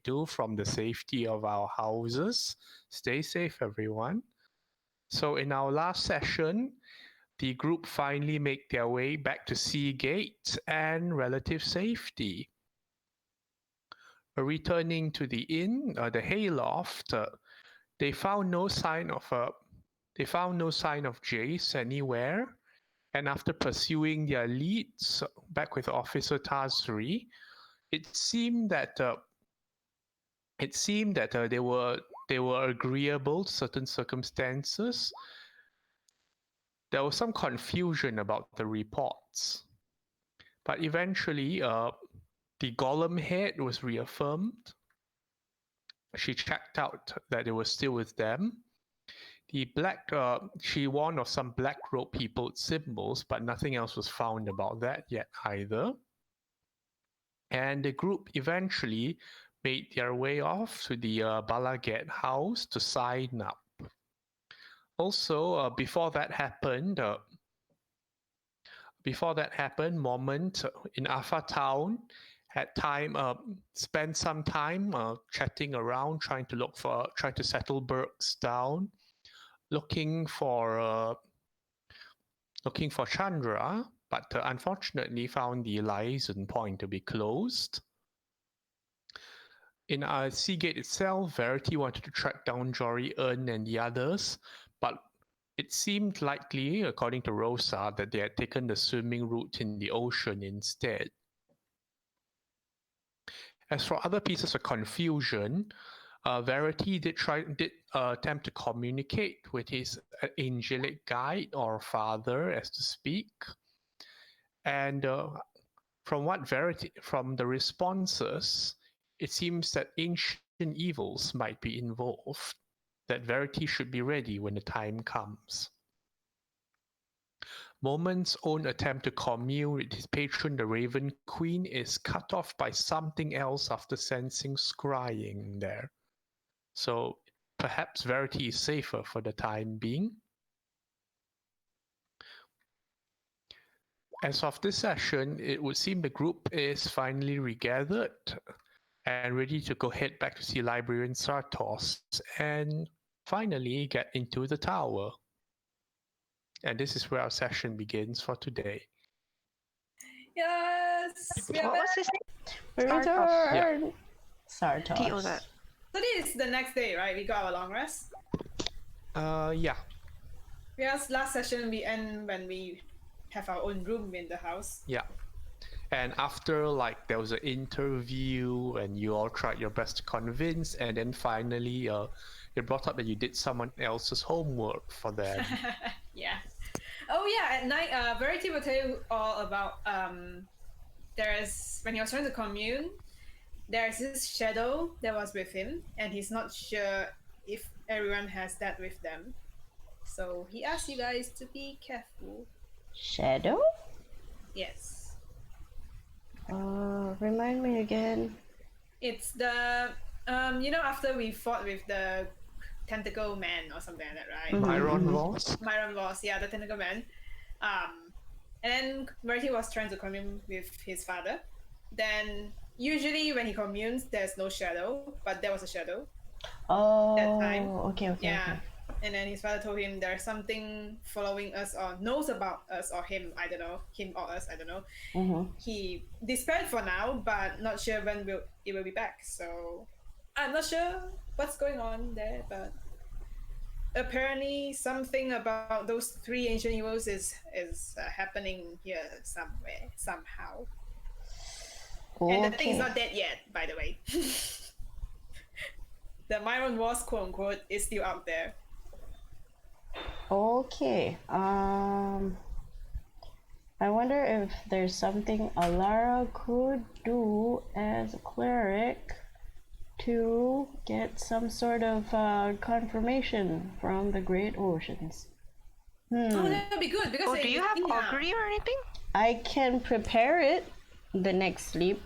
do from the safety of our houses. Stay safe, everyone. So in our last session, the group finally make their way back to Seagate and relative safety. Returning to the inn, the hayloft, they found no sign of Jace anywhere. And after pursuing their leads back with Officer Tazri, it seemed that they were agreeable to certain circumstances. There was some confusion about the reports, but eventually, the golem head was reaffirmed. She checked out that it was still with them. She warned of some black robe people symbols, but nothing else was found about that yet either. And the group eventually made their way off to the Bala Ged house to sign up. Also, before that happened, Moment in Alpha Town had spent some time chatting around, trying to settle Burks down, looking for Chandra, but unfortunately found the liaison point to be closed. In Seagate itself, Verity wanted to track down Jory, Earn, and the others, but it seemed likely, according to Rosa, that they had taken the swimming route in the ocean instead. As for other pieces of confusion, Verity did attempt to communicate with his angelic guide or father, as to speak. And from the responses, it seems that ancient evils might be involved, that Verity should be ready when the time comes. Moment's own attempt to commune with his patron, the Raven Queen, is cut off by something else after sensing scrying there. So perhaps Verity is safer for the time being. As of this session, it would seem the group is finally regathered and ready to go head back to see Librarian Sartos and finally get into the tower. And this is where our session begins for today. Yes! What was his Sartos. Sartos. So this is the next day, right? We got our long rest? Yeah. Because last session we end when we have our own room in the house. Yeah. And after there was an interview and you all tried your best to convince, and then finally it brought up that you did someone else's homework for them. Yeah. Oh yeah, at night Verity will tell you all about when he was trying to commune, there's this shadow that was with him and he's not sure if everyone has that with them. So he asked you guys to be careful. Shadow? Yes. Remind me again. It's the after we fought with the tentacle man or something like that, right? Myron Voss? Myron Voss, yeah, the tentacle man. And then Verity was trying to commune with his father. Then usually when he communes, there's no shadow, but there was a shadow. Oh, that time. Okay. Yeah. Okay. And then his father told him there's something following us or knows about us or him, I don't know, him or us, I don't know. Mm-hmm. He dispelled for now, but not sure when it will be back. So I'm not sure what's going on there, but apparently something about those three ancient evils is happening here somewhere, somehow. Okay. And the thing is not dead yet, by the way. The Myron Wars, quote unquote, is still out there. Okay. I wonder if there's something Alara could do as a cleric to get some sort of confirmation from the Great Oceans. Oh, that would be good because. Do you have augury or anything? I can prepare it the next sleep.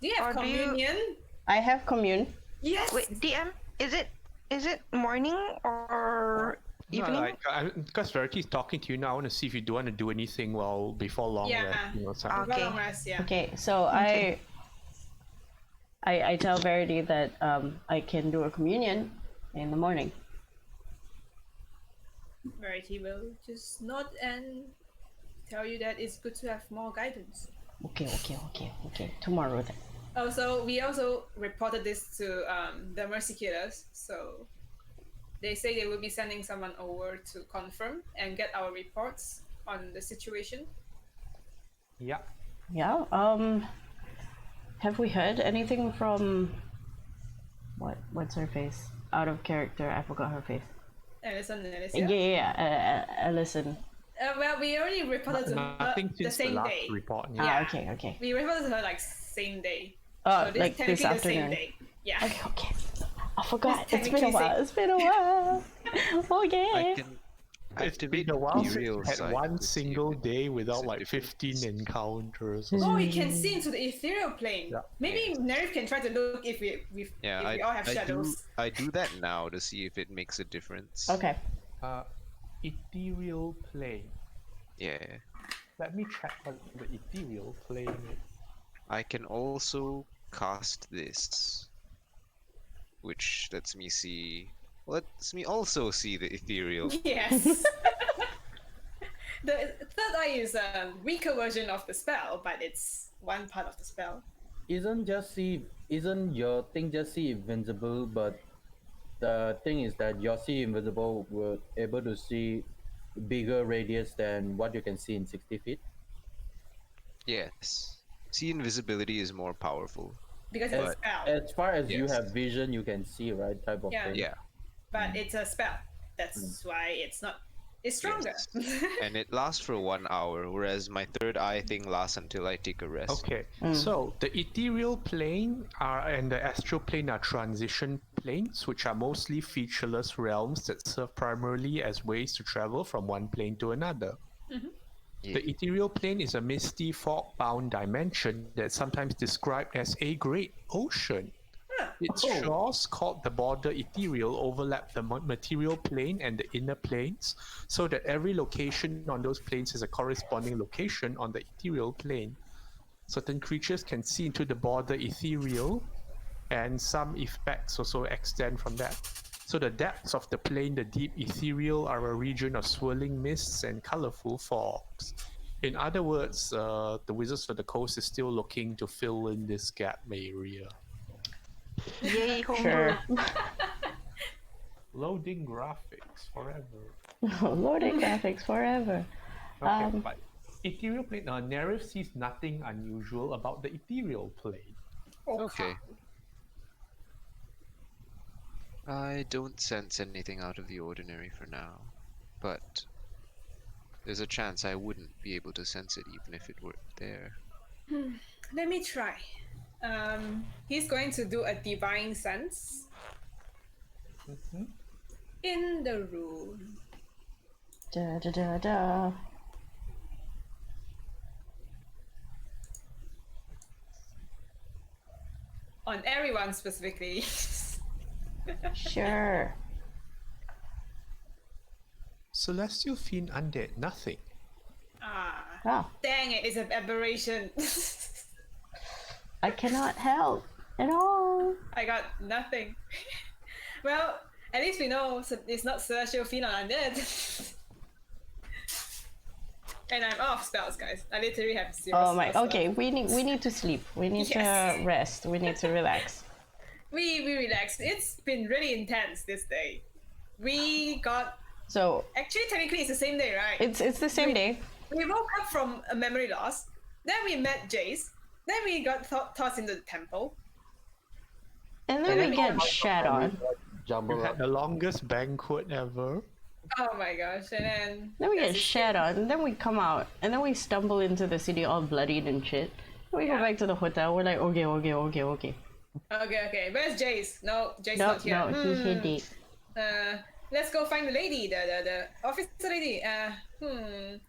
Do you have communion? I have commune. Yes. Wait, DM, is it morning or evening? No, because Verity's talking to you now, I want to see if you do want to do anything before long rest. Okay. Long rest, yeah. Okay, so I I tell Verity that I can do a communion in the morning. Verity will just nod and tell you that it's good to have more guidance. Okay. Tomorrow then. Also, we also reported this to the Mercy Killers, so they say they will be sending someone over to confirm and get our reports on the situation. Yeah. Yeah. Have we heard anything from what's her face? Out of character. I forgot her face. Alison, Yeah. Alison. Well, we already reported to her Nothing the since same the last day. report. Ah, okay. We reported to her like same day. Oh, So this like this technically the same afternoon. day. Yeah. Okay. I forgot. It's It's been a technically while. It's been a while. Okay. I can It's activate been a while Ethereal since we had sight one to see if single it day makes without a like difference. 15 encounters. Oh, we can see into the ethereal plane. Yeah. Maybe Nerif can try to look if we Yeah, if we all have I shadows. I do that now to see if it makes a difference. Okay. Ethereal plane. Yeah. Let me check what the ethereal plane is. I can also cast this, which lets me see. Lets me also see the ethereal. Yes. The third eye is a weaker version of the spell, but it's one part of the spell. Isn't your thing just see invincible, but the thing is that your see invisible will able to see bigger radius than what you can see in 60 feet? Yes. See, invisibility is more powerful. Because it's a But- spell. As far as you Yes. have vision, you can see, right? Type of Yeah. thing. Yeah. But it's a spell. That's why it's not. It's stronger. Yes. And it lasts for 1 hour, whereas my third eye thing lasts until I take a rest. Okay, so the ethereal plane and the astral plane are transition planes, which are mostly featureless realms that serve primarily as ways to travel from one plane to another. Yeah. The ethereal plane is a misty, fog-bound dimension that's sometimes described as a great ocean. Its shores, called the border ethereal, overlap the material plane and the inner planes, so that every location on those planes is a corresponding location on the ethereal plane. Certain creatures can see into the border ethereal, and some effects also extend from that. So the depths of the plane, the deep ethereal, are a region of swirling mists and colorful fogs. In other words, the Wizards of the Coast is still looking to fill in this gap area. Yay, Sure. Loading graphics forever. Loading graphics forever. Okay, but ethereal plane. Nerif sees nothing unusual about the ethereal plane. Okay. I don't sense anything out of the ordinary for now, but there's a chance I wouldn't be able to sense it even if it were there. Let me try. He's going to do a divine sense in the room. Da. On everyone specifically. Sure. Celestial fiend undead, nothing. Ah, Dang it, it's an aberration. I cannot help at all. I got nothing. Well, at least we know it's not Celestial Fiend or Undead. And I'm off spells, guys. I literally have zero Oh my. spells Okay, left. we need to sleep. We need Yes. to rest. We need to relax. We relaxed. It's been really intense this day. We got... So Actually, technically, it's the same day, right? it's the same day. We woke up from a memory loss. Then we met Jace. Then we got tossed into the temple. And then we get shat on. You Jumble had up. the longest banquet ever. Oh my gosh. And Then we get that's it. shat on. And then we come out. And then we stumble into the city all bloodied and shit. We go Yeah. back to the hotel. We're like, okay. Okay. Where's Jace? No, Jace No, not here. he hid it. Let's go find the lady, the officer lady.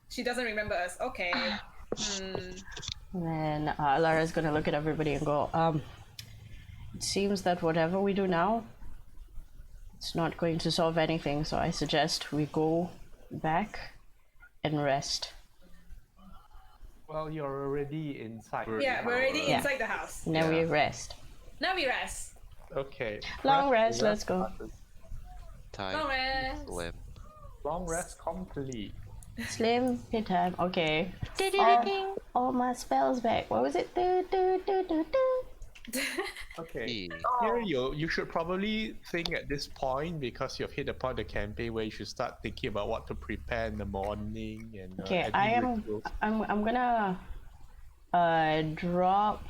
She doesn't remember us. Okay. And then Alara's gonna look at everybody and go, it seems that whatever we do now, it's not going to solve anything, so I suggest we go back and rest. Well, you're already inside. Yeah, we're already Yeah. inside the house. And then we Yeah. rest. Now we rest. Okay. Long rest, let's go. Time Long rest. slim. Long rest complete. Slim pit time. Okay. All my spells back. What was it? Do, do, do, do, do. Okay. E. Here you should probably think at this point, because you've hit the point of the campaign where you should start thinking about what to prepare in the morning and Okay, any rituals. I'm gonna drop.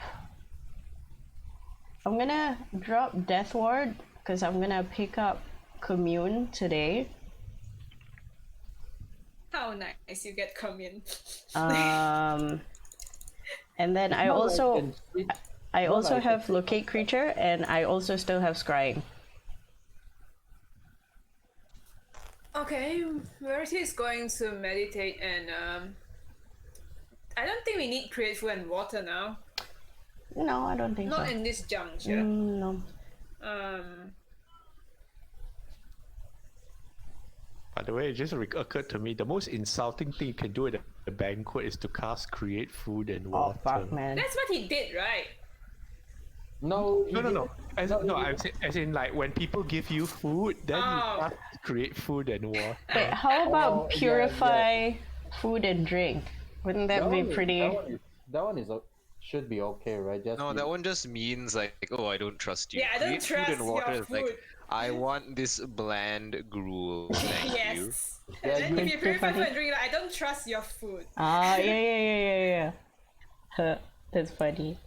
I'm gonna drop Death Ward because I'm gonna pick up Commune today. How nice you get commune. And then I also have Locate Creature, and I also still have Scrying. Okay, Verity is going to meditate and I don't think we need create food and water now. No, I don't think Not so. in this juncture. No. By the way, it just occurred to me, the most insulting thing you can do at a banquet is to cast create food and Oh water. fuck, man. That's what he did, right? No. No. As in like when people give you food, then you cast create food and water. Wait, how about Oh, yeah, purify food and drink? Wouldn't that be pretty? That one should be okay, right? Just No, that one just means like, oh, I don't trust you. Yeah, I don't Create trust food and water your is like, food. I want this bland gruel. Thank you. Yes. Yeah, And then you- if you purify food and drink, like, I don't trust your food. Ah, yeah. Huh, that's funny.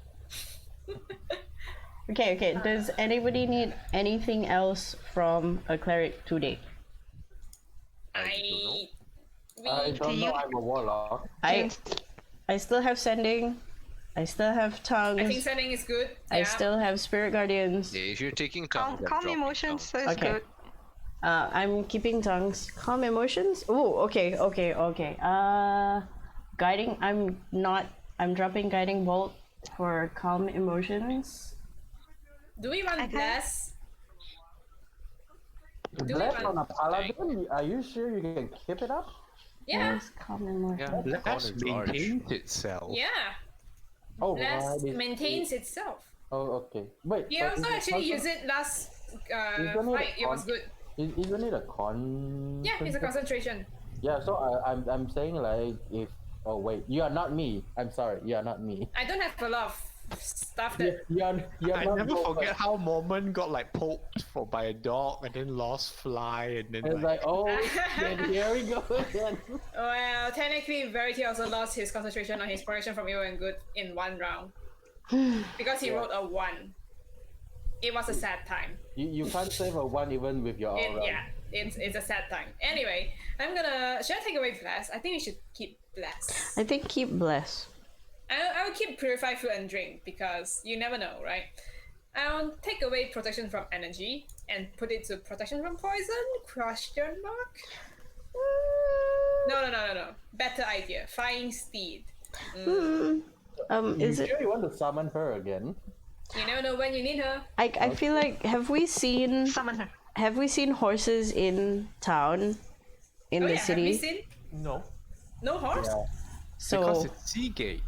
Okay. Does anybody need anything else from a cleric today? I don't know. I'm a warlock. I still have sending. I still have I think tongues. sending is good. I Yeah. still have spirit guardians. Yeah, if you're taking tongues, I'm Calm dropping emotions tongues. is Okay. good. I'm keeping tongues. Calm emotions. Ooh, okay. Guiding. I'm dropping guiding bolt for calm emotions. Do we want Okay. bless? Do we Bless want- on a paladin? Are you sure you can keep it up? Yeah. Yes, calm emotions. Yeah, Bless Connor's large. maintains itself. Yeah. Oh, Bless right, maintains itself. Oh, okay. Wait. He but also is it actually also- used it last Isn't it fight. It was on- good. Isn't it a con? Yeah, it's a concentration. Yeah, so I'm saying like if wait, you are not me. I'm sorry, you are not me. I don't have a lot of stuff that. You're I not never Goldberg. forget how Moment got like poked by a dog and then lost fly and then It's like, oh shit, here we go again. Well, technically, Verity also lost his concentration on his inspiration from evil and good in one round because he rolled a 1. It was a sad time. You can't save a one even with your aura. Yeah, it's a sad time. Anyway, should I take away bless? I think we should keep bless. I think keep bless. I will keep purify food and drink because you never know, right? I'll take away protection from energy and put it to protection from poison? Question mark? No. Better idea. Flying steed. You Is it? sure you want to summon her again? You never know when you need her. I feel like have we seen horses in town in Oh the yeah, have city? you seen? no, No horse? Yeah. because So it's Seagate.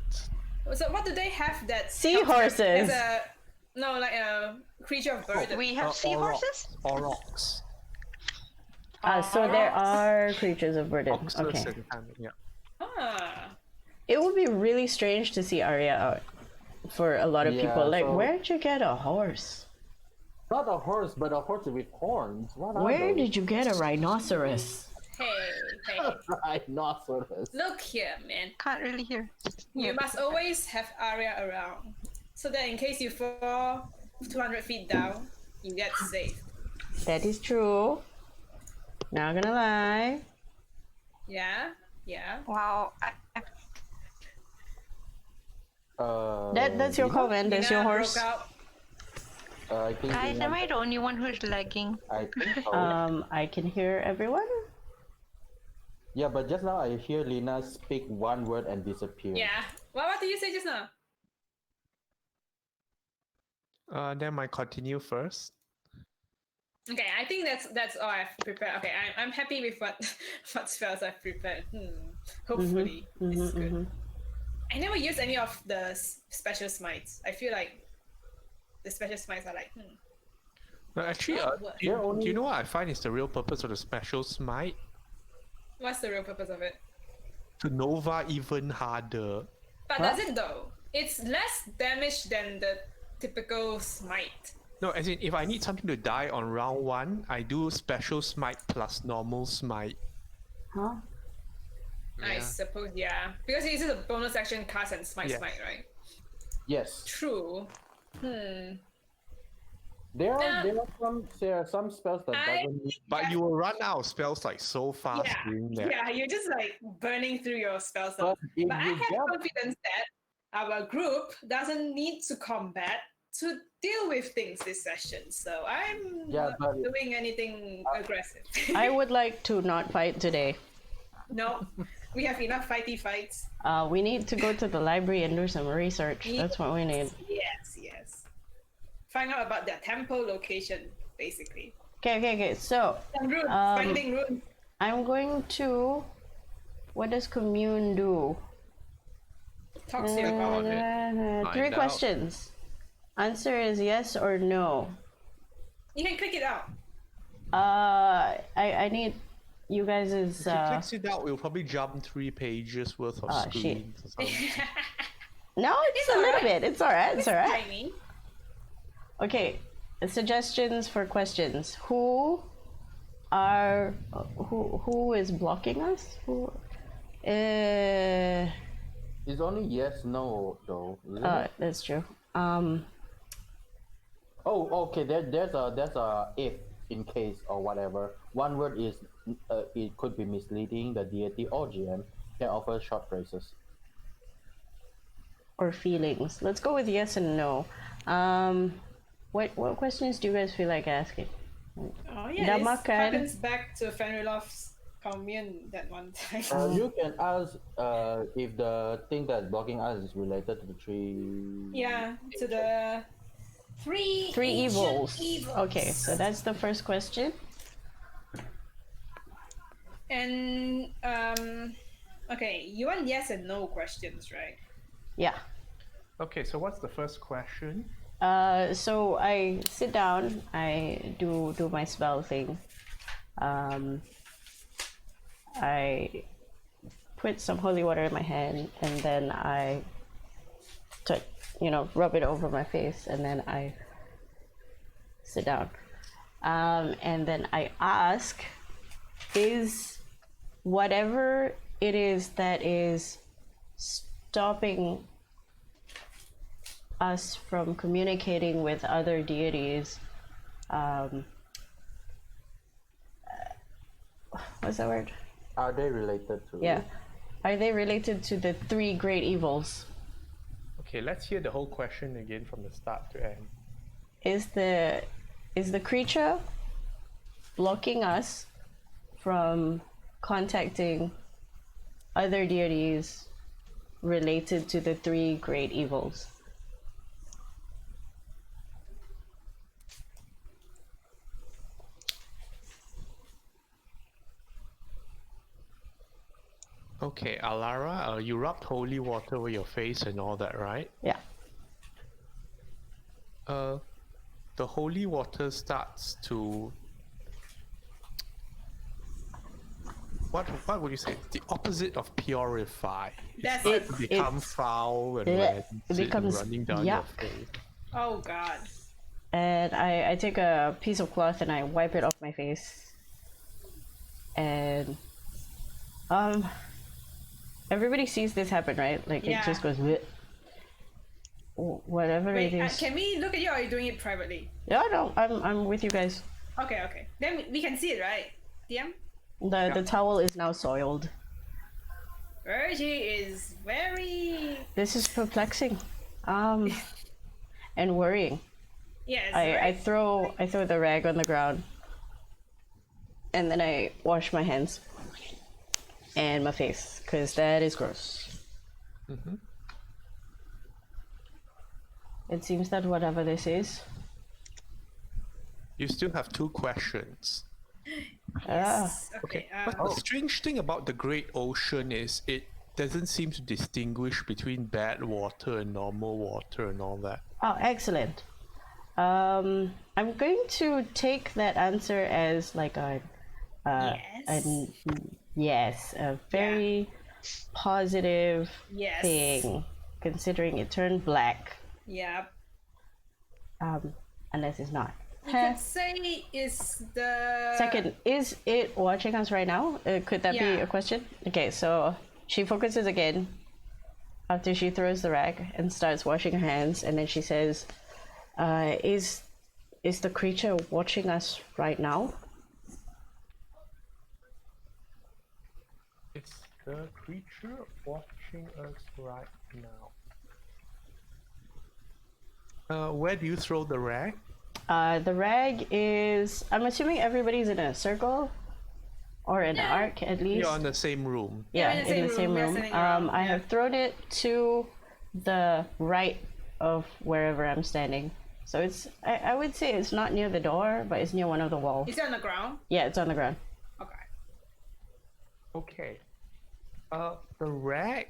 So what do they have that Seahorses. As a like a creature of burden. We have seahorses? Or rocks. so there are creatures of burden. Oxus Okay. and yeah. Ah. It would be really strange to see Arya out for a lot of Yeah, people. Like, so- where'd you get a horse? Not a horse, but a horse with horns. What are Where those? did you get a rhinoceros? Hey. Rhinoceros. Look here, man. Can't really hear. You must always have Arya around. So that in case you fall 200 feet down, you get saved. That is true. Not gonna lie. Yeah? Wow. That's your Lina? comment. That's your Lina horse. broke out. I think. Guys, Lina- am I the only one who's lagging? I think so. I can hear everyone. Yeah, but just now I hear Lina speak one word and disappear. Yeah. What did you say just now? Then I continue first. Okay, I think that's all I've prepared. Okay, I'm happy with what spells I've prepared. Hopefully, it's good. I never used any of the special smites. I feel like the special smites are like, No, actually, What? do you know what I find is the real purpose of the special smite? what's the real purpose of it? To Nova even harder. But does it though? It's less damage than the typical smite. No, as in, if I need something to die on round 1, I do special smite plus normal smite. Huh? I Yeah. suppose, yeah. Because it's a bonus action cast and smite, Yes. right? Yes. True. There are some spells that I- doesn't need But you will run out of spells like so fast Yeah. doing that. Yeah, you're just like burning through your spell but slots. if But I you have get confidence that our group doesn't need to combat to deal with things this session. So I'm Yeah, not but- doing anything aggressive. I would like to not fight today. No, we have enough fighty fights. We need to go to the library and do some research. That's what we need. Yes. Find out about their temple location, basically. Okay. So And runes, Um, finding runes. I'm going to. What does commune do? Talk to you about it. Three out. questions. Answer is yes or no. You can click it out. I need you guys' If he clicks it out, we'll probably jump 3 pages worth of Ah, shit. screens or something. No, it's a little bit. It's alright. It's alright. Tiny. Okay. Suggestions for questions. Who is blocking us? It's only yes, no though. Isn't it? That's true. Oh, okay. There's a if in case or whatever. One word is it could be misleading. The deity or GM can offer short phrases. Or feelings. Let's go with yes and no. What questions do you guys feel like asking? Oh yeah, this Damakan. happens back to Fenriloff's commune that one time. You can ask if the thing that's blocking us is related to the tree. Yeah, to the three Evils. ancient Okay, so that's the first question. And okay, you want yes and no questions, right? Yeah. Okay, so what's the first question? So I sit down, I do my spell thing. I put some holy water in my hand, and then I rub it over my face, and then I sit down. And then I ask, is whatever it is that is stopping us from communicating with other deities, what's that word? Are they related to? Yeah. Are they related to the 3 great evils? Okay, let's hear the whole question again from the start to end. Is the creature blocking us from contacting other deities related to the 3 great evils? Okay, Alara, you rubbed holy water over your face and all that, right? Yeah. The holy water starts to... What would you say? It's the opposite of purify. That's It it. become It's- foul and Yeah, rancid it becomes running down your yuck. face. Oh god. And I take a piece of cloth and I wipe it off my face. And everybody sees this happen, right? Like Yeah. it just goes bleh. Whatever Wait, it is. can we look at you, or are you doing it privately? No, I'm with you guys. Okay. Then we can see it, right? DM? The towel is now soiled. Virgie is very... This is perplexing. And worrying. Yes, I right? throw the rag on the ground. And then I wash my hands and my face, because that is gross. Mhm. It seems that whatever this is, You still have 2 questions. Okay, But the strange thing about the Great Ocean is it doesn't seem to distinguish between bad water and normal water and all that. oh, excellent. I'm going to take that answer as like a Yes. yes, a very positive Yes. thing, considering it turned black. Yep. Unless it's not. You could say is the Second, is it watching us right now? Could that be Yeah. a question? Okay, so she focuses again after she throws the rag and starts washing her hands, and then she says, is the creature watching us right now? Is the creature watching us right now? Where do you throw the rag? The rag is, I'm assuming everybody's in a circle or an arc at least. You're in the same room. Yeah, in the in the same same room, we're room. sitting around, I yeah. have thrown it to the right of wherever I'm standing. So it's, I would say it's not near the door, but it's near one of the walls. Is it on the ground? Yeah, it's on the ground. Okay. Okay. The rag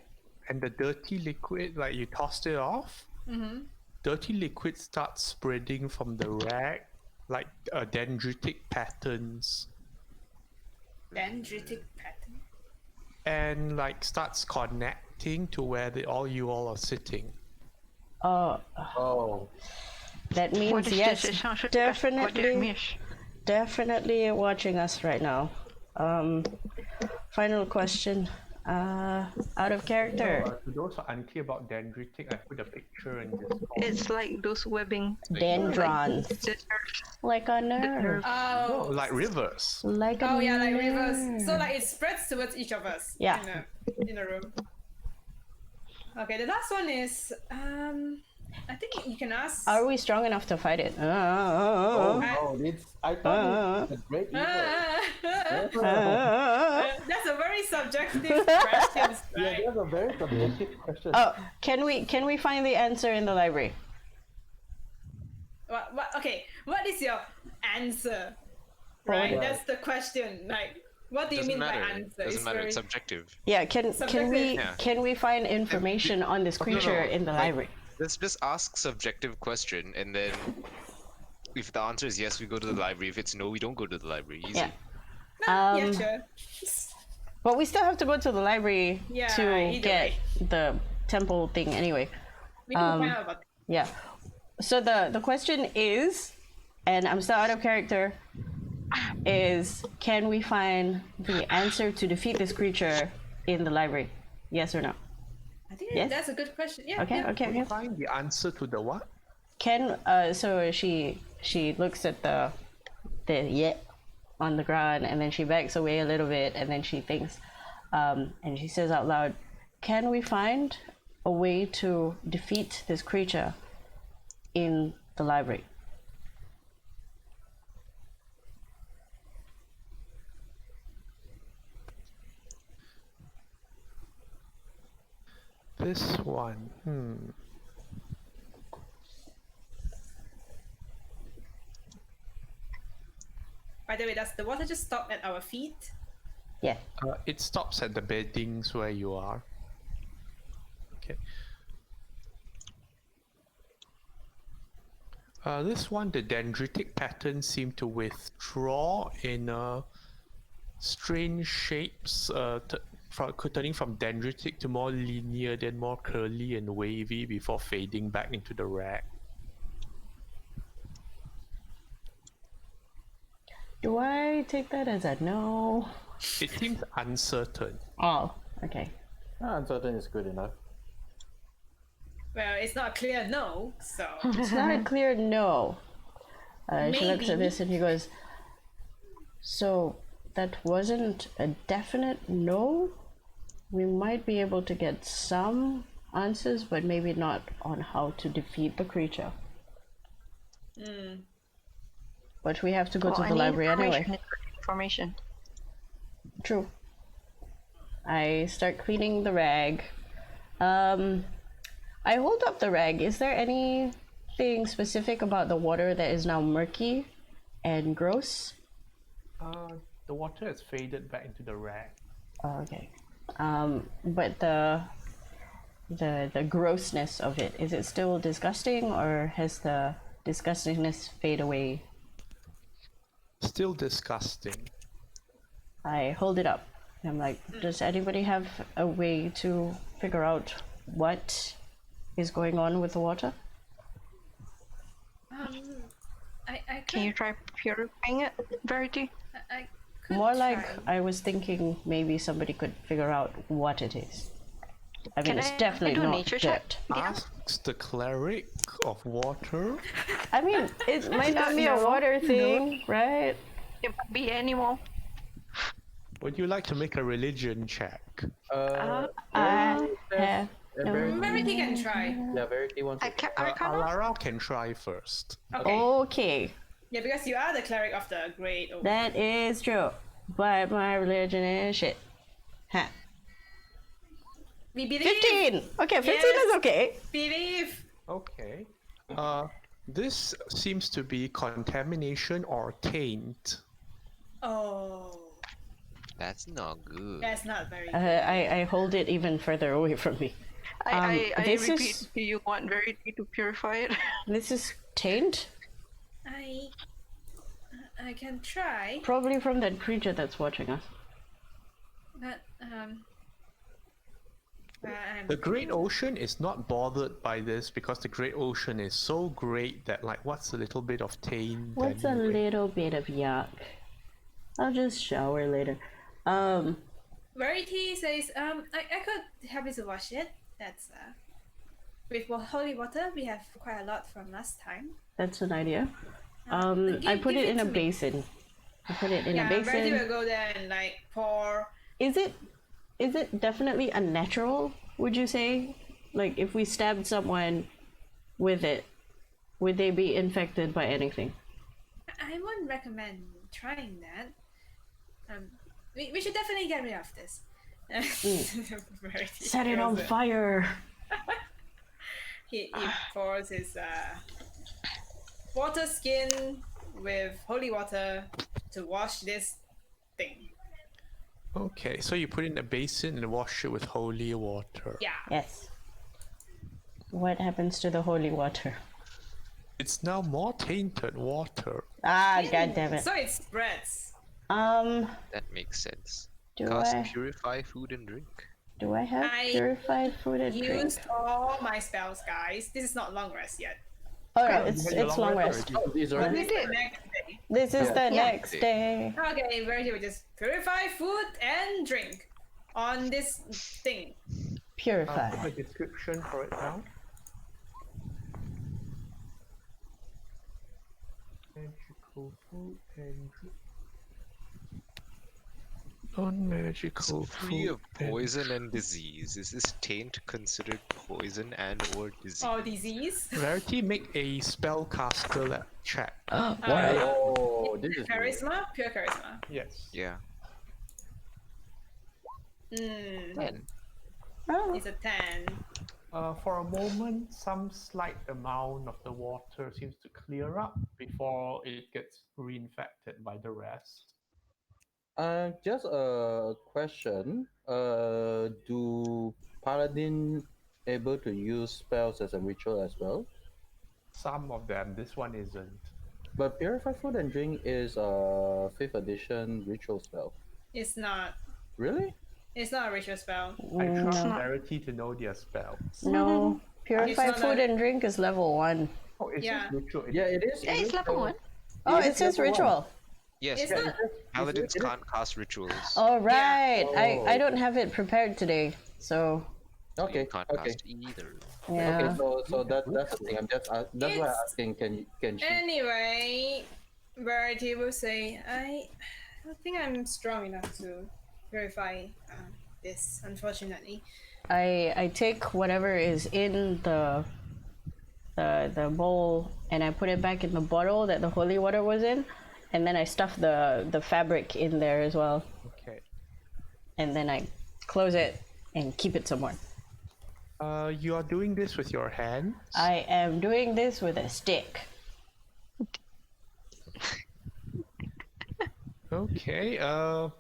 and the dirty liquid, like you tossed it off. Mm-hmm. Dirty liquid starts spreading from the rag, like dendritic patterns, Dendritic pattern. and like starts connecting to where you all are sitting. Oh, Oh, that means What is yes, this? It sounds like what did I definitely, miss? definitely watching us right now. Final question. Out of character. To those who are unclear about dendritic, I put a picture in this. It's like those webbing. Dendrons, Scissors. like a nerve, Oh, Oh. like rivers. like a Oh yeah, like nerve. rivers. So like it spreads towards each of us. Yeah. In a room. Okay, the last one is I think you can ask. Are we strong enough to fight it? oh no! I thought it's a great evil. That's a very subjective question, Yeah, right? that's a very subjective question. Oh, can we find the answer in the library? Okay, what is your answer? Right, yeah. that's the question. Like, what do you Doesn't mean matter. by answer? Doesn't It's matter. very- It's subjective. Yeah, can we Yeah. can we find information on this creature in the like- library? Let's just ask subjective question, and then if the answer is yes, we go to the library. If it's no, we don't go to the library. Easy. Yeah. Yeah, sure. But we still have to go to the library Yeah, to either get way. the temple thing anyway. We need to find out about that. Yeah. So the question is, and I'm still out of character, is can we find the answer to defeat this creature in the library? Yes or no? I think Yes? that's a good question. Yeah. Okay, yeah. okay. Find the answer to the what? Can so she looks at the on the ground, and then she backs away a little bit, and then she thinks, and she says out loud, "Can we find a way to defeat this creature in the library?" This one. By the way, does the water just stop at our feet? Yeah. It stops at the beddings where you are. Okay. This one, the dendritic patterns seem to withdraw in strange shapes, turning from dendritic to more linear, then more curly and wavy before fading back into the rag. Do I take that as a no? It seems uncertain. Oh, okay. Uncertain is good enough. Well, it's not a clear no, so It's not a clear no. She looks at Maybe. this and he goes, "So that wasn't a definite no? We might be able to get some answers, but maybe not on how to defeat the creature." But we have to go to the library anyway. Information. True. I start cleaning the rag. I hold up the rag. Is there anything specific about the water that is now murky and gross? The water has faded back into the rag. Oh, okay. But the grossness of it, is it still disgusting, or has the disgustingness fade away. Still disgusting. I hold it up. I'm like, does anybody have a way to figure out what is going on with the water? I Can you could, try purifying it, Verity? I could More like try. I was thinking maybe somebody could figure out what it is. I mean, Can it's I definitely do a not nature check? dirt. Yeah. Asks the cleric of water. I mean, it might not be a No, water thing, right? It might be animal. Would you like to make a religion check? I Verity have says- no Verity- Verity can try. Yeah, Verity wants I to. can Arcana? Alara can try first. Okay. Okay, Yeah, because you are the cleric of the great oak. that is true. But my religion is shit. Ha. We believe. 15! Okay, 15 Yes. is okay. Believe. Okay. This seems to be contamination or taint. Oh, That's not good. that's not very. I hold it even further away from me. I this repeat, is- do you want Verity to purify it? This is taint? I can try, Probably from that creature that's watching us. but The Great Ocean is not bothered by this because the Great Ocean is so great that, like, what's a little bit of taint? What's a anyway? little bit of yuck? I'll just shower later. Verity says, I could help you to wash it. That's with holy water. We have quite a lot from last time. That's an idea. Give- I put give it it in a to me. basin. I put it in a Verity will basin. go there and like pour. Is it definitely unnatural, would you say? Like if we stabbed someone with it, would they be infected by anything? I wouldn't recommend trying that. We should definitely get rid of this. Verity Set it on goes, fire. He pours his water skin with holy water to wash this thing. Okay, so you put it in a basin and wash it with holy water. Yeah. Yes. What happens to the holy water? It's now more tainted water. Ah, god damn it. So it spreads. That makes sense. Do Cast I purify food and drink. do I have I purified food and drink? Used all my spells, guys. This is not long rest yet. Oh no, Yeah, it's you had it's your long long rest. rest Oh, it's already. This is the next day. This is the Yeah. next day. Okay, Verity will just purify food and drink on this thing. I'll Purify. put a description for it now. Magical food and drink. Non-magical So free food of poison and disease. Is this taint considered poison and or disease? Or disease. Verity, make a spellcaster check. Oh, this is. Charisma? Pure charisma. Yes. Yeah. Mm, 10. Oh, it's a 10. For a moment, some slight amount of the water seems to clear up before it gets reinfected by the rest. Just a question. Do paladin able to use spells as a ritual as well? Some of them, this one isn't. But purify food and drink is a 5th edition ritual spell. It's not. Really? It's not a ritual spell. I trust no. Verity to know their spells. No. Purify not food a- and drink is level 1. Oh, it's Yeah. ritual. Yeah, it is. Yeah, it it's is level 1. Oh, It it is says level one. ritual. Yes, It's Yeah, not. paladins it is- can't cast rituals. All right. Yeah. I don't have it prepared today, so Okay. You can't Okay. cast either. yeah. Okay. So that's the thing. I'm just that's why I'm It's- asking. Can she? Anyway, Verity will say, I don't think I'm strong enough to purify this, unfortunately. I take whatever is in the bowl and I put it back in the bottle that the holy water was in, and then I stuff the fabric in there as well, Okay. and then I close it and keep it somewhere. You are doing this with your hands. I am doing this with a stick. Okay. Well,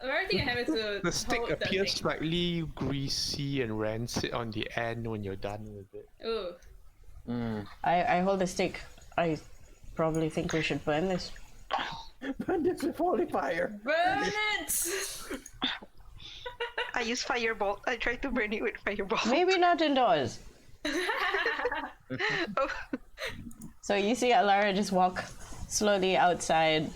Verity can have it to The stick hold appears thing. slightly greasy and rancid on the end when you're done with it. Ooh. Mm. I hold the stick. I probably think we should burn this. Burn this with holy fire. Burn it! I use firebolt. I try to burn it with firebolt. Maybe not indoors. Oh, So you see Alara just walk slowly outside.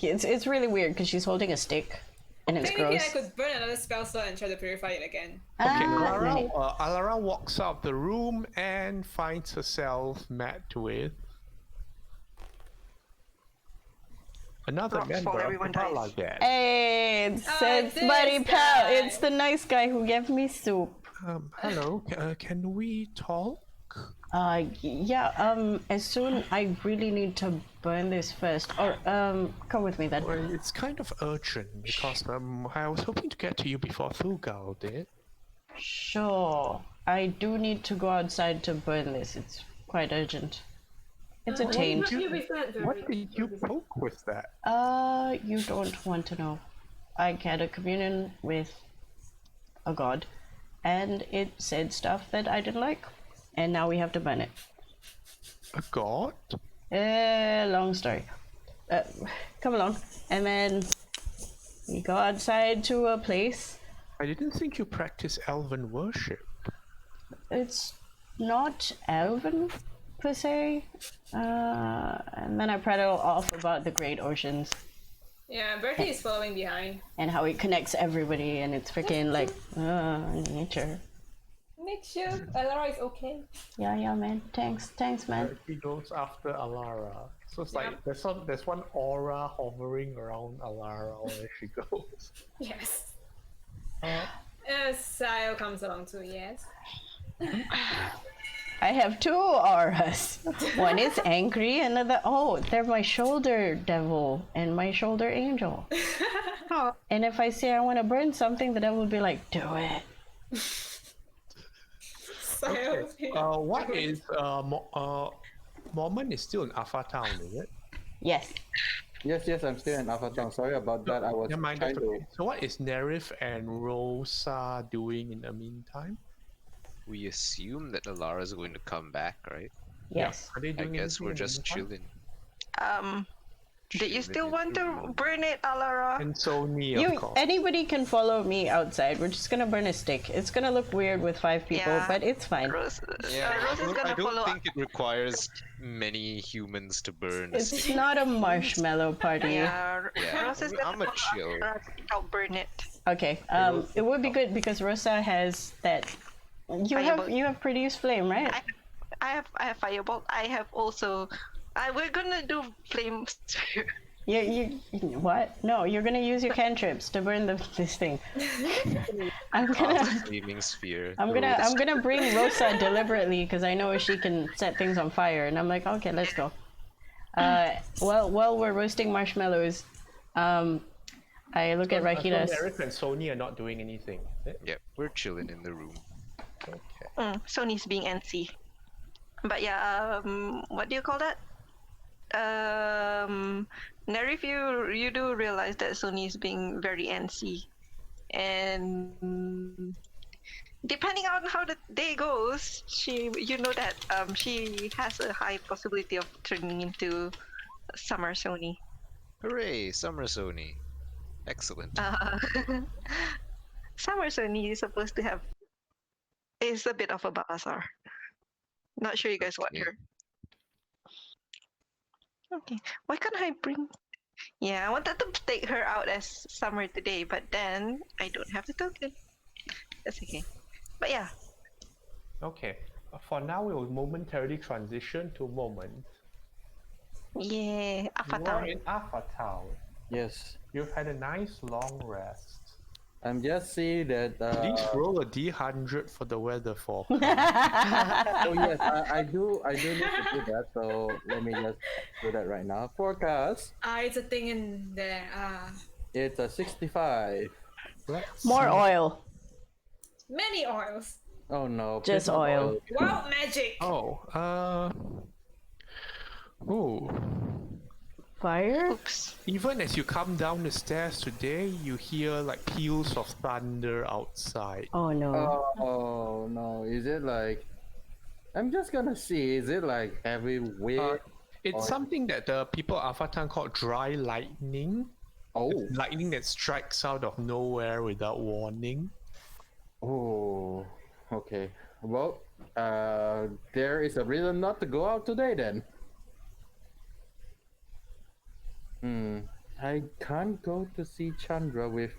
It's really weird because she's holding a stick, and it's Technically, gross. I could burn another spell slot and try to purify it again. Okay, Ah, right. Alara walks out of the room and finds herself met with another Rocks member fall, of everyone the Bala dies. Ged. Hey, it's this buddy pal. guy. It's the nice guy who gave me soup. Hello, can we talk? Yeah, as soon I really need to burn this first. Or, come with me then. Well, it's kind of urgent because I was hoping to get to you before Thugal did. Sure. I do need to go outside to burn this. It's quite urgent. It's a taint. What did you poke with that? You don't want to know. I had a communion with a god, and it said stuff that I didn't like, and now we have to burn it. A god? Long story. Come along. And then we go outside to a place. I didn't think you practice elven worship. It's not elven, per se. And then I prattle off about the great oceans Yeah, Bertie is following behind. and how it connects everybody, and it's freaking like, nature. Make sure Alara is okay. Yeah, man. Thanks, man. He goes after Alara. So it's like there's one aura hovering around Alara where she goes. Yes. Sile comes along too, yes. I have two auras. One is angry, another. Oh, they're my shoulder devil and my shoulder angel. And if I say I want to burn something, the devil will be like, "Do it." Sile. What is Mormon is still in Alpha Town, is it? Yes. Yes, I'm still in Alpha Town. Sorry about that. I was Never mind, trying that's to. okay. So what is Nerif and Rosa doing in the meantime? We assume that Alara is going to come back, right? Yes. Are they I doing guess anything we're in the just meantime? chilling. Did you Chilling still in want the to room. burn it, Alara? And Sony, You. of course. Anybody can follow me outside. We're just gonna burn a stick. It's gonna look weird with 5 people, Yeah. but it's fine. Rose, Yeah, Rose is I gonna don't follow. think it requires many humans to burn a It's stick. not a marshmallow party. Yeah, Yeah, Rose is I'm gonna a chill. I'll burn it. Okay. It would be good because Rosa has that. Firebolt. You have produced flame, right? I have firebolt. I have also. We're gonna do flame sphere. You what? No, you're gonna use your cantrips to burn this thing. I'm gonna Flaming sphere. I'm gonna bring Rosa deliberately because I know she can set things on fire, and I'm like, okay, let's go. While we're roasting marshmallows, I look at So Rakitas. Nerif and Sony are not doing anything. Is it? Yep, we're chilling in the room. Okay. Sony's being NC. But yeah, what do you call that? Nerif, you do realize that Sony is being very NC, and depending on how the day goes, you know that she has a high possibility of turning into Summer Sony. Hooray, Summer Sony. Excellent. Summer Sony is supposed to have is a bit of a Balasar. Not sure you guys want Okay. her. Okay, why can't I bring? Yeah, I wanted to take her out as Summer today, but then I don't have the token. That's okay. But yeah, Okay. For now, we will momentarily transition to Moment. yeah, You are Avatar. in Alpha Town. Yes, You've had a nice long rest. I'm just seeing that. Please roll a D100 for the weather forecast. Oh yes, I do need to do that. So let me just do that right now. Forecast. It's a thing in there. It's a 65. Let's More see. oil. Many oils. Oh no. Just please not oil. Wild magic. Oh, Fire? Oops. even as you come down the stairs today, you hear like peals of thunder outside. Oh no. Oh no. Is it like I'm just gonna see. Is it like heavy wind? It's Or- something that the people of Avatan call dry lightning. Oh, Lightning that strikes out of nowhere without warning. oh, okay. Well, there is a reason not to go out today then. I can't go to see Chandra with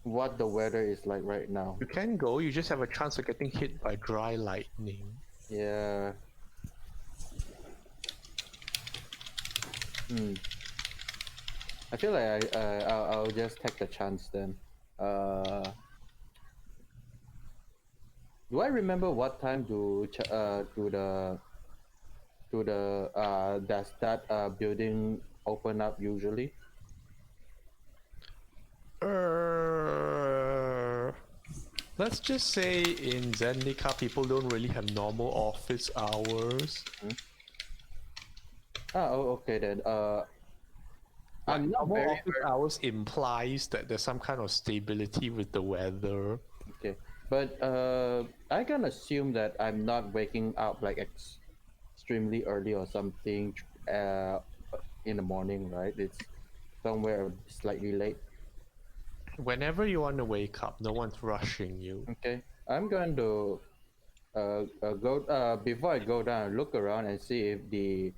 what the weather is like right now. You can go, you just have a chance of getting hit by dry lightning. Yeah. I feel like I'll just take the chance then. Do I remember what time does that building open up usually? Let's just say in Zendika, people don't really have normal office hours. Okay then. I'm not Normal very office hours implies that there's some kind of stability with the weather. okay, but I can assume that I'm not waking up like extremely early or something in the morning, right? It's somewhere slightly late. Whenever you want to wake up, no one's rushing you. Okay, I'm going to go before I go down, look around and see if the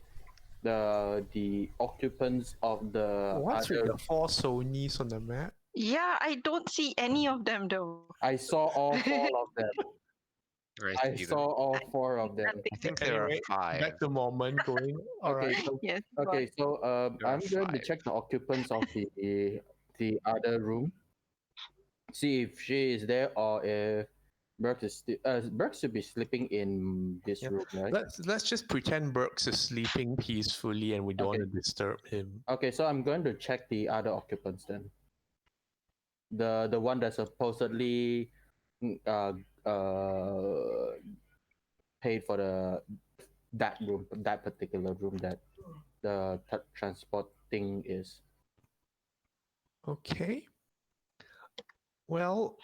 occupants of the What's with other. the 4 Sonys on the map? Yeah, I don't see any of them though. I saw all 4 of them. I see them. saw all 4 of them. I think there are Anyway, 5. Back the moment going. All Okay, right. so Yes. okay, so There are I'm going to 5. check the occupants of the other room, see if she is there or if Burke is Burke should be sleeping in this Yeah. room, right? Let's just pretend Burks is sleeping peacefully and we don't want to disturb him. Okay, so I'm going to check the other occupants then. The one that supposedly paid for that particular room that the transport thing is. Okay. Well,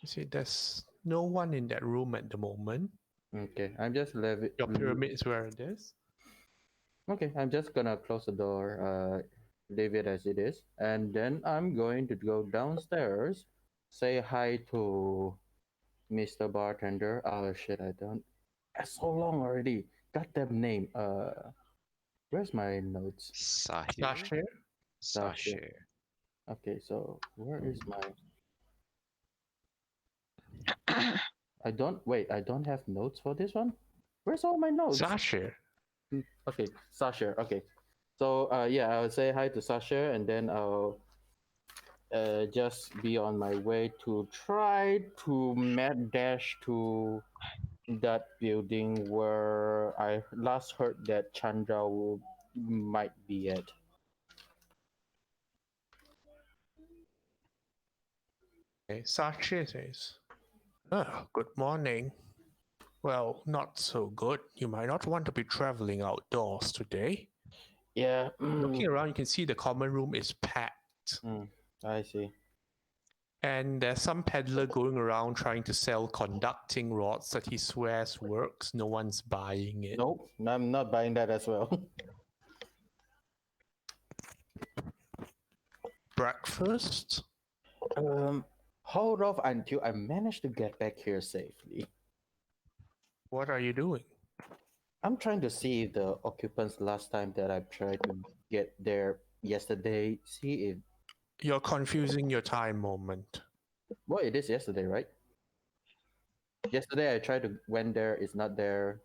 you see, there's no one in that room at the moment. Okay, I'm just Your pyramid is where it is. Okay, I'm just gonna close the door, leave it as it is, and then I'm going to go downstairs, say hi to Mr. Bartender. Oh shit, I don't. That's so long already. Goddamn name. Where's my notes? Sahir. Sashir. Okay, so where is my? I don't have notes for this one. Where's all my notes? Sashir. Okay, Sasha. Okay, so yeah, I'll say hi to Sasha, and then I'll just be on my way to try to mad dash to that building where I last heard that Chandra might be at. Okay, Sashir says, "Oh, good morning. Well, not so good. You might not want to be traveling outdoors today." Yeah, Looking around, you can see the common room is packed. I see. And there's some peddler going around trying to sell conducting rods that he swears works. No one's buying it. Nope, I'm not buying that as well. Breakfast? Hold off until I manage to get back here safely. What are you doing? I'm trying to see if the occupants last time that I tried to get there yesterday, see if You're confusing your time moment. well, it is yesterday, right? Yesterday I tried to went there, it's not there.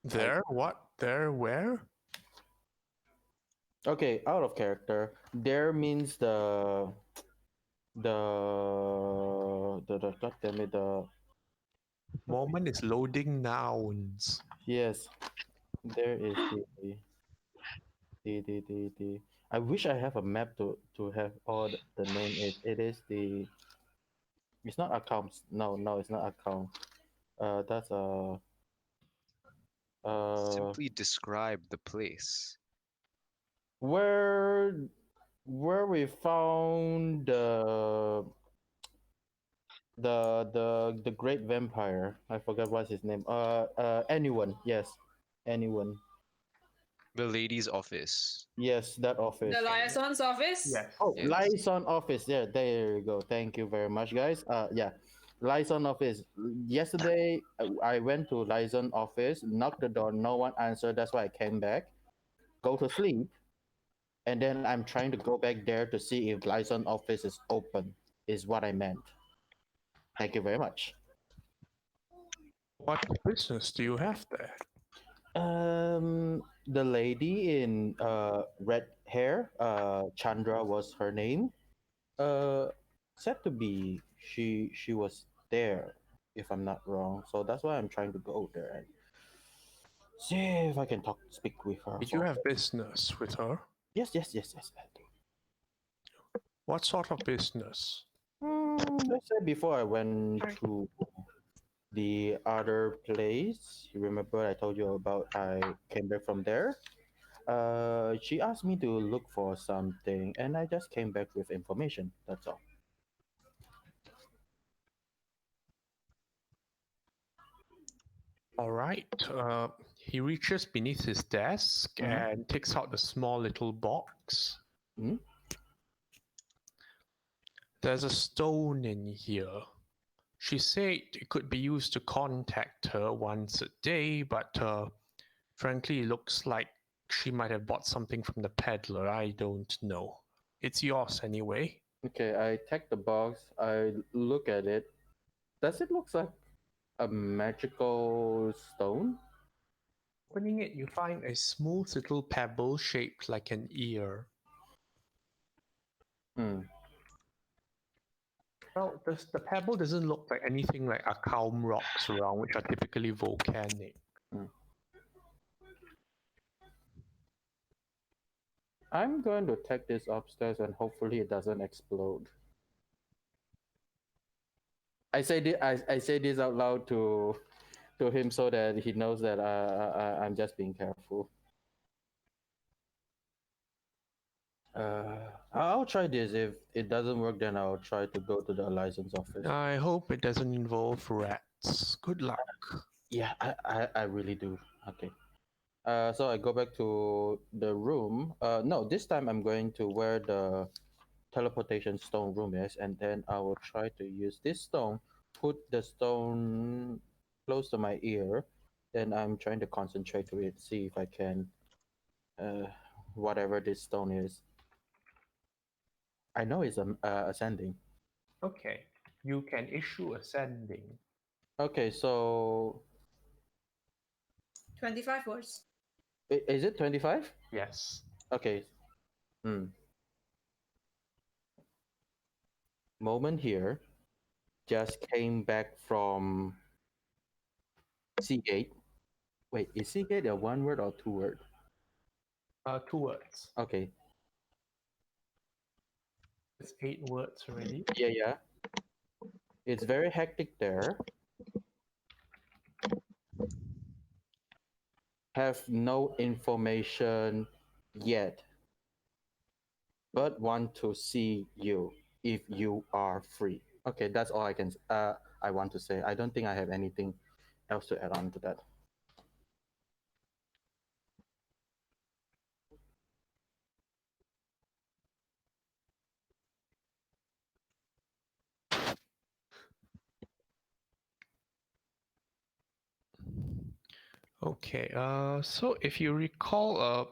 There? What? There? Where? Okay, out of character. There means the god damn it, the Moment is loading nouns. yes. There is the I wish I have a map to have all the name is. It is the it's not accounts. No, it's not account. That's Simply describe the place. where we found The great vampire. I forgot what's his name. Anyone. Yes, anyone. The lady's office. Yes, that office. The liaison's office? Yes. Oh, Yes. liaison office. There you go. Thank you very much, guys. Yeah, liaison office. Yesterday, I went to liaison office, knocked the door, no one answered. That's why I came back, go to sleep, and then I'm trying to go back there to see if liaison office is open. Is what I meant. Thank you very much. What business do you have there? The lady in red hair, Chandra was her name. Uh, Said to be she was there, if I'm not wrong. So that's why I'm trying to go there and see if I can speak with her. Did you have business with her? Yes. I do. What sort of business? Let's say before I went to the other place, you remember I told you about I came back from there. She asked me to look for something, and I just came back with information. That's all. All right. He reaches beneath his desk Mhm. and takes out a small little box. Mhm. There's a stone in here. She said it could be used to contact her once a day, but frankly, it looks like she might have bought something from the peddler. I don't know. It's yours anyway. Okay, I take the box. I look at it. Does it look like a magical stone? Opening it, you find a smooth little pebble shaped like an ear. Well, the pebble doesn't look like anything like Akaum rocks around, which are typically volcanic. I'm going to take this upstairs and hopefully it doesn't explode. I say this out loud to him so that he knows that I'm just being careful. I'll try this. If it doesn't work, then I'll try to go to the license office. I hope it doesn't involve rats. Good luck. Yeah, I really do. Okay. So I go back to the room. No, this time I'm going to where the teleportation stone room is, and then I will try to use this stone, put the stone close to my ear, then I'm trying to concentrate to it, see if I can, whatever this stone is. I know it's ascending. Okay, you can issue ascending. Okay, so 25 words. is it 25? Yes. Okay. Moment here. Just came back from Seagate. Wait, is Seagate a one word or two word? 2 words. Okay. It's 8 words already. Yeah. It's very hectic there. Have no information yet, but want to see you if you are free. Okay, that's all I want to say. I don't think I have anything else to add on to that. Okay, so if you recall,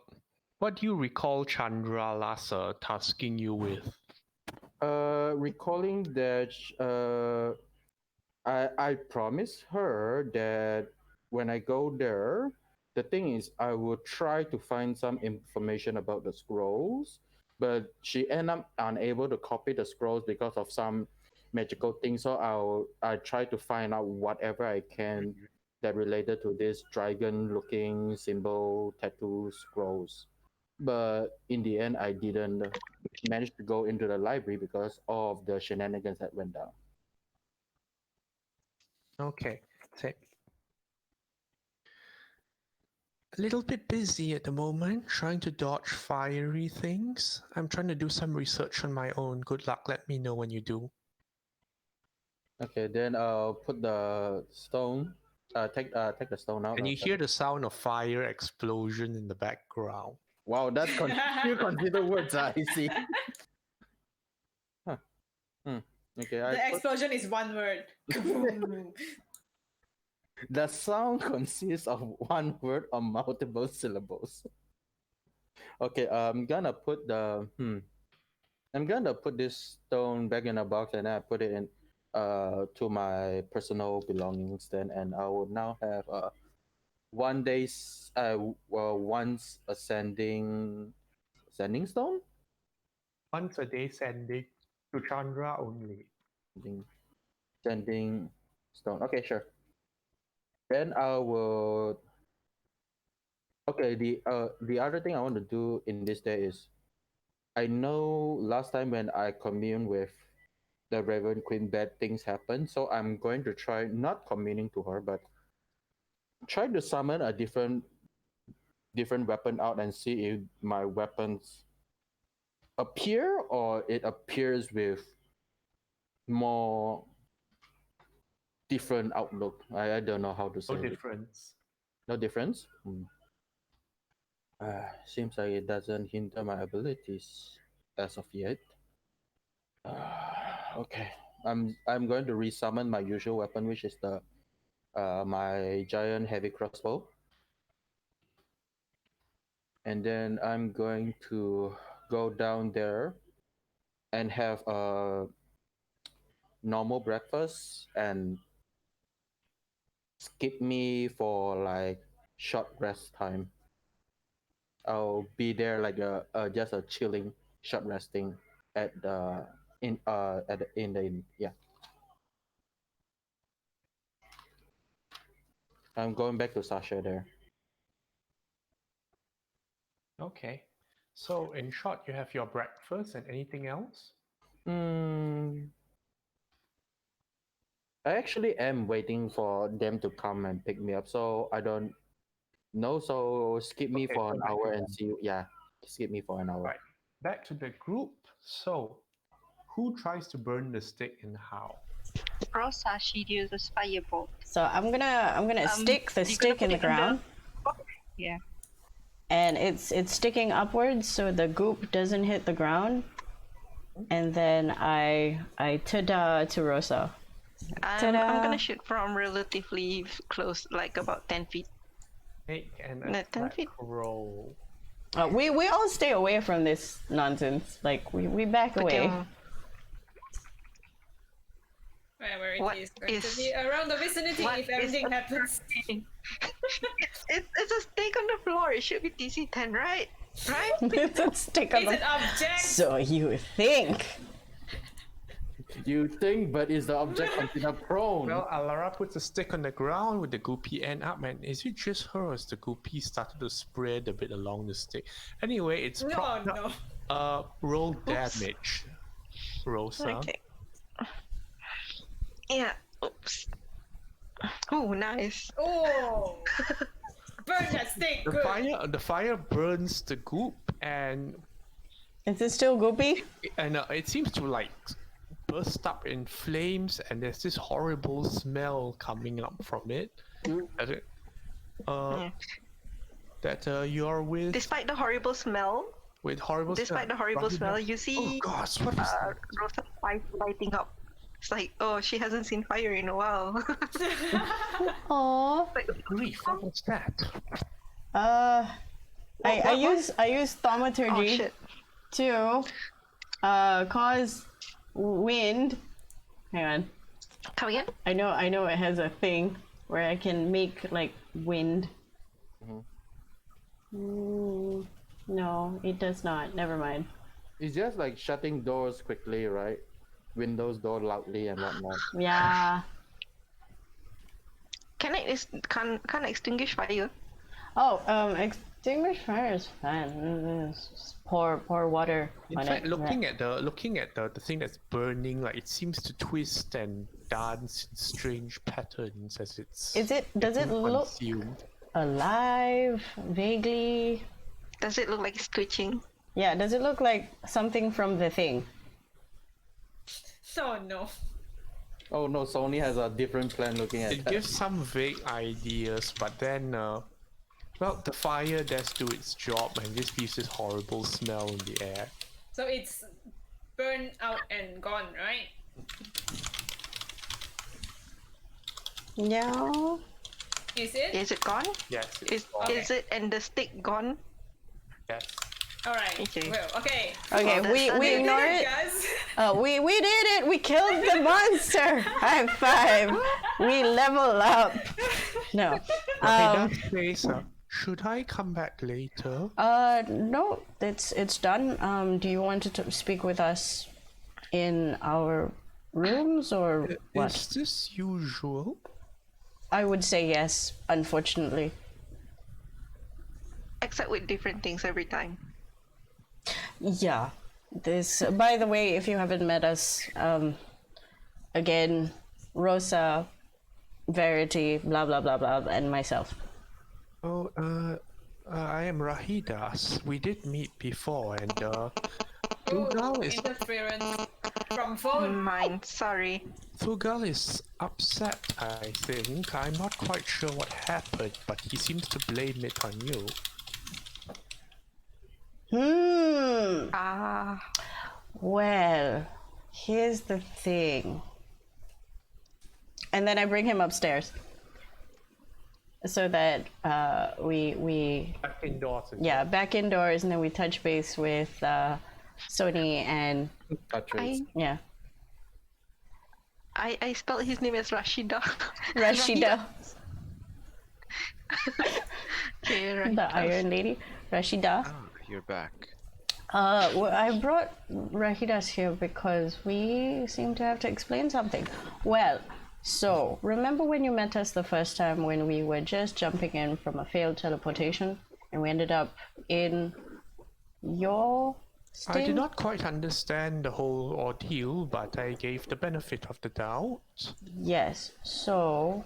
what do you recall Chandra last tasking you with? Recalling that I promised her that when I go there, the thing is I will try to find some information about the scrolls, but she ended up unable to copy the scrolls because of some magical thing. So I try to find out whatever I can that related to this dragon-looking symbol tattoo scrolls. But in the end, I didn't manage to go into the library because of the shenanigans that went down. Okay, so a little bit busy at the moment, trying to dodge fiery things. I'm trying to do some research on my own. Good luck. Let me know when you do. Okay, then I'll put the stone. Take the stone out. And you hear the sound of fire explosion in the background. Wow, that's you consider words. I see. Huh. Okay, The explosion is one word. The sound consists of one word or multiple syllables. Okay, I'm gonna put this stone back in a box and I put it in to my personal belongings then, and I will now have once ascending stone. Once a day sending to Chandra only. Sending stone. Okay, sure. Then I will. Okay, the other thing I want to do in this day is, I know last time when I communed with the Raven Queen, bad things happened. So I'm going to try not communing to her, but try to summon a different weapon out and see if my weapons appear or it appears with more different outlook. I don't know how to say No it. difference. No difference? Seems like it doesn't hinder my abilities as of yet. Okay. I'm going to resummon my usual weapon, which is the my giant heavy crossbow. And then I'm going to go down there and have a normal breakfast and skip me for like short rest time. I'll be there like just a chilling, short resting at the in the inn. Yeah. I'm going back to Sasha there. Okay. So in short, you have your breakfast and anything else? I actually am waiting for them to come and pick me up, so I don't know. So skip me Okay, for so an back to hour them. and see you. Yeah, skip me for an hour. Right. Back to the group. So, who tries to burn the stick and how? Rosa, she uses firebolt. So I'm gonna stick the you're gonna stick in put the it on ground, Yeah. and it's sticking upwards so the goop doesn't hit the ground. And then I ta-da to Rosa. I'm Ta-da. gonna shoot from relatively close, like about 10 feet. Make an No, 10 attack feet. roll. We all stay away from this nonsense. Like we back away. Wherever What it is going is- to be around the vicinity what if is everything a happens. It's a stake on the floor. It should be DC 10, right? Right? It's a stick on It's an the. object. So you think? You think, but is the object considered prone? Well, Alara puts a stick on the ground with the goopy end up, and is it just her or is the goopy started to spread a bit along the stick? Anyway, it's No, propped up. no. Roll damage, Rosa. Okay. Yeah. Oops. Oh, nice. Oh, burn that stick. Good. The fire burns the goop, and Is it still goopy? it seems to like burst up in flames, and there's this horrible smell coming up from it. That you're with Despite the horrible smell, you see Oh gosh, what was that? Rosa's eyes lighting up. It's like, oh, she hasn't seen fire in a while. Aww. Grief, what was that? I use thaumaturgy Oh shit. to cause wind. Hang on. Come again? I know it has a thing where I can make like wind. No, it does not. Never mind. It's just like shutting doors quickly, right? Windows door loudly and whatnot. Yeah. Can I can extinguish fire? Oh, extinguish fire is fine. Just pour water In on fact, it. looking at the thing that's burning, like it seems to twist and dance in strange patterns as it's. Does it getting look consumed. alive? Vaguely? Does it look like it's twitching? Yeah, does it look like something from The Thing? Oh no. Oh no, Sony has a different plan looking at It that. gives some vague ideas, but then, well, the fire does do its job, and this leaves this horrible smell in the air. So it's burned out and gone, right? No. Is it? Is it gone? Yes, Is it and the stick gone? yes. All right. Okay. Well, okay. Okay, Well, we that's we not ignore Did it. guys. We did it. We killed the monster. High five. We level up. No. Okay, that says, should I come back later? No. It's done. Do you want to speak with us in our rooms or what? Is this usual? I would say yes. Unfortunately. Except with different things every time. Yeah. This. By the way, if you haven't met us, again, Rosa, Verity, blah blah blah blah, and myself. Oh, I am Rahidas. We did meet before, and Thugal is Interference from phone. Mine, sorry. Thugal is upset. I think I'm not quite sure what happened, but he seems to blame it on you. Ah, Well, here's the thing. And then I bring him upstairs so that we Back indoors. back indoors, and then we touch base with Sony and Patrice. yeah, I spelled his name as Rashida. Rashida, Okay, right. the Iron Lady, Rashida. Ah, you're back. Well, I brought Rahidas here because we seem to have to explain something. Well, so remember when you met us the first time when we were just jumping in from a failed teleportation and we ended up in your I did sting? not quite understand the whole ordeal, but I gave the benefit of the doubt. Yes. So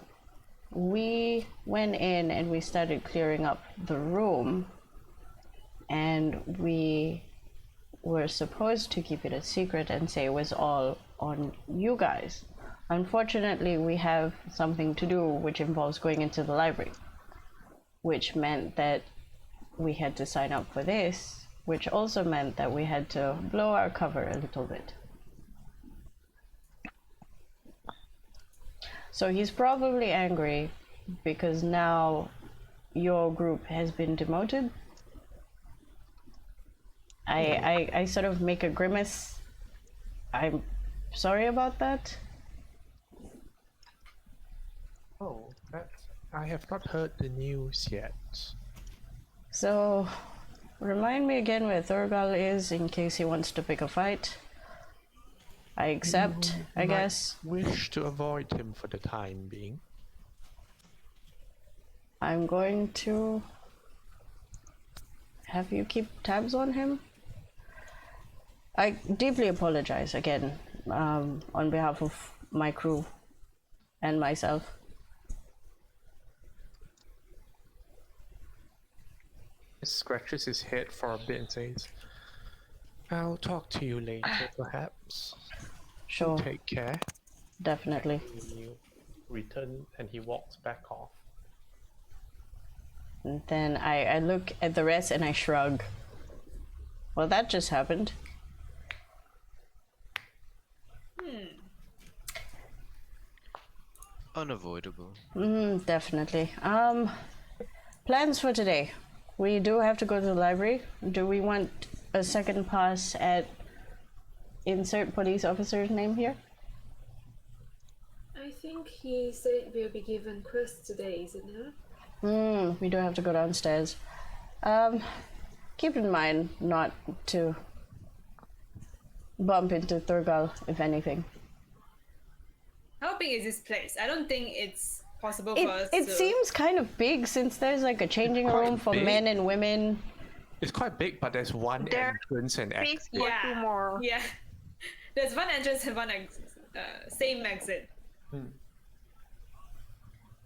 we went in and we started clearing up the room, and we were supposed to keep it a secret and say it was all on you guys. Unfortunately, we have something to do which involves going into the library, which meant that we had to sign up for this, which also meant that we had to blow our cover a little bit. So he's probably angry because now your group has been demoted. I sort of make a grimace. I'm sorry about that. Oh, I have not heard the news yet. So, remind me again where Thorgal is in case he wants to pick a fight. I accept, I Might guess. Wish to avoid him for the time being. I'm going to have you keep tabs on him. I deeply apologize again on behalf of my crew and myself. He scratches his head for a bit and says, I'll talk to you later, perhaps. Sure, Take care. definitely. You return and he walks back off. And then I look at the rest and I shrug. Well, that just happened. Unavoidable. Definitely. Plans for today. We do have to go to the library. Do we want a second pass at insert police officer's name here? I think he said we'll be given quests today, is it not? We do have to go downstairs. Keep in mind not to bump into Thurgal, if anything. How big is this place? I don't think it's possible for us It to... seems kind of big since there's like a changing Quite room for big. men and women. It's quite big, but there's one There- entrance and exit. Please go two more. Yeah. There's one entrance and one same exit.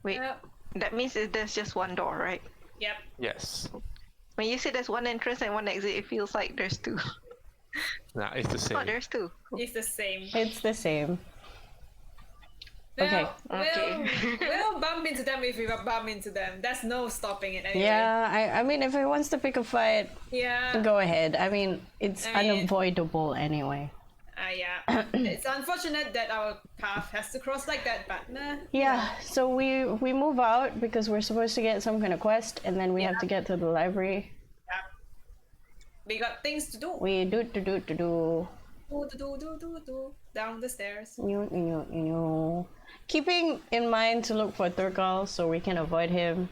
Wait, Yep. that means there's just one door, right? Yep. Yes. When you say there's one entrance and one exit, it feels like there's two. Nah, it's the same. Oh, there's two. It's the same. It's the same. Okay. We'll bump into them if we bump into them. There's no stopping it anyway. Yeah, I mean, if he wants to pick a fight, Yeah. go ahead. I mean, it's I mean- unavoidable anyway. Yeah. It's unfortunate that our path has to cross like that, but nah. Yeah, so we move out because we're supposed to get some kind of quest, and then we have to get to the library. Yeah. We got things to do. We do. Do. Down the stairs. Keeping in mind to look for Thurgal so we can avoid him.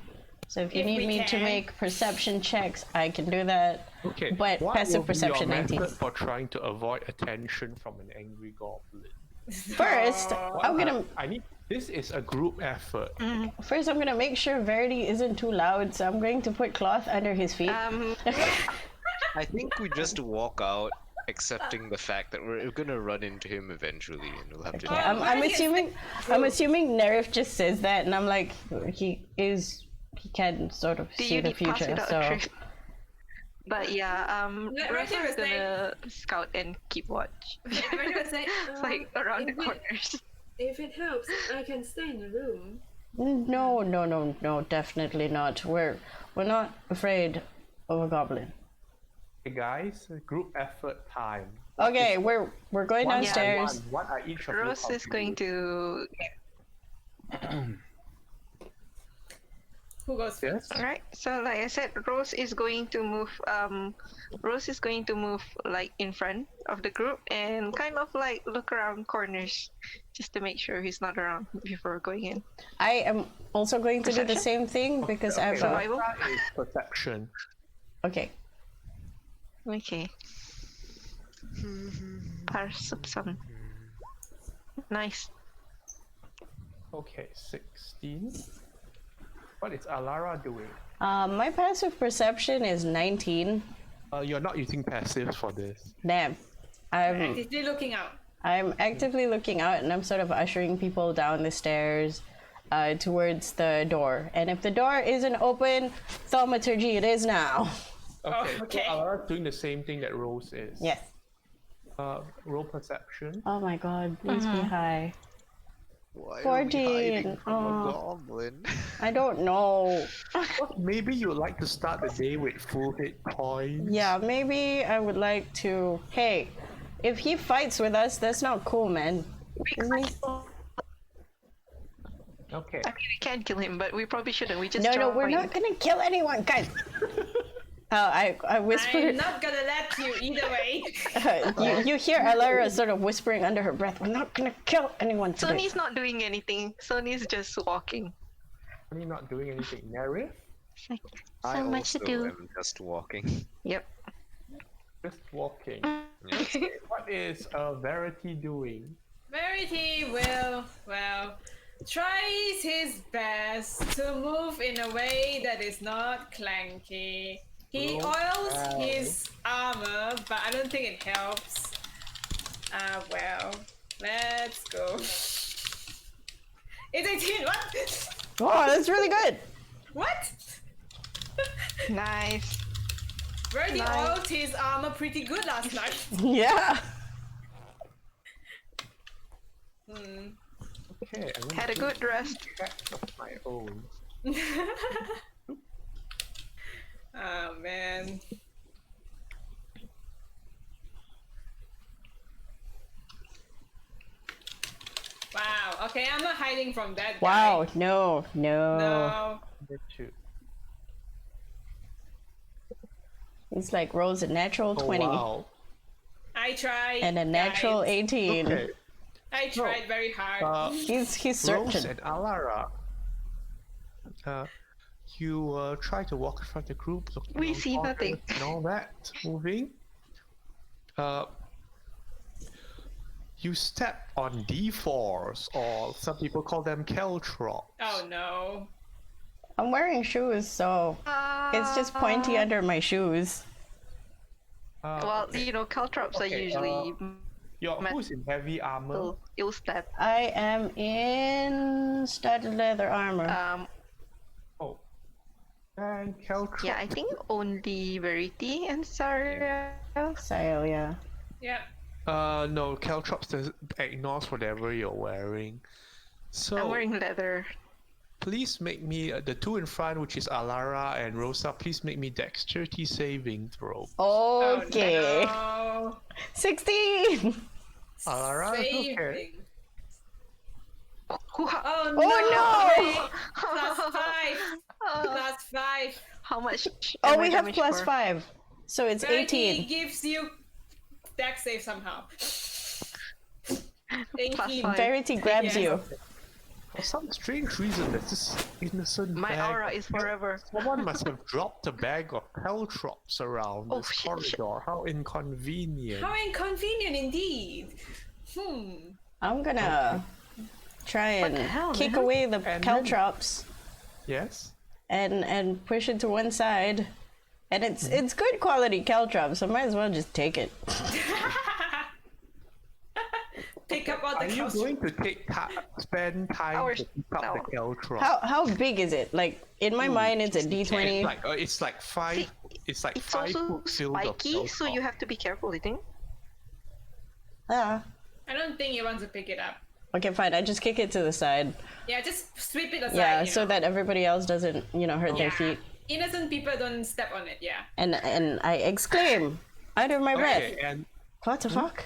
So if you If need we me to can. make perception checks, I can do that. Okay. But what passive will be perception your 19. method for trying to avoid attention from an angry goblin? First, I'm gonna I need. This is a group effort. first I'm gonna make sure Verity isn't too loud, so I'm going to put cloth under his feet. I think we just walk out, accepting the fact that we're gonna run into him eventually, and we'll have to. Yeah, deal I'm Verity is assuming Nerif just says that, and I'm like, he can sort of Do see you the need pass future, without so. trick? But yeah, Verity Rosa was is gonna scout and keep watch. Verity was like, It's like around the if it- corners. If it helps, I can stay in the room. No, definitely not. We're not afraid of a goblin. Hey guys, group effort time. Okay, we're going One by downstairs. one, what are each of you Rose is going to. Who goes first? Yes. Alright, so like I said, Rose is going to move. Rose is going to move like in front of the group and kind of like look around corners, just to make sure he's not around before going in. I am also going to do the Perception? same thing because I have a... Survival? That is perception. Okay. Okay. Perception. Nice. Okay, 16. What is Alara doing? My passive perception is 19. You're not using passives for this. Damn. I'm Actively looking out. actively looking out, and I'm sort of ushering people down the stairs towards the door. And if the door isn't open, thaumaturgy it is now. Okay, okay. so Alara's doing the same thing that Rose is. Yes. Roll perception. Oh my god, please be high. Why 14. are we hiding from Oh. a goblin? I don't know. Maybe you'd like to start the day with full hit points. Yeah, maybe I would like to... Hey, if he fights with us, that's not cool, man. Isn't he? Okay. I mean, we can kill him, but we probably shouldn't. We just No, we're join. not gonna kill anyone, guys. I I'm whispered. not gonna let you either way. You hear Alara sort of whispering under her breath. We're not gonna kill anyone today. Sony's not doing anything. Sony's just walking. I'm not doing anything. Nerif? It's like, I so much to also do. am just walking. Yep. Just walking. Yes. What is Verity doing? Verity will, tries his best to move in a way that is not clanky. He oils his armor, but I don't think it helps. Let's go. It's 18, what? Oh, that's really good. What? Nice. Verity Nice. oiled his armor pretty good last night. Yeah. Okay, I'm gonna Had a do good rest. check of my own. Oh man. Wow. Okay, I'm not hiding from that Wow. guy. No. No. Number 2. It's like rolls a natural Oh, 20 wow. I tried. and a natural guys. 18. Okay. I tried very hard. He's Rose searching. and Alara. You try to walk in front of the group. looking We around see corners nothing. And all that. Moving. You step on D4s, or some people call them caltrops. Oh no. I'm wearing shoes, so it's just pointy under my shoes. Well, you know, caltrops are Okay, usually Who's in heavy armor? ill stab. I am in studded leather armor. Oh. And caltrops. Yeah, I think only Verity and Sarah. Style, yeah. Yeah. No, caltrops ignores whatever you're wearing. So I'm wearing leather. please make me the two in front, which is Alara and Rosa. Please make me dexterity saving throw. Okay. Oh, 16. Alara, okay. saving. Oh Oh no! Plus 5. Plus 5. How much? Oh, am I we have damaged plus for? 5. So it's Verity 18. gives you dex save somehow. Plus 18. 5. Verity grabs Yeah. you. For some strange reason, there's this innocent My bag. aura is forever. Someone must have dropped a bag of caltrops around Oh, this shit, corridor. shit. How inconvenient. How inconvenient indeed. I'm gonna try What the and hell, kick man? away the And caltrops Yes? and push it to one side. And it's good quality caltrops, so might as well just take it. Pick up all the Are you cows. going to spend time Hours. to pick up No. the caltrop? How big is it? Like in my mind, it's a D20. It's like 5. See, It's like It's 5 also foot filled of spiky, so caltrop. you have to be careful, I think. Ah, I don't think he wants to pick it up. okay, fine. I just kick it to the side. Yeah, just sweep it aside. Yeah, you so know. that everybody else doesn't, hurt their feet. Innocent people don't step on it, yeah. And I exclaim under my breath, Okay, and "What the fuck?"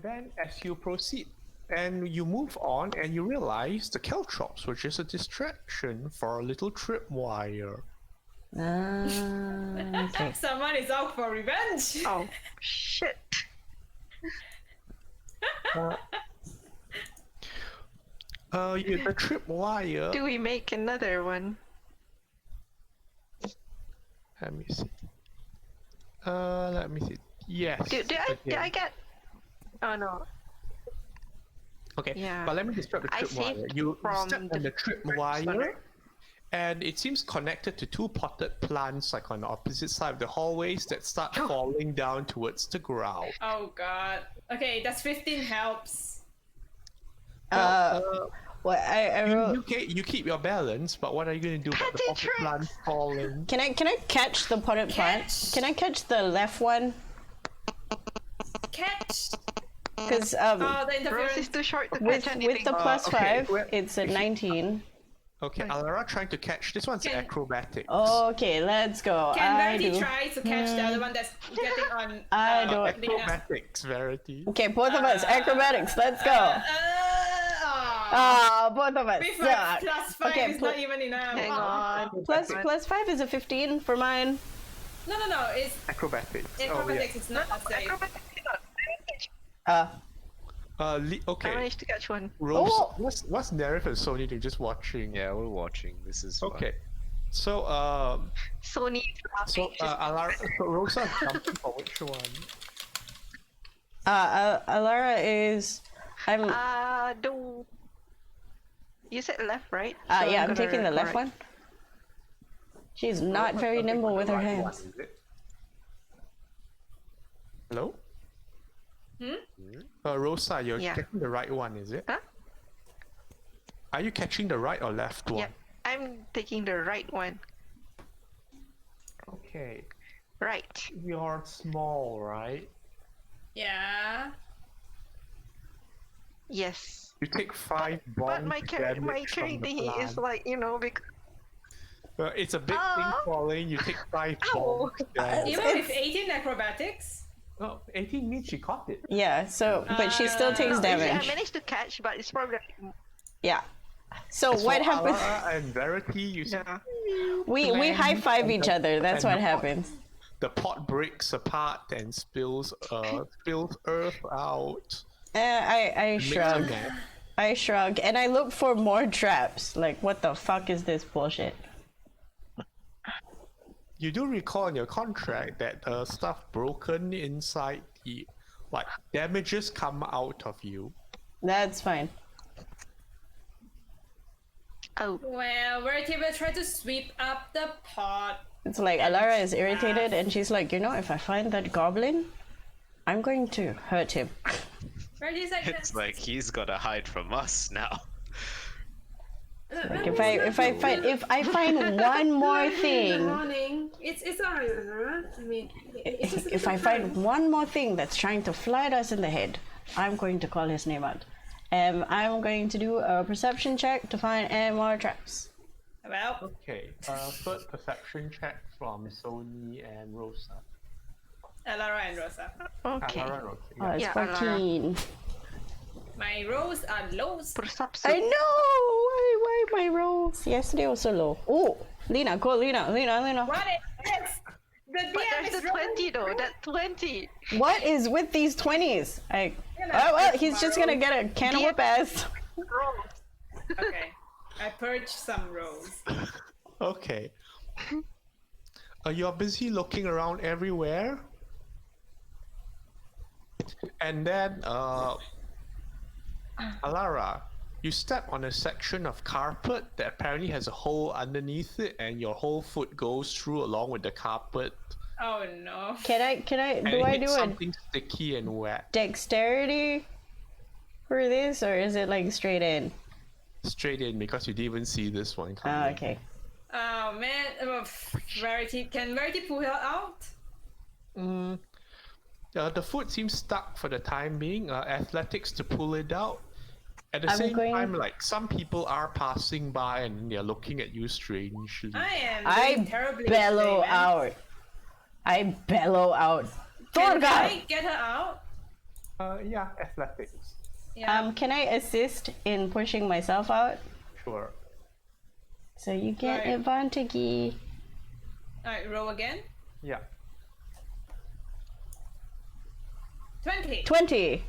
then as you proceed and you move on and you realize the caltrops were just a distraction for a little tripwire. Okay. Someone is out for revenge. Oh, shit. The tripwire. Do we make another one? Let me see. Let me see. Yes. Did I get? Oh no. Okay. Yeah. But let me describe the I tripwire. saved You from step on the the first tripwire, one. and it seems connected to two potted plants, like on the opposite side of the hallways, that start falling down towards the ground. Oh god. Okay, that's 15 helps. Well, I wrote. You keep your balance, but what are you going to do about the Petty potted tricks. plants falling? Can I catch the potted plant? Catch. Can I catch the left one? Catch. Because Oh, the Rose is interference. too short to with catch anything. the plus okay, 5, well, it's a 19. Okay, Alara trying to catch. This one's Can- acrobatics. Okay, let's go. Can I Verity do. try to catch the other one that's getting on? I do it. Lena? Acrobatics, Verity. Okay, both of us. Acrobatics. Let's go. Both of us. With my suck. plus 5 Okay, is not even enough. Hang Aw. on. plus 5 is a 15 for mine. No, it's Acrobatics. acrobatics. It's not a save. Acrobatics cannot. I Okay. managed to catch one. Rose, Oh! what's Nerif and Sony doing? Just watching. Yeah, we're watching. This is fun. Okay. So Sony. Alara, so Rosa jumping for which one? Alara is. I'm. Do. You said left, right? Yeah, I'm gonna taking the go left right. one. She's not very nimble with her Right one, hands. is it? Hello? Rosa, you're Yeah. catching the right one, is it? Huh? Are you catching the right or left one? Yep. I'm taking the right one. Okay. Right. You're small, right? Yeah. Yes. You take 5 But bonds my carry from the thingy is plant. like, because It's a big thing falling. You take 5 Ow. bonds. damage. Even with 18 acrobatics. Oh, 18 means she caught it. Yeah, so. But she still takes I damage. managed to catch, but it's probably Yeah. So what For happens? Alara and Verity, you see yeah. We high five each other. That's and what the pot- happens. the pot breaks apart and spills earth out. I Makes a shrug. mess. I shrug and I look for more traps. Like, what the fuck is this bullshit? You do recall in your contract that stuff broken inside the damages come out of you. That's fine. Oh, Well, Verity will try to sweep up the pot. It's like Alara is irritated and she's like, if I find that goblin, I'm going to hurt him. Verity's like, It's like he's gotta hide from us now. Like if I find one more In the thing, morning, it's alright, Alara. I mean, it's just a if bit I of find time. one more thing that's trying to fly at us in the head, I'm going to call his name out. I'm going to do a perception check to find any more traps. Well, Okay. Third perception check from Sony and Rosa. Alara and Rosa. Okay. Alara, Rosa. Oh, it's Yeah, 14. My rolls are lows. Persapsu. I know! Why my rolls? Yesterday was so low. Oh! Lena, go Lena. What is the But DM there's is the 20 though. That 20. What is with these 20s? Gonna Well, purge he's my just gonna rolls. get a can of whoop ass. Okay. I purged some rolls. Okay. You're busy looking around everywhere. And then, Alara, you step on a section of carpet that apparently has a hole underneath it, and your whole foot goes through along with the carpet. Oh no. Can I, And do it I hits do a something sticky and wet? dexterity for this, or is it like straight in? Straight in, because you didn't even see this one coming. Ah, okay. Oh man. Verity. Can Verity pull her out? The foot seems stuck for the time being. Athletics to pull it out. At the I'm same going- time, like, some people are passing by and they're looking at you strangely. I am doing terribly bellow today, man. out. I bellow out. Can Thorgal! I get her out? Yeah, athletics. Yeah. Can I assist in pushing myself out? Sure. So you get Right. advantage. Alright, roll again. Yeah. 20. 20.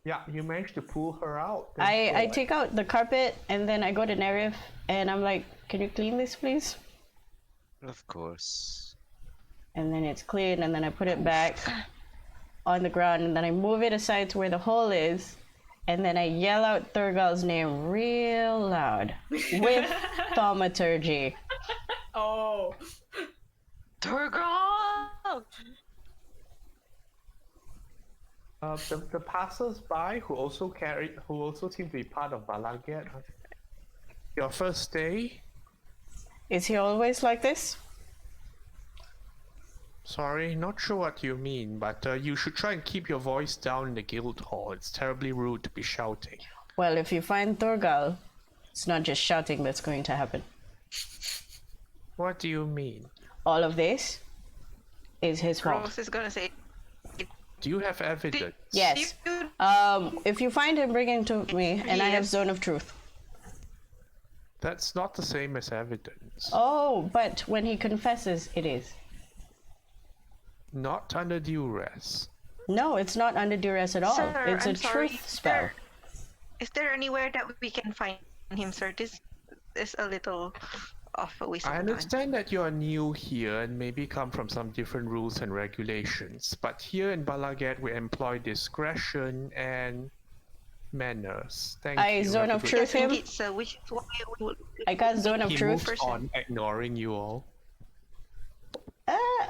Yeah, you managed to pull her out. I take out the carpet and then I go to Nerif and I'm like, can you clean this please? Of course. And then it's clean and then I put it back on the ground and then I move it aside to where the hole is and then I yell out Thurgal's name real loud with thaumaturgy. Oh. Turgle! The passers-by who also seem to be part of Bala Ged. Your first day? Is he always like this? Sorry, not sure what you mean, but you should try and keep your voice down in the guild hall. It's terribly rude to be shouting. Well, if you find Thurgal, it's not just shouting that's going to happen. What do you mean? All of this is his fault. Rose is gonna say. Do you have evidence? Yes. You- If you find him, bring him to me, and I have Yes. Zone of Truth. That's not the same as evidence. Oh, but when he confesses, it is. Not under duress. No, it's not under duress at all. Sir, It's I'm a sorry, truth spell. Is there anywhere that we can find him, sir? This is a little of a waste of I time. understand that you are new here and maybe come from some different rules and regulations, but here in Bala Ged we employ discretion and manners. Thank I you. Zone Have of a good- Truth him. Indeed, sir, which is why we would. I got Zone of He Truth. moves on, ignoring you all.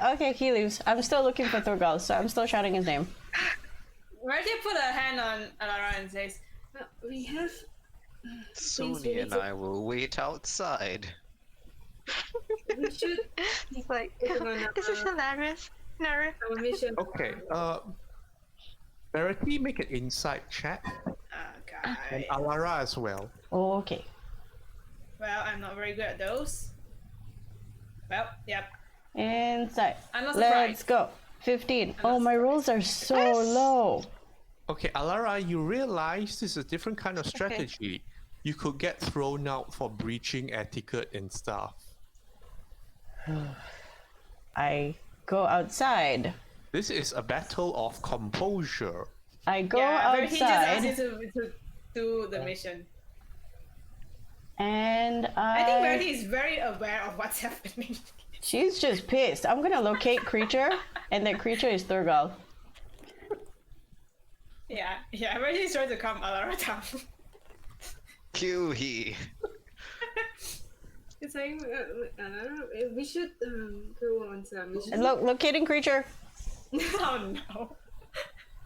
Okay, he leaves. I'm still looking for Thurgal, so I'm still shouting his name. Verity put a hand on Alara and says, We have. Sony and I will wait outside. We should He's like, Hold on, this is hilarious. Nara. our mission. Okay, Verity, make an insight check, and okay. Alara as well. Okay. Well, I'm not very good at those. Well, yep. Inside. I'm not Let's surprised. go. 15. not Oh, my rolls are so low. Okay, Alara, you realize this is a different kind of strategy. You could get thrown out for breaching etiquette and stuff. I go outside. This is a battle of composure. I go Yeah, Verity just asked outside you to do the mission. and I think Verity is very aware of what's happening. she's just pissed. I'm gonna locate creature, and that creature is Thurgal. Yeah, Verity is trying to calm Alara down. Kill he. It's like, we should go on some mission. Locating creature. Oh no.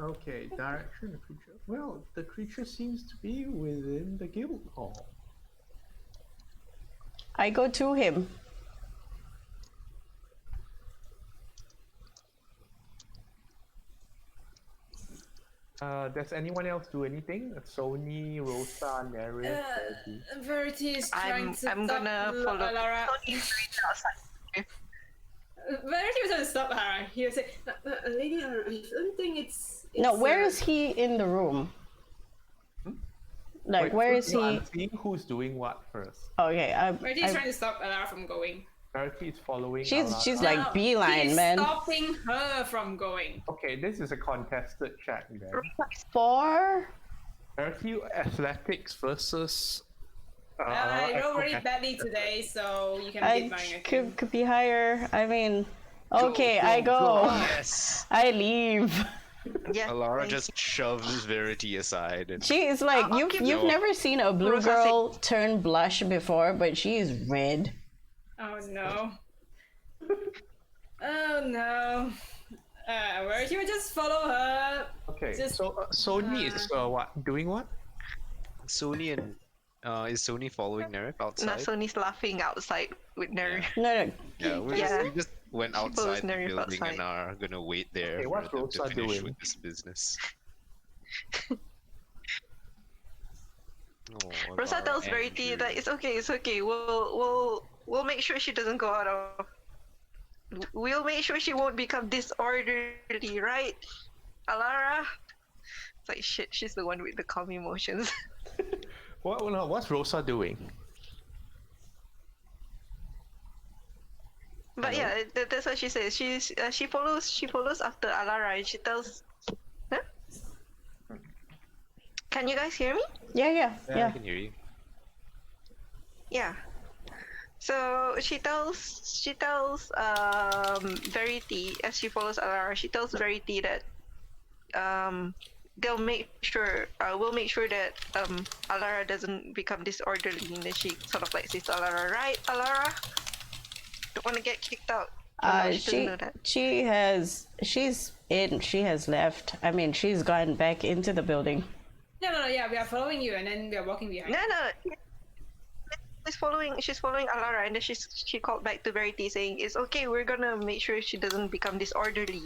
Okay, direction of creature. Well, the creature seems to be within the guild hall. I go to him. Does anyone else do anything? Sony, Rosa, Neris, Verity is trying I'm to I'm stop gonna follow. Alara. Verity was trying to stop Alara. He was saying, Lady Alara, I don't think it's No, where is he in the room? Like, where is he? I'm seeing who's doing what first. Okay, Verity is trying to stop Alara from going. Verity is following. she's Alara. like No, beeline, he's man. stopping her from going. Okay, this is a contested check then. For Verity athletics versus. I roll really acrobatics. badly today, so you can I beat mine. could be higher. I mean, okay, I go. Yes. I leave. Yeah. Alara thank just shoves Verity aside and She is like I'll you've give you've you- never seen a blue Rosa girl turn blush before, but she is red. Oh no. Oh no. Verity would just follow her. Okay, Just- so Sony is what? Doing what? Sony and is Sony following Nerif you. outside? Nasoni's laughing outside with Nerif. No, Yeah, Yeah. we just went Follows outside the Nerif building outside. and are gonna wait there Okay, for what's them to Rosa finish doing? with this business. Oh, Rosa Alara tells Verity angry. that it's okay. We'll make sure she doesn't go out of. We'll make sure she won't become disorderly, right, Alara? It's like shit. She's the one with the calm emotions. What's Rosa doing? But yeah, that's what she says. She follows after Alara and she tells. Huh? Can you guys hear me? yeah. I can hear you. Yeah. So she tells Verity as she follows Alara. She tells Verity that we'll make sure that Alara doesn't become disorderly, and then she sort of like says to Alara, right, Alara? Don't want to get kicked out. No, she doesn't know that. She has left. I mean, she's gone back into the building. No, yeah, we are following you and then we are walking behind. No. She's following Alara, and then she called back to Verity saying, "It's okay. We're gonna make sure she doesn't become disorderly."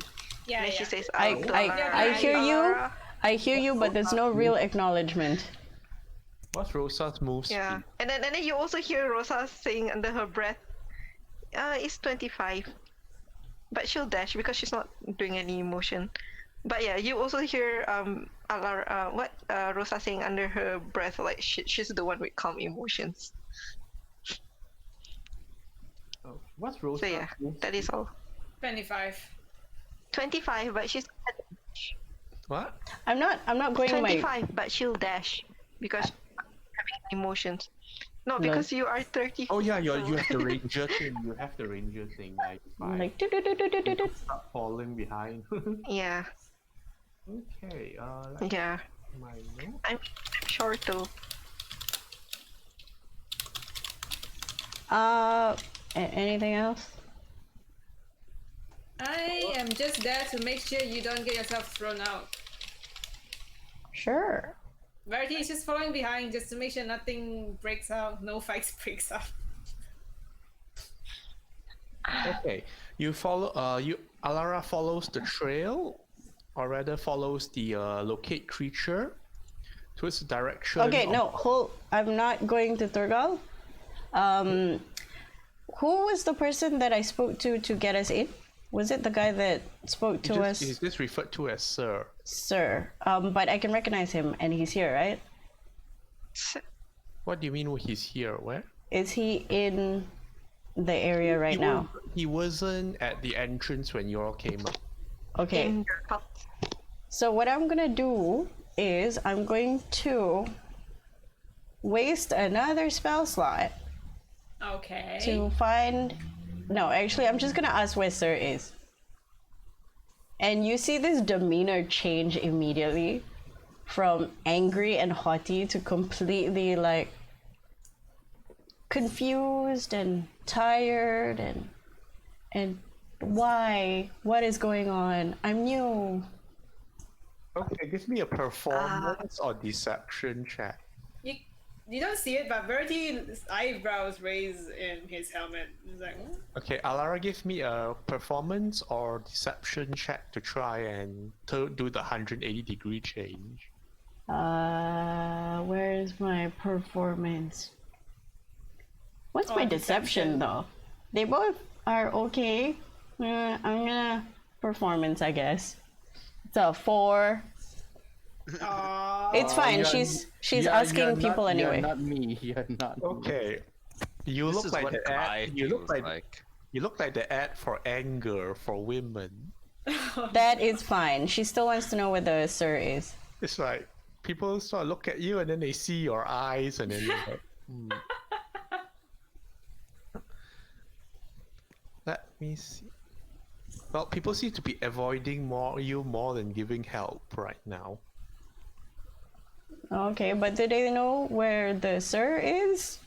Yeah, And then yeah. she says, I to Alara, hear you. Alara. I hear you, but there's no real acknowledgement. What's Rosa's move speed? Yeah, and then you also hear Rosa saying under her breath, "It's 25," but she'll dash because she's not doing any motion. But yeah, you also hear Alara, Rosa saying under her breath, like she's the one with calm emotions. Oh, what's Rosa's So yeah, move that is all. 25. 25, but she's What? I'm not going my 25, but she'll dash because she's not having emotions. No, because you are 30. Oh yeah, you have the ranger thing. You have the ranger thing. Like, fine. like do. Stop falling behind. Yeah, Okay. Let's yeah. my note. I'm short though. Anything else? I am just there to make sure you don't get yourself thrown out. Sure. Verity is just following behind just to make sure nothing breaks out, no fights breaks out. Okay. You follow. Alara follows the trail, or rather follows the locate creature towards the direction. Okay, of- no, hold. I'm not going to Thurgal. Who was the person that I spoke to get us in? Was it the guy that spoke to us? He's just referred to as Sir. Sir. But I can recognize him, and he's here, right? What do you mean he's here? Where? Is he in the area right now? He wasn't at the entrance when you all came up. Okay. In your house. So what I'm gonna do is I'm going to waste another spell slot Okay. to find. No, actually, I'm just gonna ask where Sir is. And you see this demeanor change immediately from angry and haughty to completely like confused and tired and why? What is going on? I'm new. Okay, give me a performance or deception check. You you don't see it, but Verity's eyebrows raise in his helmet. He's like, "Hmm?" Okay, Alara, give me a performance or deception check to try and do the 180-degree change. Where is my performance? What's my deception deception. though? They both are okay. I'm gonna performance, I guess. It's a 4. Aw. It's fine. She's asking people anyway. You're not me. You're not. Me. Okay, you This look is like what the pride ad. You look feels like you look like the ad for anger for women. That is fine. She still wants to know where the sir is. It's like people sort of look at you and then they see your eyes and then they're like, hmm. Let me see. Well, people seem to be avoiding you more than giving help right now. Okay, but do they know where the sir is?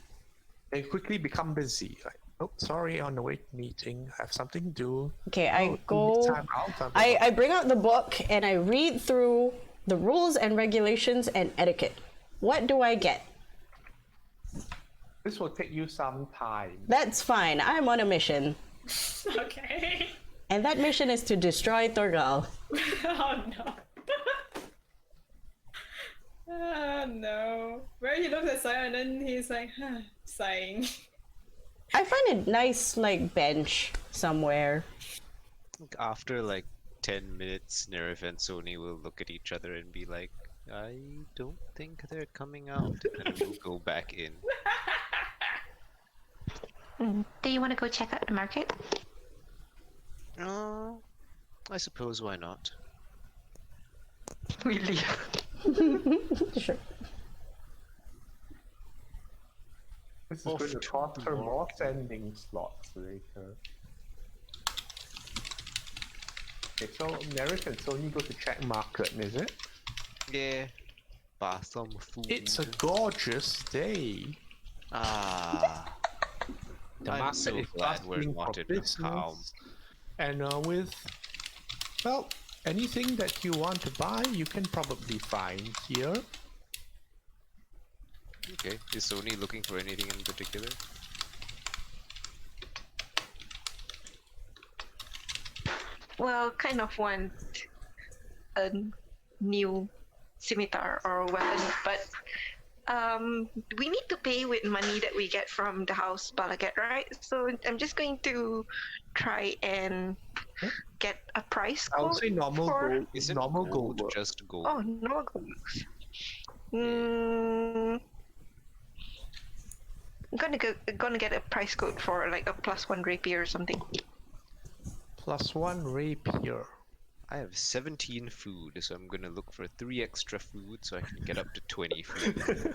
They quickly become busy. Like, oh, sorry, on the way to meeting, I have something to do. Okay, I Next go. time I'll I bring out the book and I read through the rules and regulations and etiquette. What do I get? This will take you some time. That's fine. I'm on a mission. Okay. And that mission is to destroy Thorgal. Oh no. Oh no. Where he looks at Sion and then he's like, sighing. I find a nice, like, bench somewhere. After like 10 minutes, Nerif and Sony will look at each other and be like, I don't think they're coming out. And we'll go back in. Do you want to go check out the market? I suppose why not? We leave. Sure. This is Off going to to cost the her more market. sending slots later. Okay, so Nerif and Sony go to check market, is it? Yeah. Buy some food. It's a gorgeous day. Ah. The I'm market so is glad we're bustling not for in a business. calm. And with, well, anything that you want to buy, you can probably find here. Okay. Is Sony looking for anything in particular? Well, kind of want a new scimitar or weapon, but we need to pay with money that we get from the House Bala Ged, right? So I'm just going to try and get a price I would quote say normal for... gold. Isn't normal gold gold. just gold? Oh, no gold. I'm gonna get a price quote for like a +1 rapier or something. +1 rapier. I have 17 food, so I'm gonna look for 3 extra food so I can get up to 20 food.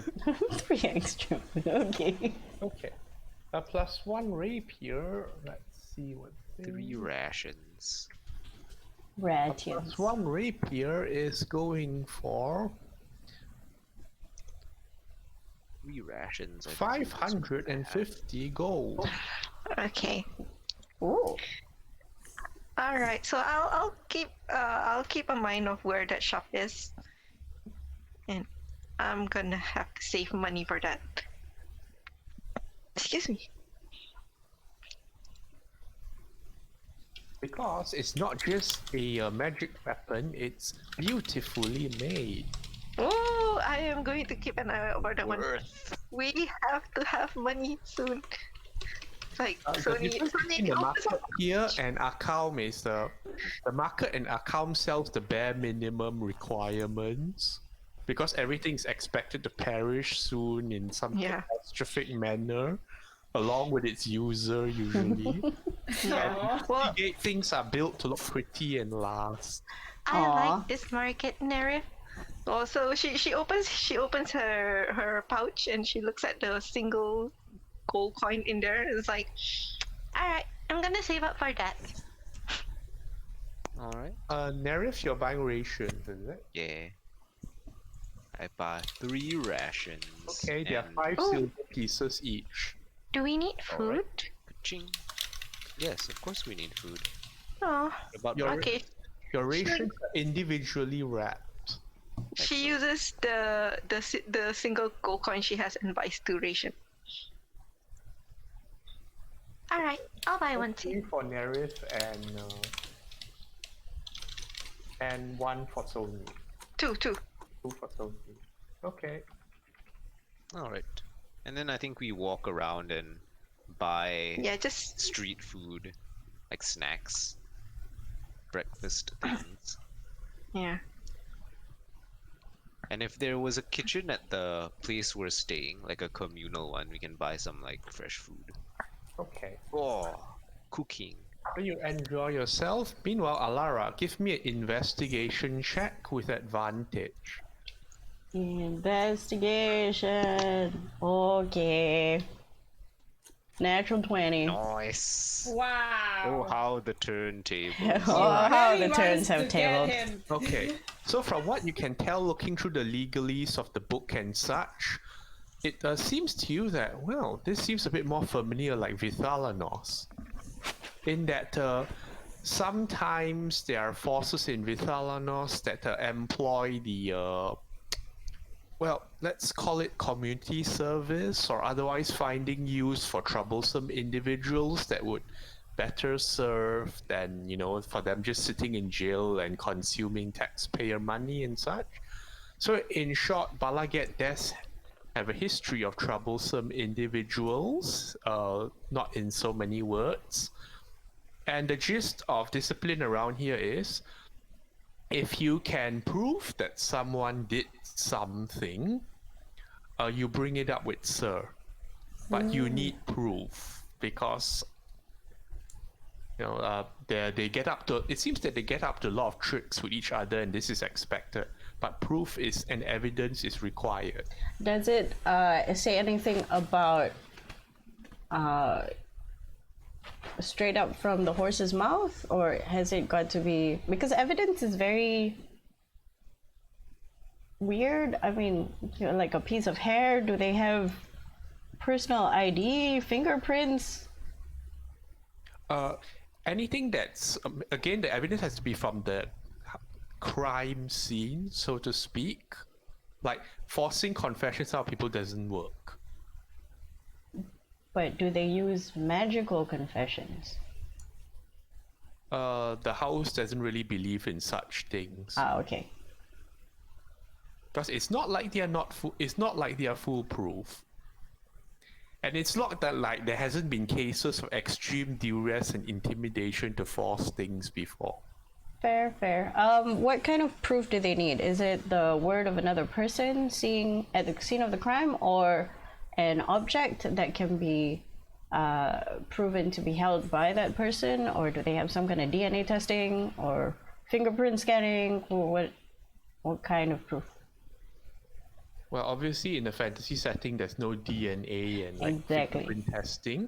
3 extra. Okay. Okay. A +1 rapier. Let's see what. 3 rations. Radiance. +1 rapier is going for 3 rations. I think is what I have. 550 gold. Okay. Ooh. All right. So I'll keep a mind of where that shop is, and I'm gonna have to save money for that. Excuse me. Because it's not just a magic weapon, it's beautifully made. Oh, I am going to keep an eye out for that one. Worth. We have to have money soon. Like The Sony, difference between the market here and Akam is the market and Akam sells the bare minimum requirements because everything is expected to perish soon in some Yeah. catastrophic manner, along with its user usually. Aw. Well, Gate things are built to look pretty and last. I Aw. like this market, Nerif. Also, she opens her pouch and she looks at the single gold coin in there. It's like, all right, I'm gonna save up for that. Alright. Nerif, you're buying rations, is it? Yeah. I buy 3 rations. Okay, they are and 5 Oh. silver pieces each. Do we need food? Alright. Ka-ching. Yes, of course we need food. Oh, What about Your- bread? okay. Your rations are individually wrapped. She uses the single gold coin she has and buys 2 ration. All right, I'll buy one 3 too. for Nerith and 1 for Sony. 2. 2 for Sony. Okay. All right. And then I think we walk around and buy Yeah, just street food, like snacks, breakfast things. yeah. And if there was a kitchen at the place we're staying, like a communal one, we can buy some like fresh food. Okay. Oh, cooking. So you enjoy yourself. Meanwhile, Alara, give me an investigation check with advantage. Investigation. Okay. Natural 20. Nice. Wow. Oh, how the turntables. Oh, how Really the turns wants have to get tabled. him. Okay, so from what you can tell looking through the legalese of the book and such, it seems to you that, well, this seems a bit more familiar like Vithalanos. In that sometimes there are forces in Vithalanos that employ the, well, let's call it community service or otherwise finding use for troublesome individuals that would better serve than, you know, for them just sitting in jail and consuming taxpayer money and such. So in short, Bala Ged does have a history of troublesome individuals, not in so many words. And the gist of discipline around here is, if you can prove that someone did something, you bring it up with Sir. But you need proof because, you know, they get up to. It seems that they get up to a lot of tricks with each other, and this is expected. But proof is and evidence is required. Does it say anything about straight up from the horse's mouth, or has it got to be, because evidence is very weird? I mean, you know, like a piece of hair. Do they have personal ID, fingerprints? Anything that's again, the evidence has to be from the crime scene, so to speak. Like forcing confessions out of people doesn't work. But do they use magical confessions? The house doesn't really believe in such things. Ah, okay. Because it's not like they are not it's not like they are foolproof. And it's not that like there hasn't been cases of extreme duress and intimidation to force things before. Fair, fair. What kind of proof do they need? Is it the word of another person seeing at the scene of the crime, or an object that can be proven to be held by that person, or do they have some kind of DNA testing or fingerprint scanning? Or what kind of proof? Well, obviously in a fantasy setting, there's no DNA and like Exactly. fingerprint testing.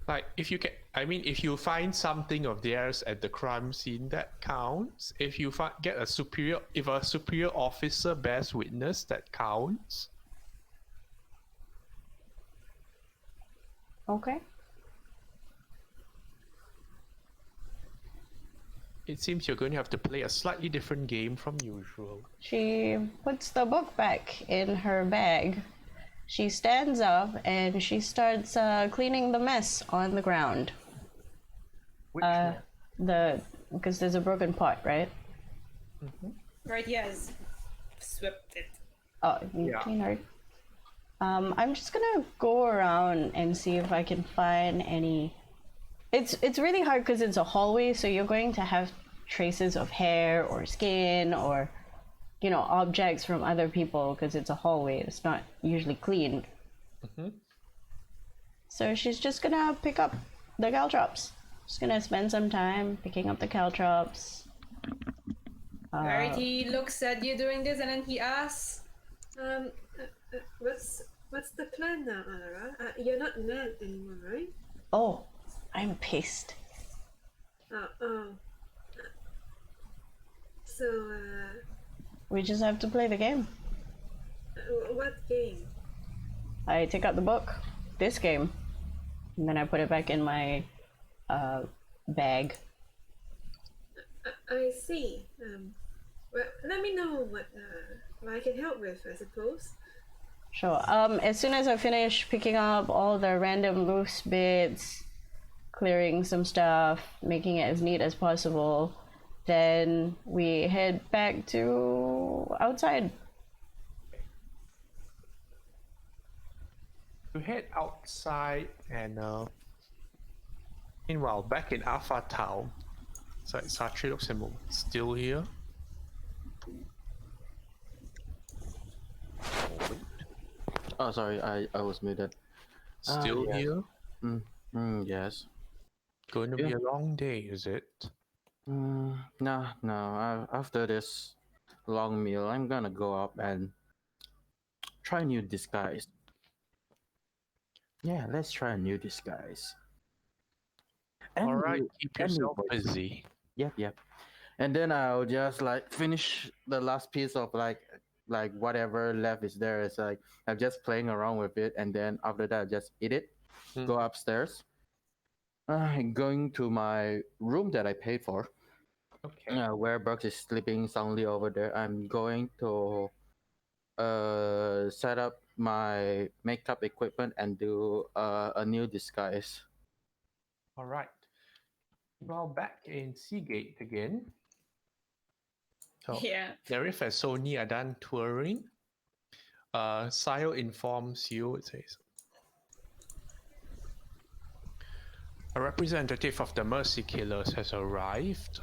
Like if you can, I mean, if you find something of theirs at the crime scene, that counts. If you get a superior, if a superior officer bears witness, that counts. Okay. It seems you're going to have to play a slightly different game from usual. She puts the book back in her bag. She stands up and she starts cleaning the mess on the ground. Which one? Because there's a broken pot, right? Right, yes. Swept it. Oh, you Yeah. clean her. I'm just gonna go around and see if I can find any. It's really hard because it's a hallway, so you're going to have traces of hair or skin or, you know, objects from other people because it's a hallway. It's not usually cleaned. So she's just gonna pick up the caltrops. Just gonna spend some time picking up the caltrops. Verity looks at you doing this and then he asks, What's the plan now, Alara? You're not mad anymore, right? Oh, I'm pissed. So, We just have to play the game. what game? I take out the book, this game, and then I put it back in my bag. I see. Well, let me know what I can help with, I suppose. Sure. As soon as I finish picking up all the random loose bits, clearing some stuff, making it as neat as possible, then we head back to outside. You head outside and meanwhile back in Alpha Town. So Sachi still here. Oh, sorry, I was muted. Still yes. here. Yes. Going to be a long day, is it? No. After this long meal, I'm gonna go up and try a new disguise. Yeah, let's try a new disguise. All right, keep yourself voice. busy. Yep. And then I'll just like finish the last piece of like whatever left is there. It's like I'm just playing around with it, and then after that, just eat it. Go upstairs. Going to my room that I paid for. Okay. Where Brooks is sleeping soundly over there. I'm going to set up my makeup equipment and do a new disguise. All right. Well, back in Seagate again. So Yeah. Nerif and Sony are done touring. Sile informs you, it says, a representative of the Mercy Killers has arrived.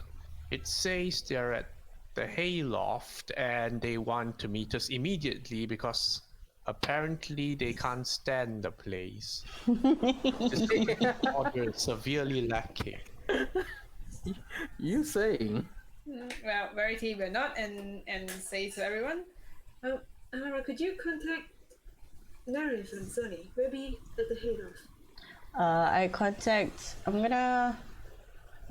It says they're at the hayloft and they want to meet us immediately because apparently they can't stand the place. The safety order is severely lacking. You saying? Well, Verity will not and say to everyone, Alara, could you contact Narif and Sunny? We'll be at the hayloft.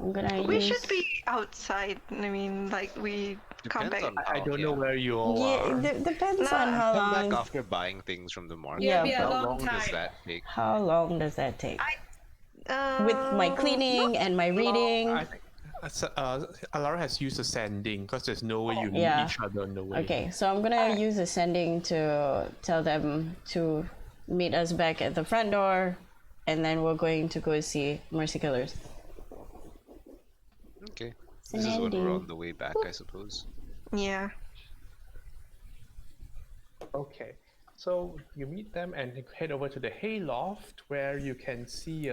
I'm gonna We use... should be outside. I mean, like we come Depends back. on I how, don't know where you all Yeah, are. it depends on how Come long. back after buying things from the market. it'll be a How long long does time. that take? How long does that take? With my cleaning and my reading. I think Alara has used ascending because there's no way you meet Yeah. each other on the way. Okay, so I'm gonna use ascending to tell them to meet us back at the front door, and then we're going to go see Mercy Killers. Okay. This is when we're Ascending. on the way back, I suppose. Yeah. Okay, so you meet them and head over to the hayloft where you can see,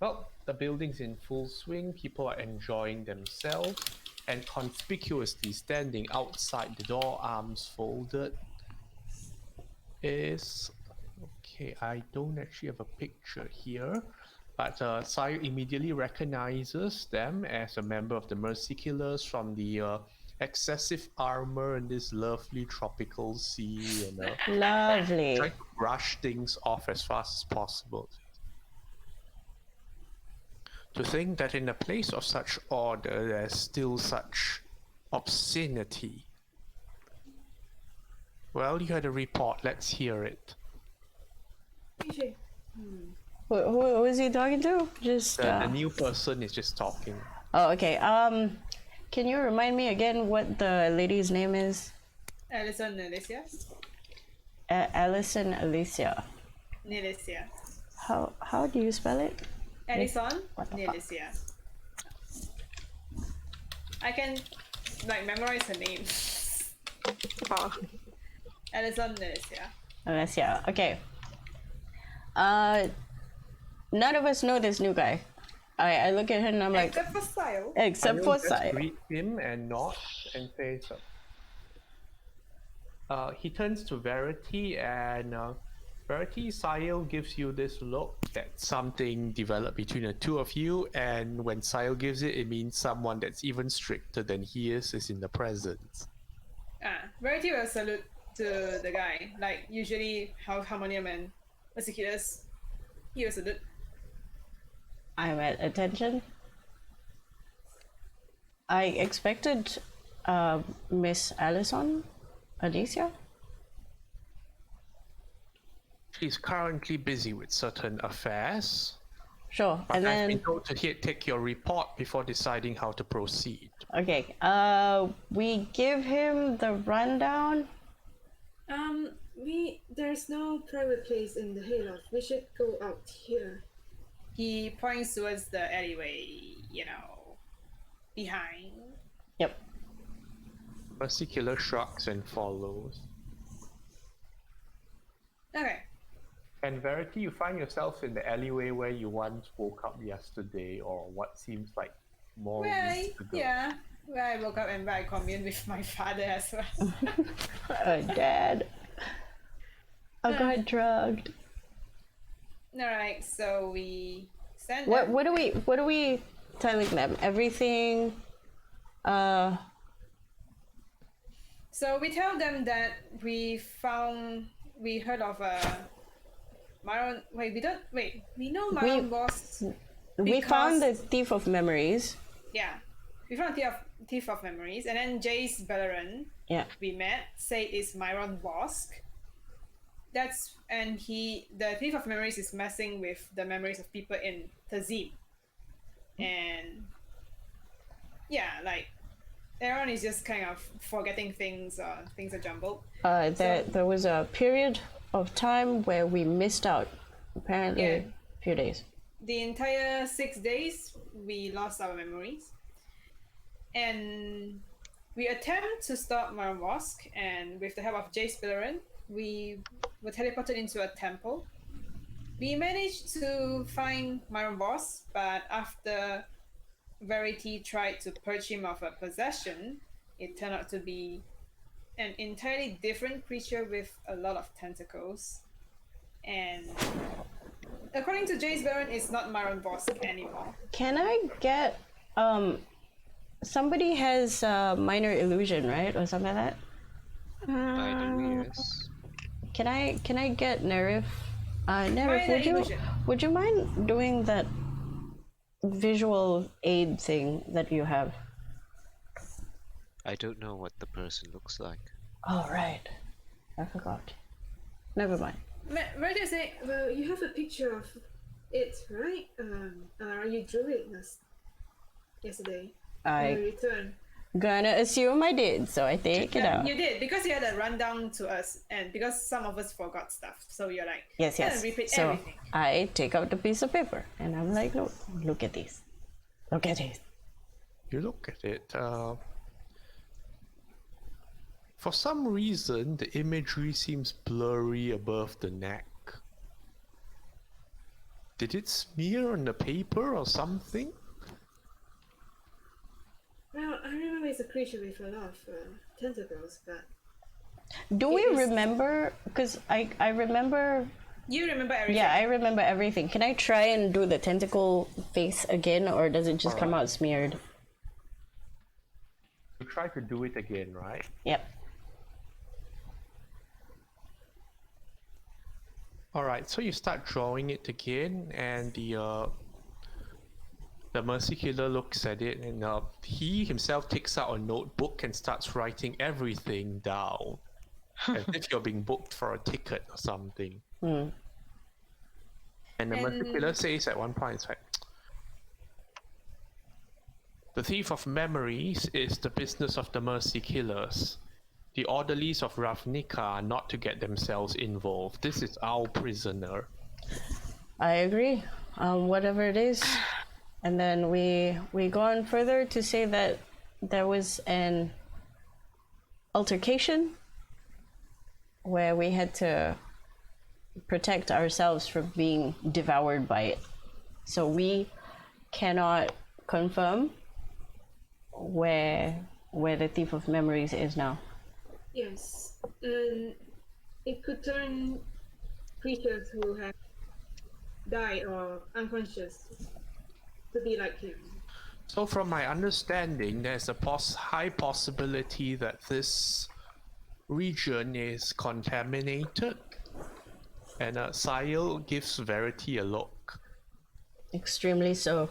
well, the building's in full swing. People are enjoying themselves, and conspicuously standing outside the door, arms folded, is... Okay, I don't actually have a picture here, but Sayu immediately recognizes them as a member of the Mercy Killers from the excessive armor in this lovely tropical sea, and Lovely. trying to brush things off as fast as possible. To think that in a place of such order, there's still such obscenity. Well, you had a report. Let's hear it. PJ. Who is he talking to? Just. The new person is just talking. Oh, okay. Can you remind me again what the lady's name is? Alison Nelicia. Alison Alicia. Nelicia. How do you spell it? Alison What the fuck? Nelicia. I can like memorize her name. Wow. Alison Nelicia. Alicia. Okay. None of us know this new guy. I look at him and I'm like, Except for style. except I will for just Sai. greet him and nod and say so. He turns to Verity and Verity, Sile gives you this look that something developed between the two of you, and when Sile gives it, it means someone that's even stricter than he is in the presence. Verity will salute to the guy. Like usually how Harmonium and Persecutus, he will salute. I'm at attention. I expected Miss Alison Alicia. She's currently busy with certain affairs. Sure. But And I've then been told to take your report before deciding how to proceed. okay. We give him the rundown. There's no private place in the hayloft. We should go out here. He points towards the alleyway, behind. Yep. Mercy Killer shrugs and follows. Okay. And Verity, you find yourself in the alleyway where you once woke up yesterday, or what seems like more weeks ago. Yeah. Where I woke up and where I commune with my father as well. Dad. I got drugged. Alright, so we send What them. what are we telling them? Everything. So we tell them that we heard of Myron. We know Myron was. We found the because- thief of memories. Yeah, we found thief of memories, and then Jace Bellerin Yeah. we met said is Myron Vosk. The thief of memories is messing with the memories of people in Tazim, and yeah, like everyone is just kind of forgetting things, or things are jumbled. There was a period of time where we missed out. Apparently, Yeah. a few days. The entire 6 days we lost our memories, and we attempt to stop Myron Vosk, and with the help of Jace Bellerin, we were teleported into a temple. We managed to find Myron Vosk, but after Verity tried to purge him of a possession, it turned out to be an entirely different creature with a lot of tentacles. And according to Jace Baron, it's not Myron Vosk anymore. Can I get somebody has minor illusion, right, or something like that? I do, yes. Can I get Nerif? Nerif, Minor would you mind doing that visual aid thing that you have? I don't know what the person looks like. Oh right, I forgot. Never mind. Where do you say? Well, you have a picture of it, right? You drew it yesterday. I When we returned. gonna assume I did, so I take it out. You did, because you had a rundown to us, and because some of us forgot stuff, so you're like, Yes, "Gotta yes. repeat So everything." I take out the piece of paper and I'm like, look at this. Look at it. You look at it. For some reason, the imagery seems blurry above the neck. Did it smear on the paper or something? Well, I remember it's a creature with a lot of tentacles, but Do we It is- remember? Because I remember. You remember everything. Yeah, I remember everything. Can I try and do the tentacle face again, or does it just come out smeared? You try to do it again, right? Yep. Alright, so you start drawing it again, and the Mercy Killer looks at it, and he himself takes out a notebook and starts writing everything down. As if you're being booked for a ticket or something. Hmm. And the Mercy Killer says at one point, it's like, the thief of memories is the business of the Mercy Killers. The orderlies of Ravnica are not to get themselves involved. This is our prisoner. I agree. Whatever it is. And then we go on further to say that there was an altercation where we had to protect ourselves from being devoured by it. So we cannot confirm where the thief of memories is now. yes, and it could turn creatures who have died or unconscious to be like him. So from my understanding, there's a high possibility that this region is contaminated. And Sile gives Verity a look. Extremely so.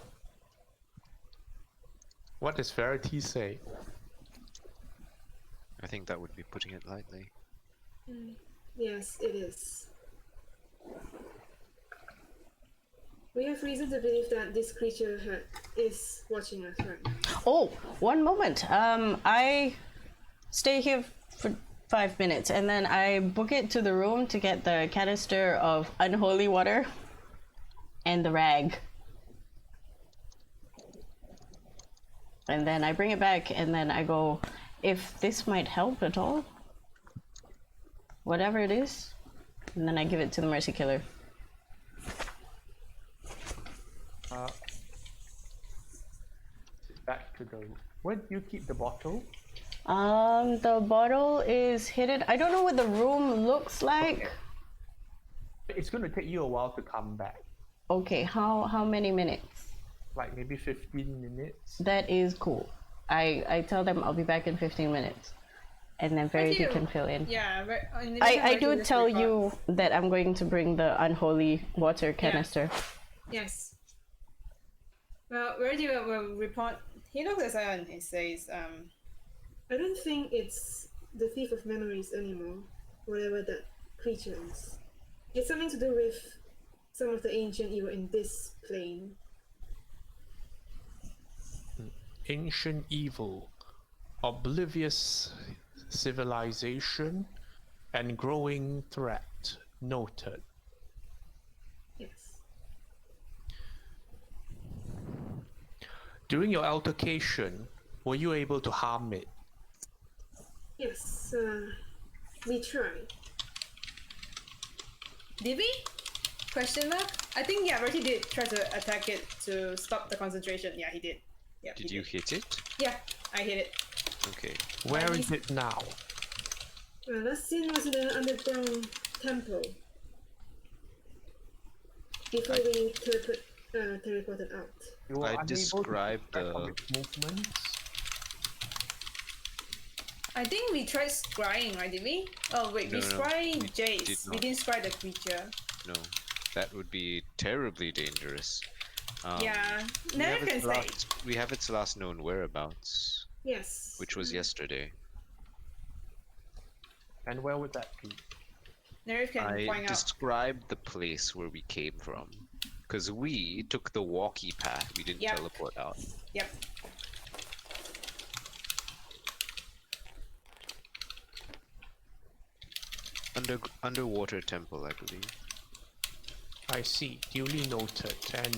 What does Verity say? I think that would be putting it lightly. Yes, it is. We have reason to believe that this creature is watching us right now. Oh, one moment. I stay here for 5 minutes and then I book it to the room to get the canister of unholy water and the rag. And then I bring it back and then I go, if this might help at all, whatever it is, and then I give it to the mercy killer. Back to the. Where do you keep the bottle? The bottle is hidden. I don't know what the room looks like. It's going to take you a while to come back. Okay, how many minutes? Like maybe 15 minutes. That is cool. I tell them I'll be back in 15 minutes. And then Verity can fill in. Yeah, I do tell you that I'm going to bring the unholy water canister. Yes. Well, Verity will report. He looks at Zion and he says, I don't think it's the thief of memories anymore, whatever that creature is. It's something to do with some of the ancient evil in this plane. Ancient evil, oblivious civilization, and growing threat. Noted. Yes. During your altercation, were you able to harm it? Yes, we tried. did we? Question mark? I think, yeah, Verity did try to attack it to stop the concentration. Yeah, he did. Yeah, Did he you did. hit it? Yeah, I hit it. Okay. Where is it now? Well, last scene was in the underground temple. Before we teleported out. You were I unable to described keep track of the- its movements. I think we tried scrying, right? Did we? Oh wait, we No, scryed we Jace. did We not. didn't scry the creature. No, that would be terribly dangerous. Yeah, we never have can its say. we have its last known whereabouts, Yes. which was yesterday. And where would that be? Nerve can I point out. described the place where we came from, because we took the walkie path. We didn't Yep. teleport out. Yep. Underwater temple, I believe. I see. Duly noted. And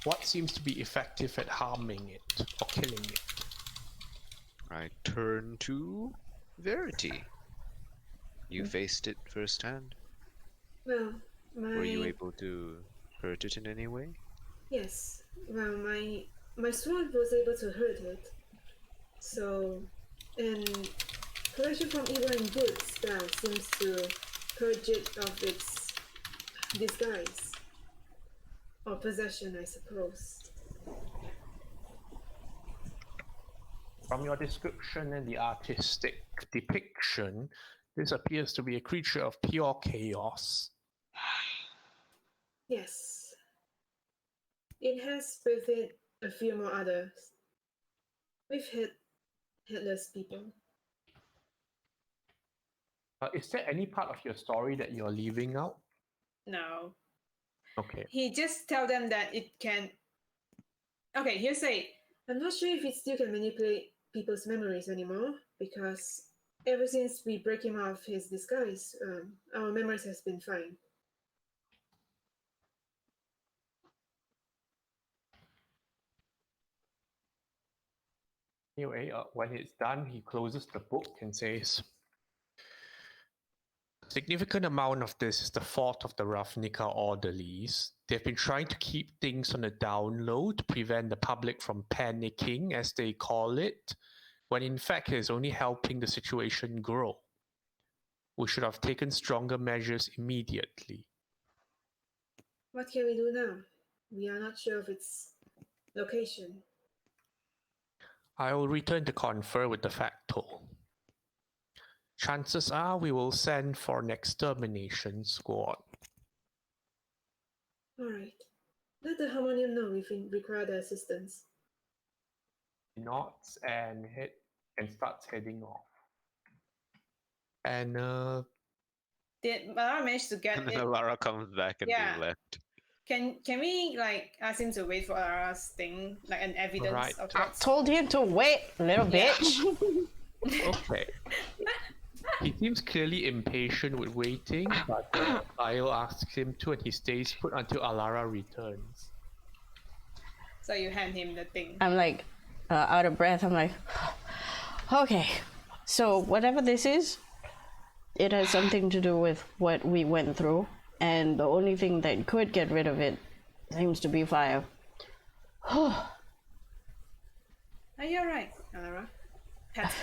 what seems to be effective at harming it or killing it? I turn to Verity. You faced it firsthand. Well, Were you able to hurt it in any way? Yes. Well, my sword was able to hurt it. So, and collection from evil and good spell seems to purge it of its disguise or possession, I suppose. From your description and the artistic depiction, this appears to be a creature of pure chaos. Yes. It has with it a few more others. We've hit headless people. Is there any part of your story that you're leaving out? No. Okay. He just tell them that it can. Okay, he'll say. I'm not sure if it still can manipulate people's memories anymore, because ever since we break him out of his disguise, our memories has been fine. Anyway, when it's done, he closes the book and says, "A significant amount of this is the fault of the Ravnica orderlies. They've been trying to keep things on the down low to prevent the public from panicking, as they call it, when in fact it is only helping the situation grow. We should have taken stronger measures immediately." What can we do now? We are not sure of its location. I will return to confer with the Factol. Chances are we will send for an extermination squad. Alright. Let the Harmonium know if we require their assistance. He nods and starts heading off. And Did Alara manage to get And then it? Alara comes back and Yeah. they left. Can we like ask him to wait for Alara's thing, like an evidence Right. of I what's told you to wait, little bitch. Okay. He seems clearly impatient with waiting, but Kyle asks him to, and he stays put until Alara returns. So you hand him the thing. I'm like, out of breath. I'm like, okay. So whatever this is, it has something to do with what we went through, and the only thing that could get rid of it seems to be fire. Are you alright, Alara? Pat.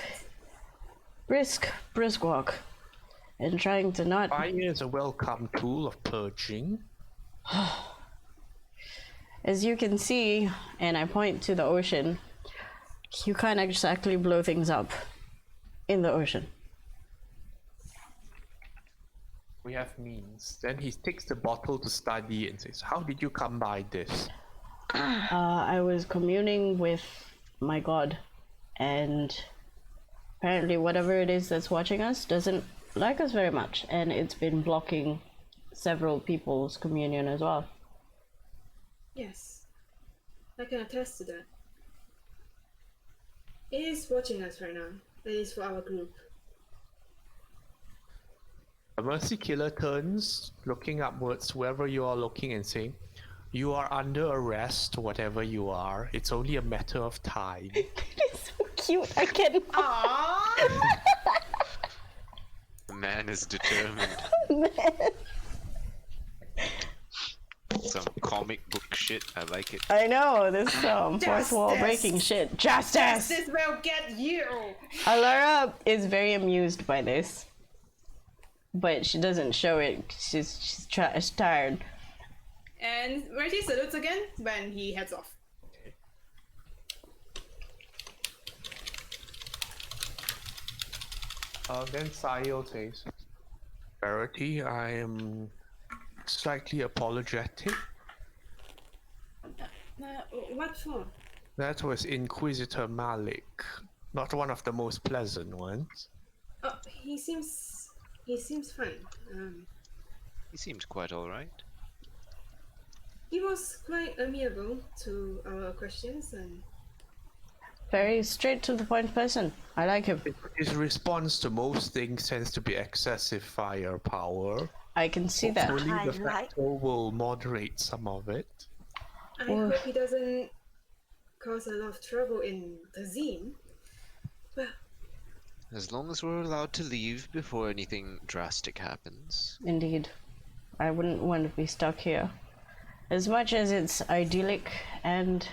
Brisk walk, and trying to not. Fire is a welcome tool of purging. As you can see, and I point to the ocean, you can't exactly blow things up in the ocean. We have means. Then he takes the bottle to study and says, "How did you come by this?" I was communing with my god, and apparently whatever it is that's watching us doesn't like us very much, and it's been blocking several people's communion as well. Yes, I can attest to that. It is watching us right now. It is for our group. The Mercy Killer turns, looking upwards wherever you are looking, and saying, "You are under arrest, whatever you are. It's only a matter of time." It's so cute. I can't. Aww. The man is determined. Some comic book shit. I like it. I know this fourth wall Justice. breaking shit. Justice. This will get you. Alara is very amused by this, but she doesn't show it. She's tired. And Mercy salutes again when he heads off. Then Sayo says, "Verity, I am slightly apologetic. What for? That was Inquisitor Malik, not one of the most pleasant ones." Oh, he seems fine. He seemed quite alright. He was quite amiable to our questions, and Very straight to the point person. I like him. His response to most things tends to be excessive firepower. I can see that. Hopefully I the like- factor will moderate some of it. I hope he doesn't cause a lot of trouble in the zine. Well, As long as we're allowed to leave before anything drastic happens. Indeed. I wouldn't want to be stuck here. As much as it's idyllic and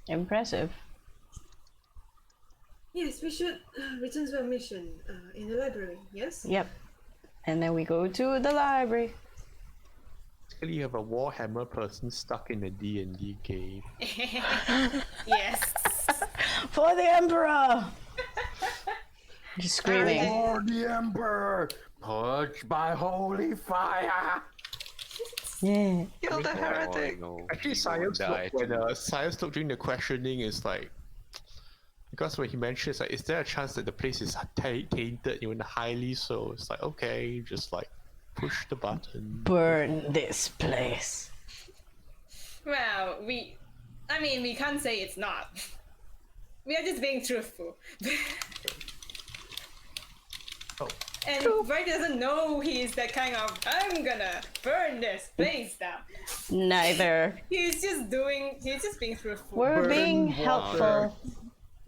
impressive. yes, we should return to our mission in the library, yes? Yep. And then we go to the library. Basically, you have a Warhammer person stuck in a D&D game. Yes. For the Emperor! Just screaming. For the Emperor, purged by holy fire. Yeah. Kill the heretic. Oh, no, Actually, he won't Science die look, when too. Science look during the questioning is like, because when he mentions like, is there a chance that the place is tainted, even highly so? It's like, okay, just like push the button. Burn this place. Well, we can't say it's not. We are just being truthful. Oh. And Bert doesn't know he's that kind of, I'm gonna burn this place down. Neither. He's just being truthful. We're Burn being water. helpful.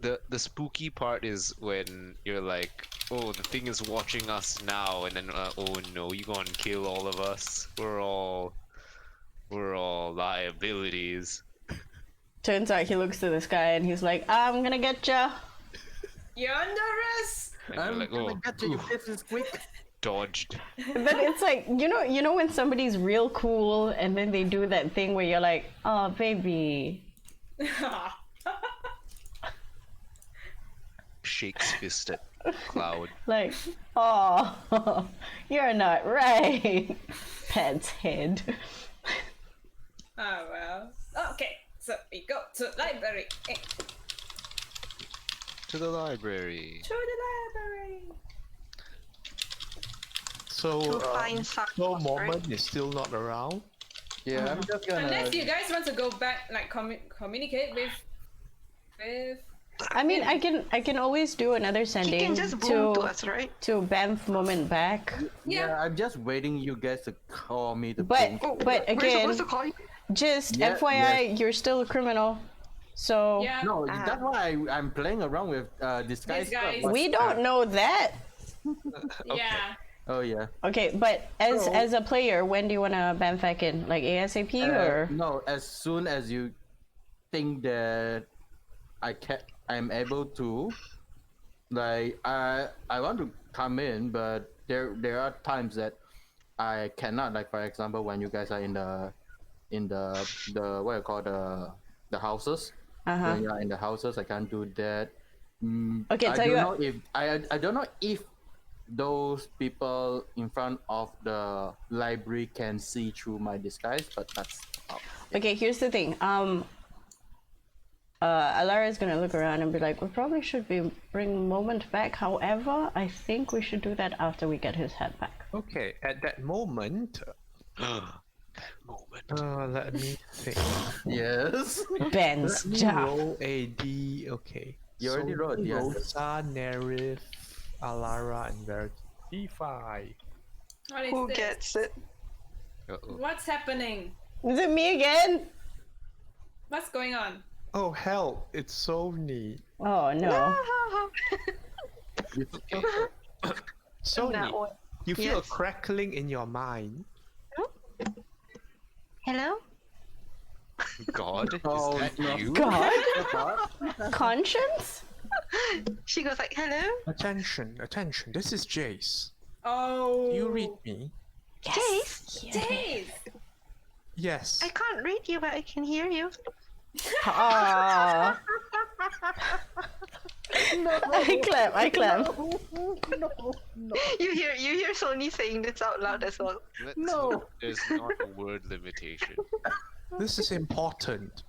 The spooky part is when you're like, oh, the thing is watching us now, and then oh no, you gonna kill all of us. We're all liabilities. Turns out he looks to the sky and he's like, I'm gonna get ya. You're under arrest! And you're I'm like, gonna oh, get to you oof, just as quick. dodged. But it's like, you know when somebody's real cool and then they do that thing where you're like, oh baby. Shakes fist at Cloud. Like, oh, you're not right. Pet's head. Oh well. Okay, so we go to library. To the library. To the library. So, To find so Sarkos, Mormon right? is still not around. Yeah, I'm just gonna. Unless you guys want to go back, like communicate with. I mean, I can always do another He sending can just boom to to us, right? Banff moment back. Yeah, I'm just waiting you guys to call me to. But boom. but We're again, supposed to call you. just Yeah, FYI, you're still a criminal. So Yeah. No, that's why I'm playing around with disguise Disguise. stuff. we don't know that. Yeah. Oh yeah. Okay, but as So- as a player, when do you wanna Banff back in? Like ASAP or? No, as soon as you think that I'm able to. Like I want to come in, but there are times that I cannot. Like for example, when you guys are in the what you call the houses. Uh-huh. When you are in the houses, I can't do that. Okay, I tell don't you know if I don't know if those people in front of the library can see through my disguise, but that's Okay, here's the thing. Alara is gonna look around and be like, we probably should bring Moment back. However, I think we should do that after we get his head back. Okay, at that moment, let me think. yes. Ben's Let me job. roll a D. Okay. You already rolled, yes. Rosa, Nerif, Alara, and Verity. D5. What is Who this? gets it? Uh-oh. What's happening? Is it me again? What's going on? Oh help! It's Sony. Oh no. Okay. Sony, That one. you feel a Yes. crackling in your mind. Hello? God, is Oh, that no. you? God? Conscience? She goes like, "Hello." Attention, attention. This is Jace. Oh. Do you read me? Jace? Dave. Yes. I can't read you, but I can hear you. Ah. I clap. You hear Sony saying this out loud as well. Let's No. hope there's not a word limitation. This is important.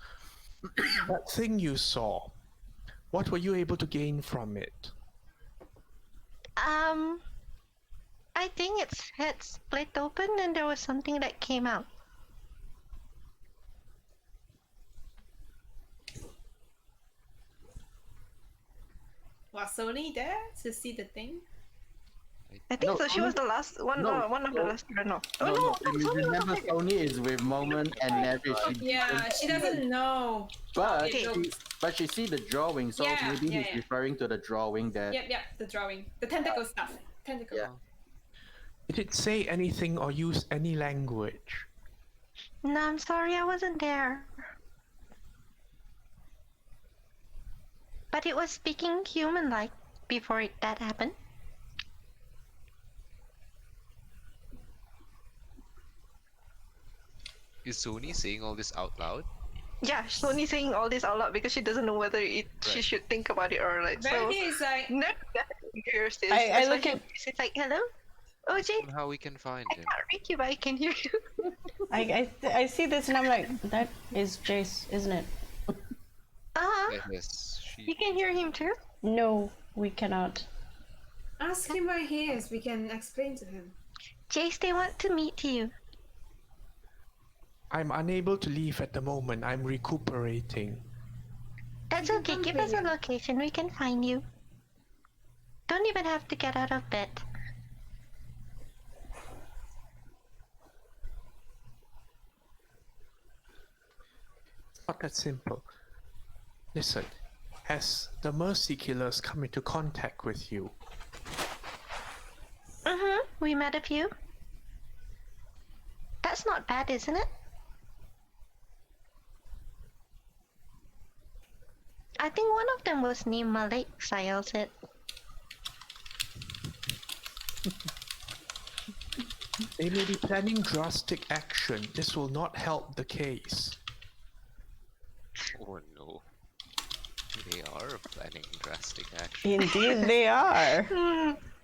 That thing you saw. What were you able to gain from it? I think its head split open and there was something that came out. Was Sony there to see the thing? I think No, so. She Sony- was the last one. No, One of the last. No. Oh No, no! no. I mean, remember, Sony is with Moment and Nevi. Yeah, she doesn't know. But Okay. she see the drawing, so Yeah, maybe yeah, he's yeah. referring to the drawing that. Yep, the drawing. The tentacle stuff. Tentacle. Yeah. Did it say anything or use any language? No, I'm sorry, I wasn't there. But it was speaking human-like before that happened. Is Sony saying all this out loud? Yeah, Sony saying all this out loud because she doesn't know whether she Right. should think about it or like. So Verity is like, never hears this. I look especially at- It's like, "Hello, oh Jay, Somehow we can find I him. can't read you, but I can hear you." I see this and I'm like, that is Jace, isn't it? Yes, You she. can hear him too. No, we cannot. Ask him where he is. We can explain to him. Jace, they want to meet you. I'm unable to leave at the moment. I'm recuperating. That's okay, give us a location, we can find you. Don't even have to get out of bed. It's not that simple. Listen, has the Mercy Killers come into contact with you? We met a few. That's not bad, isn't it? I think one of them was named Malik, Sayal said. They may be planning drastic action. This will not help the case. Oh no. They are planning drastic action. Indeed they are.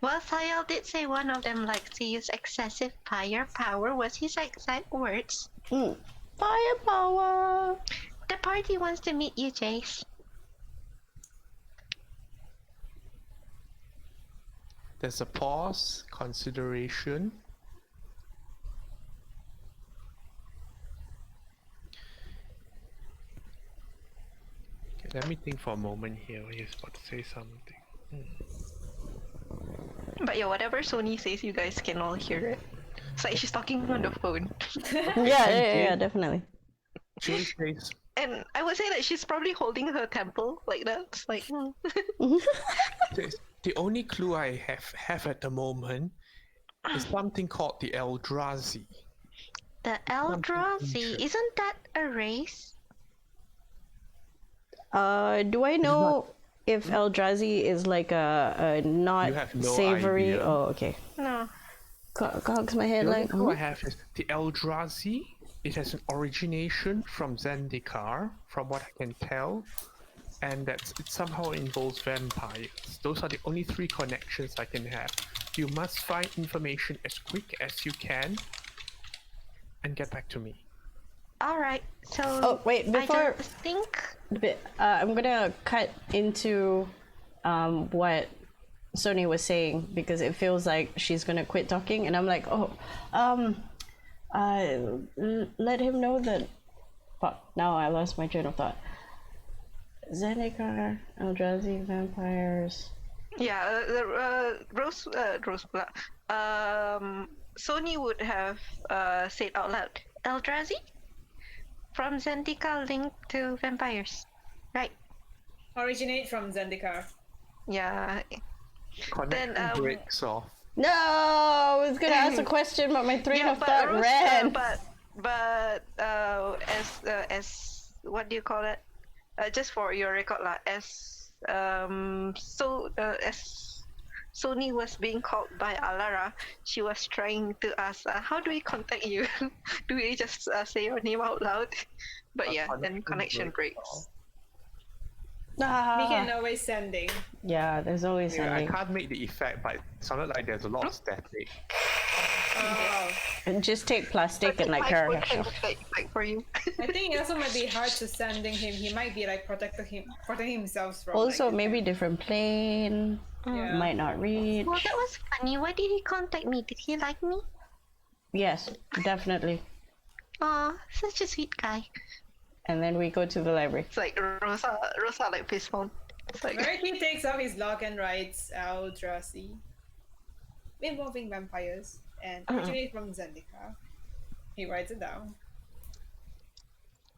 Well, Sayal did say one of them likes to use excessive firepower, was his exact words. Firepower. The party wants to meet you, Jace. There's a pause, consideration. Let me think for a moment here. He's about to say something. But yeah, whatever Sony says, you guys can all hear it. It's like she's talking on the phone. Yeah, definitely. Jay says, And I would say that she's probably holding her temple like that. It's like, says, the only clue I have at the moment is something called the Eldrazi. The Eldrazi, isn't that a race? Do I know if Eldrazi is like a not You have no savory? idea. Oh, okay. no. Cogs my head The only like. clue I have is the Eldrazi. It has an origination from Zendikar, from what I can tell, and it somehow involves vampires. Those are the only 3 connections I can have. You must find information as quick as you can, and get back to me. Alright, so Oh wait, I before don't think I'm gonna cut into what Sony was saying because it feels like she's gonna quit talking, and I'm like, let him know that. Fuck! Now I lost my train of thought. Zendikar, Eldrazi, vampires. Yeah, Sony would have said out loud, Eldrazi? From Zendikar linked to vampires. Right. Originate from Zendikar. yeah. Connection breaks off. No, I was gonna ask a question, but my train of but thought Rose, ran. as what do you call it? Just for your record lah, as Sony was being called by Alara, she was trying to ask, how do we contact you? Do we just say your name out loud? But yeah, then connection breaks. We can Ah, always sending. yeah, there's always Yeah, I something. can't make the effect, but it sounded like there's a lot of static. Oh. And just take plastic and like Like her. for you. I think it also might be hard to sending him. He might be like protecting himself from. Also, like, maybe different plane. Yeah. Might not reach. Well, that was funny. Why did he contact me? Did he like me? Yes, definitely. Aw, such a sweet guy. And then we go to the library. It's like Rosa like fist bump. It's like He takes off his log and writes Eldrazi, involving vampires, and originate from Zendikar. He writes it down.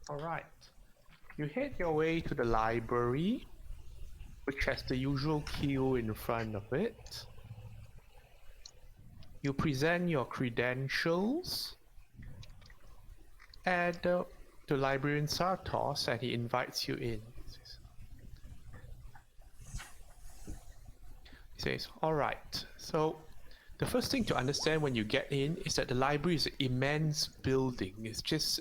Alright. You head your way to the library, which has the usual queue in front of it. You present your credentials, and the librarian Sartos, and he invites you in. He says, alright, so the first thing to understand when you get in is that the library is an immense building. It's just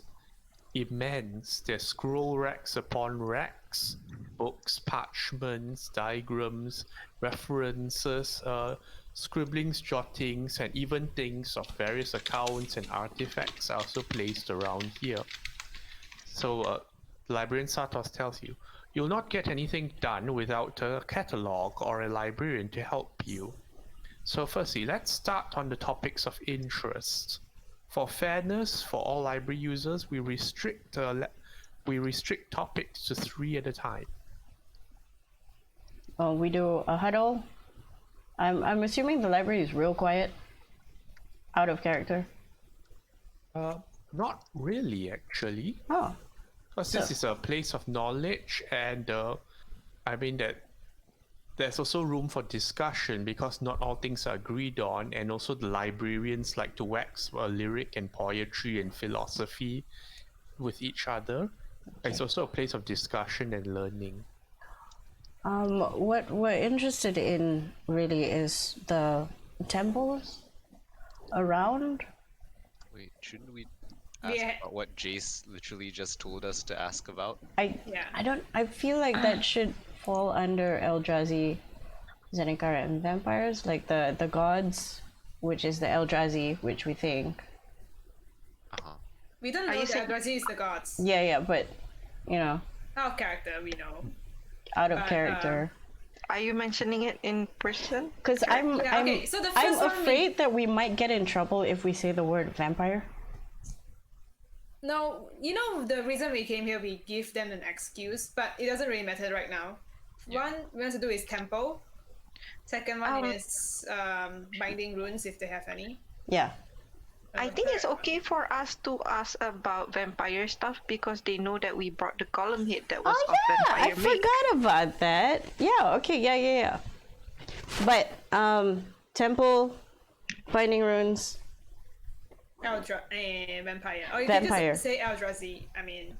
immense. There's scroll racks upon racks, books, parchments, diagrams, references, scribblings, jottings, and even things of various accounts and artifacts are also placed around here. So librarian Sartos tells you, you'll not get anything done without a catalog or a librarian to help you. So firstly, let's start on the topics of interest. For fairness, for all library users, we restrict topics to 3 at a time. Oh, we do a huddle. I'm assuming the library is real quiet. Out of character. Not really, actually. Oh. Because this is a place of knowledge, and I mean that there's also room for discussion because not all things are agreed on, and also the librarians like to wax lyric and poetry and philosophy with each other. It's also a place of discussion and learning. What we're interested in really is the temples around. Wait, shouldn't we ask Yeah. about what Jace literally just told us to ask about? I feel like that should fall under Eldrazi, Zendikar, and vampires, like the gods, which is the Eldrazi, which we think. Uh-huh. We don't know you the saying- Eldrazi is the gods. Yeah, but you know, Out of character, we know. out of But, character. Are you mentioning it in person? Because I'm Yeah, okay, so the I'm first one afraid that we might get in trouble if we say the word vampire. No, you know the reason we came here, we give them an excuse, but it doesn't really matter right now. One we want to do is tempo. Second one is binding runes if they have any. Yeah. I think it's okay for us to ask about vampire stuff because they know that we brought the column hit that was of I vampire make. forgot about that. Yeah, okay, yeah. But temple, binding runes, Vampire. Or you Vampire. can just say Eldrazi. I mean,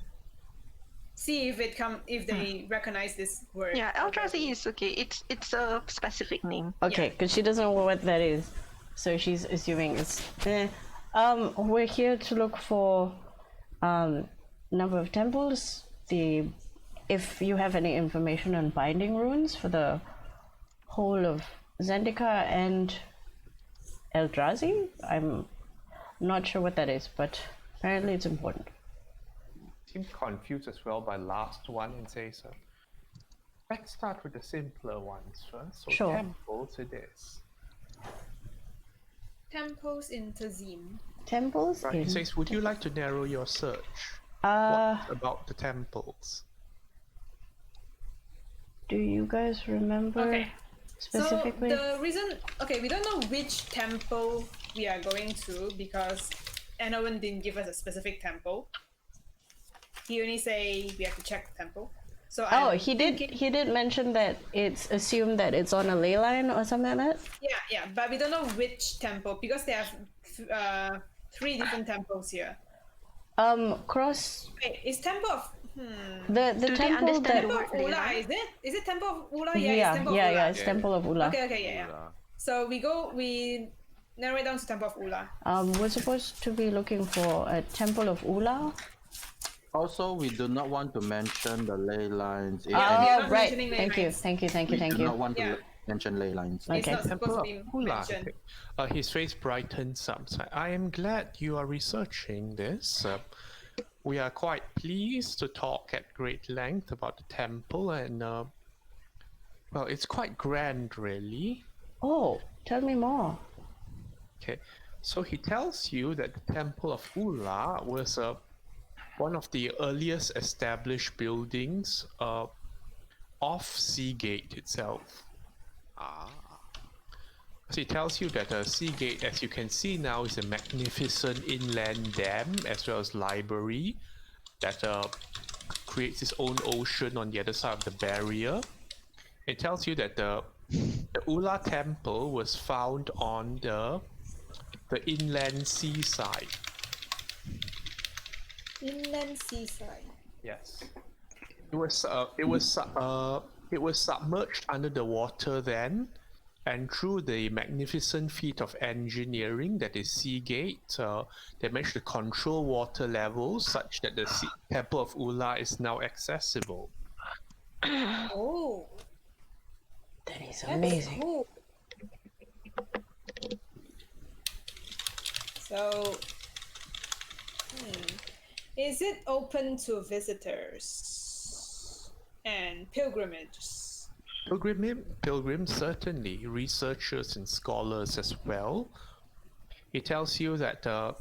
see if they recognize this word. Yeah, Eldrazi is okay. It's a specific name. okay, because she doesn't know what that is, so she's assuming it's. We're here to look for number of temples. If you have any information on binding runes for the whole of Zendika and Eldrazi, I'm not sure what that is, but apparently it's important. Seems confused as well by last one and says, let's start with the simpler ones first. So Sure. temples it is. Temples in Tazim. Temples Right, in. he says, would you like to narrow your search? Uh, What about the temples? do you guys remember Okay. specifically? So the reason, we don't know which temple we are going to because Anowen didn't give us a specific temple. He only say we have to check the temple. So Oh, I'm he did. thinking- He did mention that it's assumed that it's on a ley line or something like that. Yeah, but we don't know which temple because they have 3 different temples here. Cross Wait, is temple of the Do they temple understand that. the Temple word of Ula? ley Is it? Is it temple of Ula? Yeah, it's temple of Ula. yeah, it's Temple of Ula. Okay, yeah. So we narrow it down to temple of Ula. We're supposed to be looking for a Temple of Ula. Also, we do not want to mention the ley lines. Yeah, we are Oh, not right. mentioning ley Thank you, lines. thank you, thank you, We thank do not you. want to Yeah. mention ley lines. It's Okay. not supposed to be Hula. mentioned. His face brightens up. So, I am glad you are researching this. We are quite pleased to talk at great length about the temple, and well, it's quite grand, really. Oh, tell me more. Okay, so he tells you that the Temple of Ula was one of the earliest established buildings of Seagate itself. So he tells you that Seagate, as you can see now, is a magnificent inland dam as well as library that creates its own ocean on the other side of the barrier. It tells you that the Ula Temple was found on the inland seaside. Inland seaside. Yes. It was submerged under the water then, and through the magnificent feat of engineering that is Seagate, they managed to control water levels such that the Temple of Ula is now accessible. Oh, That is that's amazing. cool. So, is it open to visitors and pilgrimages? Pilgrims certainly, researchers and scholars as well. It tells you that there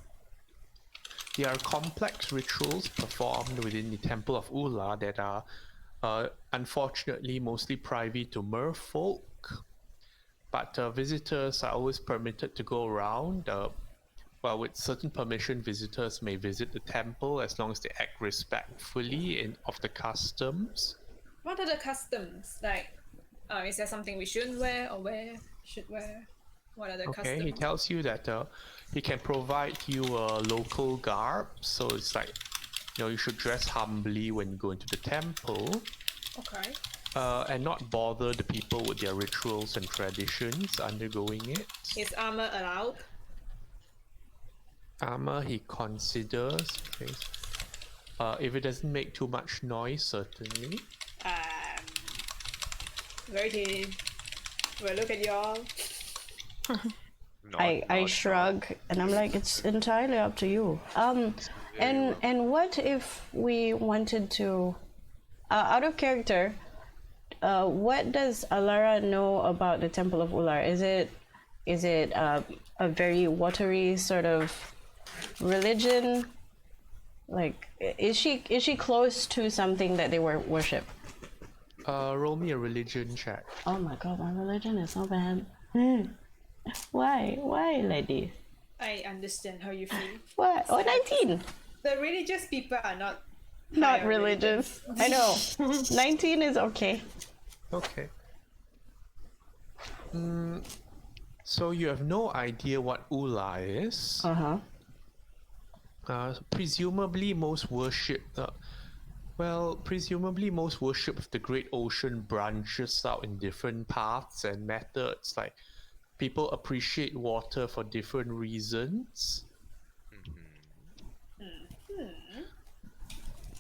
are complex rituals performed within the Temple of Ula that are unfortunately mostly private to merfolk, but visitors are always permitted to go around. Well, with certain permission, visitors may visit the temple as long as they act respectfully of the customs. What are the customs? Like, is there something we shouldn't wear or should wear? What are the Okay, he customs? tells you that he can provide you a local garb, so it's like, you should dress humbly when you go into the temple, Okay. and not bother the people with their rituals and traditions undergoing it. Is armor allowed? Armor, he considers, okay. If it doesn't make too much noise, certainly. Righty. Well, look at y'all. I shrug and I'm like, it's entirely up to you. And what if we wanted to, out of character, what does Alara know about the Temple of Ular? Is it a very watery sort of religion? Like, is she close to something that they worship? Roll me a religion check. Oh my god, my religion is so bad. Why, lady? I understand how you feel. What? Oh, 19. The religious people are not Not higher religious. I know. 19 is okay. Okay. So you have no idea what Ula is. Presumably most worship of the Great Ocean branches out in different paths and methods. Like, people appreciate water for different reasons.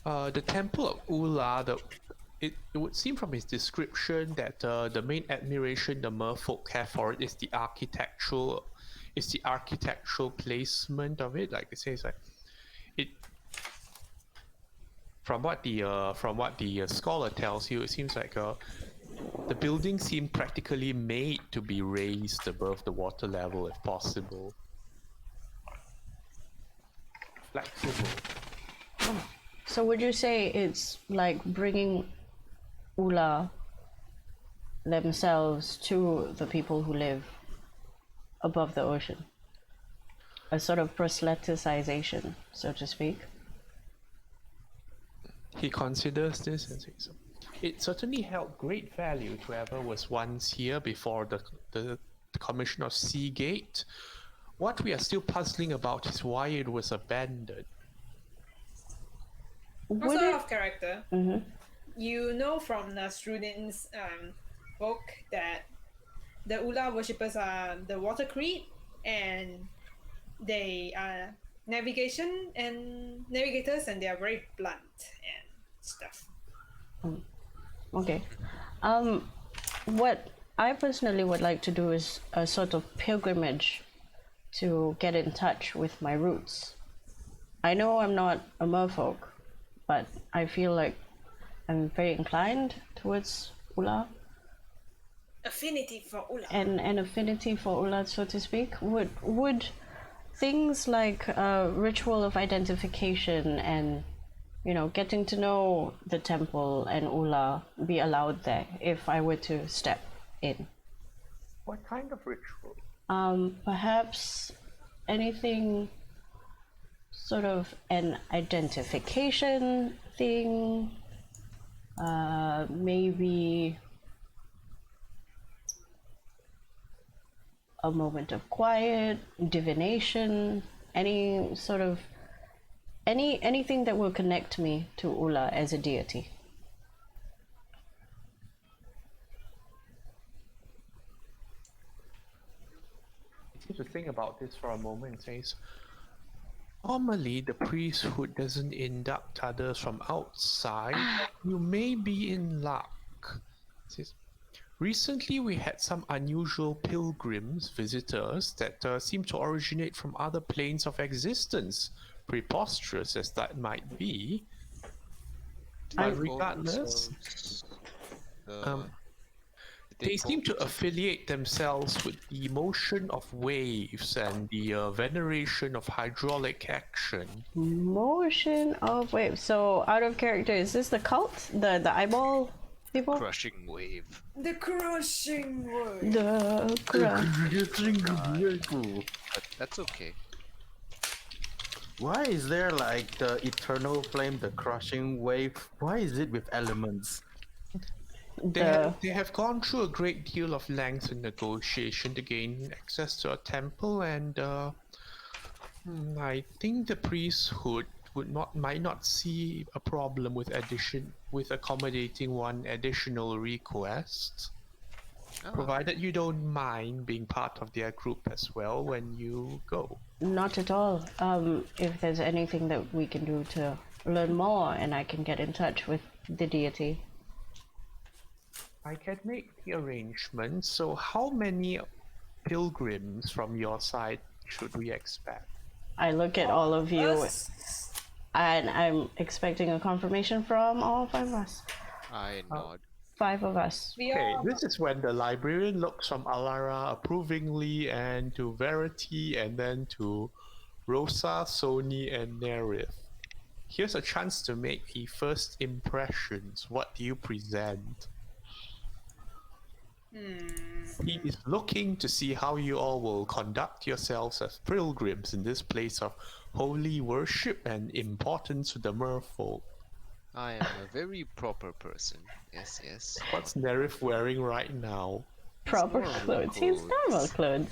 The Temple of Ula, it would seem from his description that the main admiration the merfolk have for it is the architectural placement of it. Like it says, like it. From what the scholar tells you, it seems like the buildings seem practically made to be raised above the water level if possible. Flexible. So would you say it's like bringing Ula themselves to the people who live above the ocean? A sort of proselytization, so to speak? He considers this and says, it certainly held great value to whoever was once here before the commission of Seagate. What we are still puzzling about is why it was abandoned. Also off character. You know from Nasruddin's book that the Ula worshippers are the water creed, and they are navigators, and they are very blunt and stuff. Okay. What I personally would like to do is a sort of pilgrimage to get in touch with my roots. I know I'm not a merfolk, but I feel like I'm very inclined towards Ula. Affinity for Ula. And an affinity for Ula, so to speak. Would things like ritual of identification and, you know, getting to know the temple and Ula be allowed there if I were to step in? What kind of ritual? Perhaps anything sort of an identification thing, maybe a moment of quiet, divination, any sort of anything that will connect me to Ula as a deity. To think about this for a moment, it says, normally the priesthood doesn't induct others from outside. You may be in luck. It says, recently we had some unusual pilgrims, visitors, that seem to originate from other planes of existence, preposterous as that might be. But regardless, they seem to affiliate themselves with the motion of waves and the veneration of hydraulic action. Motion of waves. So out of character, is this the cult? The eyeball people? Crushing wave. The crushing word. The But that's okay. Why is there like the eternal flame, the crushing wave? Why is it with elements? They have gone through a great deal of length and negotiation to gain access to a temple, and I think the priesthood might not see a problem with accommodating one additional request, provided you don't mind being part of their group as well when you go. Not at all. If there's anything that we can do to learn more and I can get in touch with the deity. I can make the arrangements. So how many pilgrims from your side should we expect? I look at all of you and I'm expecting a confirmation from all 5 of us. I nod. 5 of us. Okay, this is when the librarian looks from Alara approvingly and to Verity and then to Rosa, Sony, and Nerith. here's a chance to make a first impressions. What do you present? He is looking to see how you all will conduct yourselves as pilgrims in this place of holy worship and importance to the merfolk. I am a very proper person. Yes, yes. What's Nerif wearing right now? Proper normal clothes. He's normal clothes. clothes.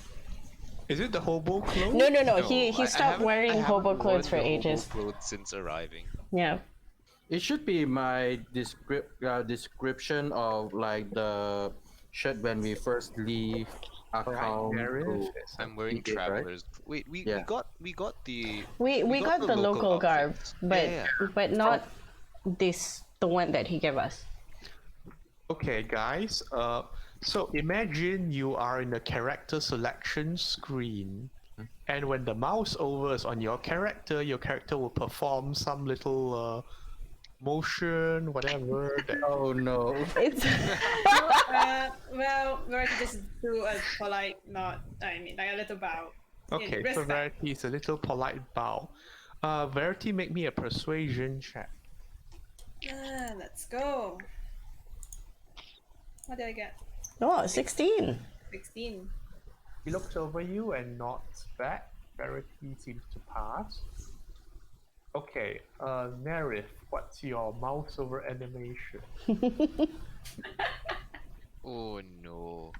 Is it the hobo clothes? No. No, He I stopped haven't- wearing I hobo haven't clothes for worn the hobo ages. clothes since arriving. Yeah. It should be my description of like the shirt when we first leave account. Nerif. I'm wearing TJ, right? travelers. Wait, we Yeah. got the We got the local garb, outfits. but Yeah. but not the one that he gave us. Okay, guys. So imagine you are in a character selection screen, and when the mouse over is on your character will perform some little motion, whatever. Oh no. It's Well, Verity just do a polite nod. I mean, like a little bow. Okay, so respect. Verity is a little polite bow. Verity, make me a persuasion check. Let's go. What did I get? 16. 16. He looks over you and nods back. Verity seems to pass. Okay, Nerif, what's your mouse over animation? Oh no.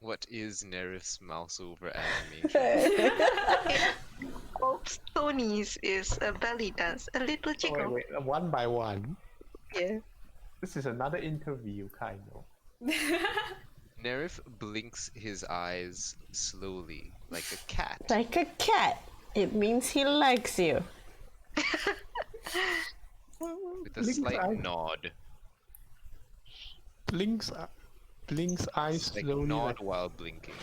What is Nerif's mouse over animation? Oops, Tony's is a belly dance, a little Oh, jiggle. wait, one by one. Yeah. This is another interview, kind of. Nerif blinks his eyes slowly, like a cat. Like a cat. It means he likes you. With a Blinks slight eye. nod. Blinks eyes Like slowly. nod Like, while blinking.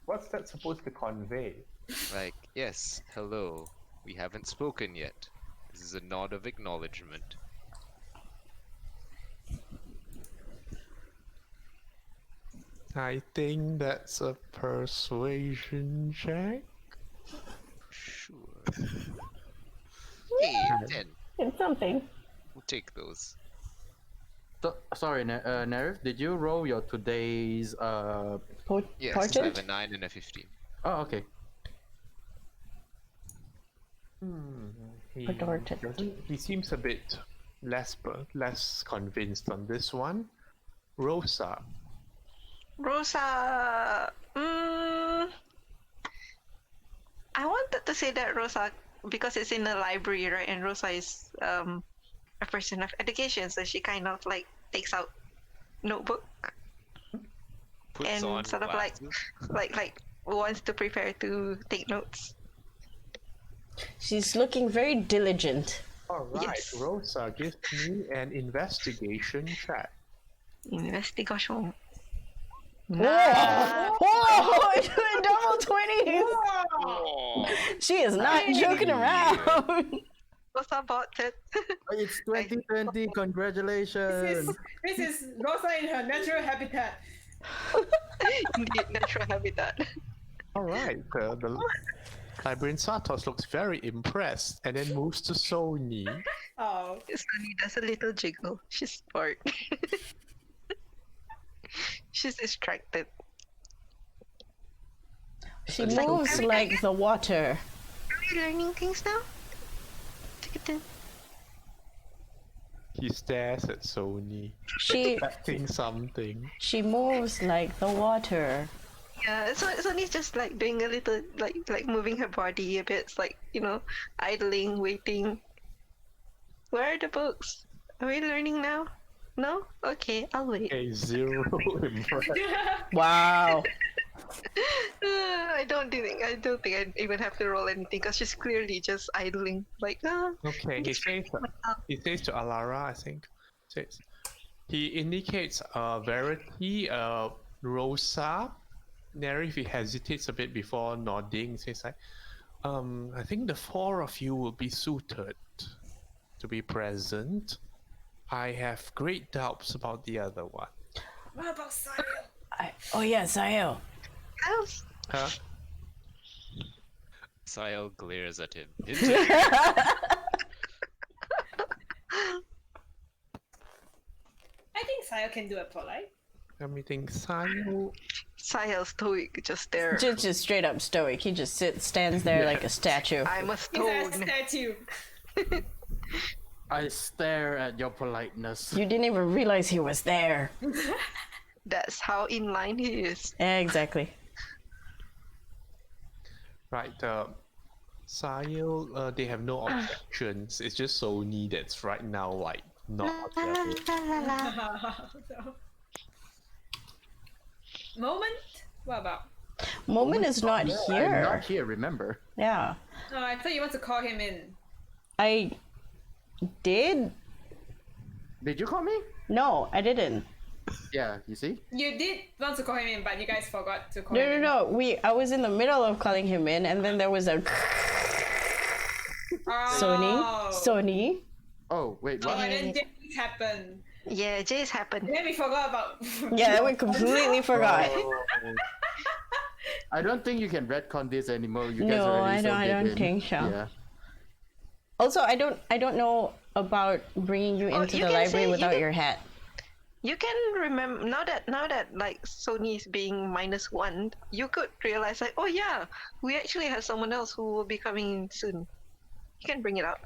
what's that supposed to convey? Like, yes, hello. We haven't spoken yet. This is a nod of acknowledgement. I think that's a persuasion check. Sure. Hey, 10. It's something. We'll take those. So, sorry, Nerif, did you roll your today's Yes, I Portrait? have a 9 and a 15. Oh, okay. He, Portrait. he seems a bit less convinced on this one. Rosa, Rosa. I wanted to say that Rosa, because it's in the library, right? And Rosa is a person of education, so she kind of like takes out notebook Puts and on sort of glasses. like wants to prepare to take notes. She's looking very diligent. alright, Yes. Rosa, give me an investigation check. Investigation. Whoa! Double 20s! Oh, She is not joking around. Rosa bought it. It's 2020. Congratulations. This is Rosa in her natural habitat. Indeed, natural habitat. Alright, the librarian Satos looks very impressed and then moves to Sony. Oh, Sunny does a little jiggle. She's bored. She's distracted. She moves like the water. Are we learning things now? Take it in. He stares at Sony, She expecting something. she moves like the water. Yeah, so Sunny's just like doing a little like moving her body a bit. It's like, idling, waiting. Where are the books? Are we learning now? No? Okay, I'll wait. Okay, zero impression. Wow. I don't think I even have to roll anything because she's clearly just idling. Like, Okay, he says to Alara, I think. He indicates Verity, Rosa. Nerif, he hesitates a bit before nodding. Says like, I think the four of you will be suited to be present. I have great doubts about the other one. what about Sayo? Oh yeah, Sayo. house. Huh? Sayal glares at him. I think Saya can do a polite. Let me think. Sayo. Sayal stoic, just there. Just straight up stoic. He just stands there like a statue. I'm a He's a stone. statue. I stare at your politeness. You didn't even realize he was there. That's how in line he is. Exactly. Right. Sayo. They have no objections. It's just Sony that's right now like not objective. Moment? What about? Moment is not I'm here. not here, remember? Yeah. No, I thought you want to call him in. I did? Did you call me? No, I didn't. Yeah, you see? You did want to call him in, but you guys forgot to call No, him no, in. no. I was in the middle of calling him in, and then there was a Oh. Sony. Oh, wait, Oh, what? and then this happened. Yeah, Jay's happened. And then we forgot about. Yeah, we completely forgot. Oh. I don't think you can retcon this anymore. You guys No, already I don't in. think so. Yeah. Also, I don't know about bringing you Oh, into you the can library say- without you can- your hat. You can remember now that like Sony's being -1, you could realize like, oh yeah, we actually have someone else who will be coming in soon. You can bring it up.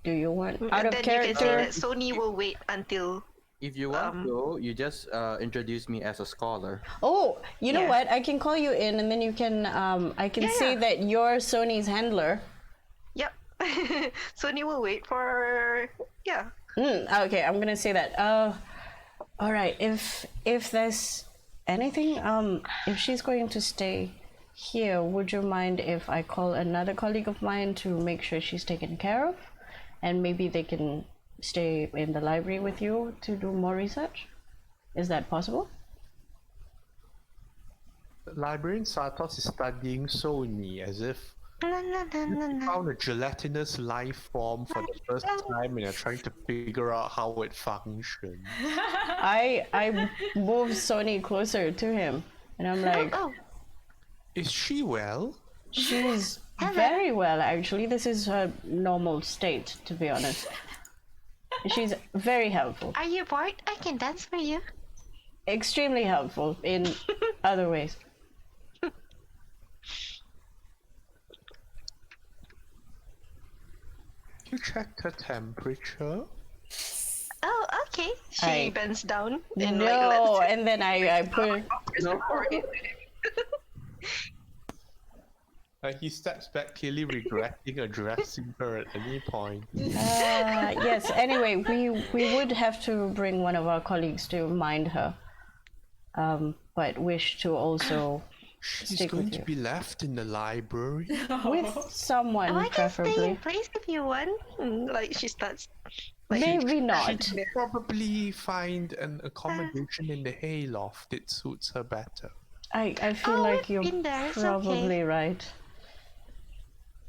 Do you want out And of then you can say character? that Sony will wait until If you want to, you just introduce me as a scholar. Oh, you know Yeah. what? I can call you in, and then you can. I can Yeah, say yeah. that you're Sony's handler. Yep. Sony will wait for yeah. Okay, I'm gonna say that. All right. If there's anything, if she's going to stay here, would you mind if I call another colleague of mine to make sure she's taken care of, and maybe they can stay in the library with you to do more research? Is that possible? Librarian Satos is studying Sony as if found a gelatinous life form for the first time and are trying to figure out how it functions. I moved Sony closer to him, and I'm like, Oh, Is she well? she's very well, actually. This is her normal state, to be honest. She's very helpful, Are you bored? I can dance for you. extremely helpful in other ways. You checked her temperature? Oh, okay. she I- bends down and No, like and then I put. He steps back, clearly regretting addressing her at any point. Yes. Anyway, we would have to bring one of our colleagues to mind her, but wish to also She's Stick going with to you. be left in the library. with someone Oh, I can stay preferably. in place if you want. like she starts. Maybe She not. can probably find an accommodation in the hayloft. It suits her better. I feel Oh, like we've you're been there, it's okay. probably right.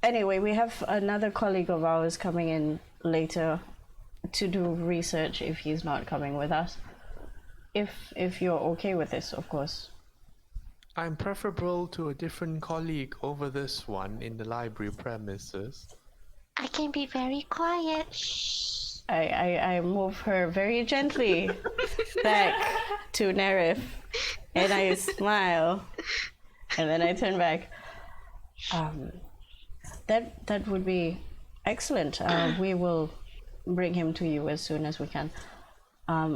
Anyway, we have another colleague of ours coming in later to do research if he's not coming with us. If you're okay with this, of course. I'm preferable to a different colleague over this one in the library premises. I can be very quiet. Shh. I move her very gently back to Nerif, and I smile, and then I turn back. That would be excellent. We will bring him to you as soon as we can.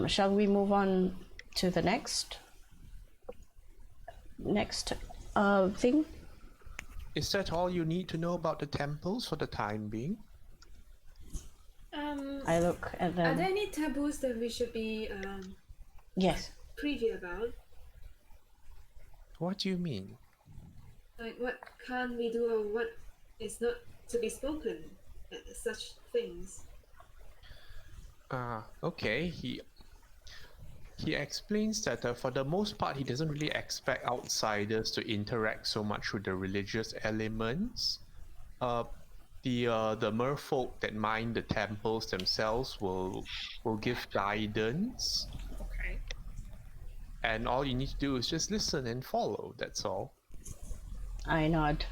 Shall we move on to the next thing? Is that all you need to know about the temples for the time being? I look at Are them. there any taboos that we should be Yes. privy about? What do you mean? Like what can't we do or what is not to be spoken? Such things. Okay. He explains that for the most part, he doesn't really expect outsiders to interact so much with the religious elements. The merfolk that mine the temples themselves will give guidance, Okay. and all you need to do is just listen and follow. That's all. I nod.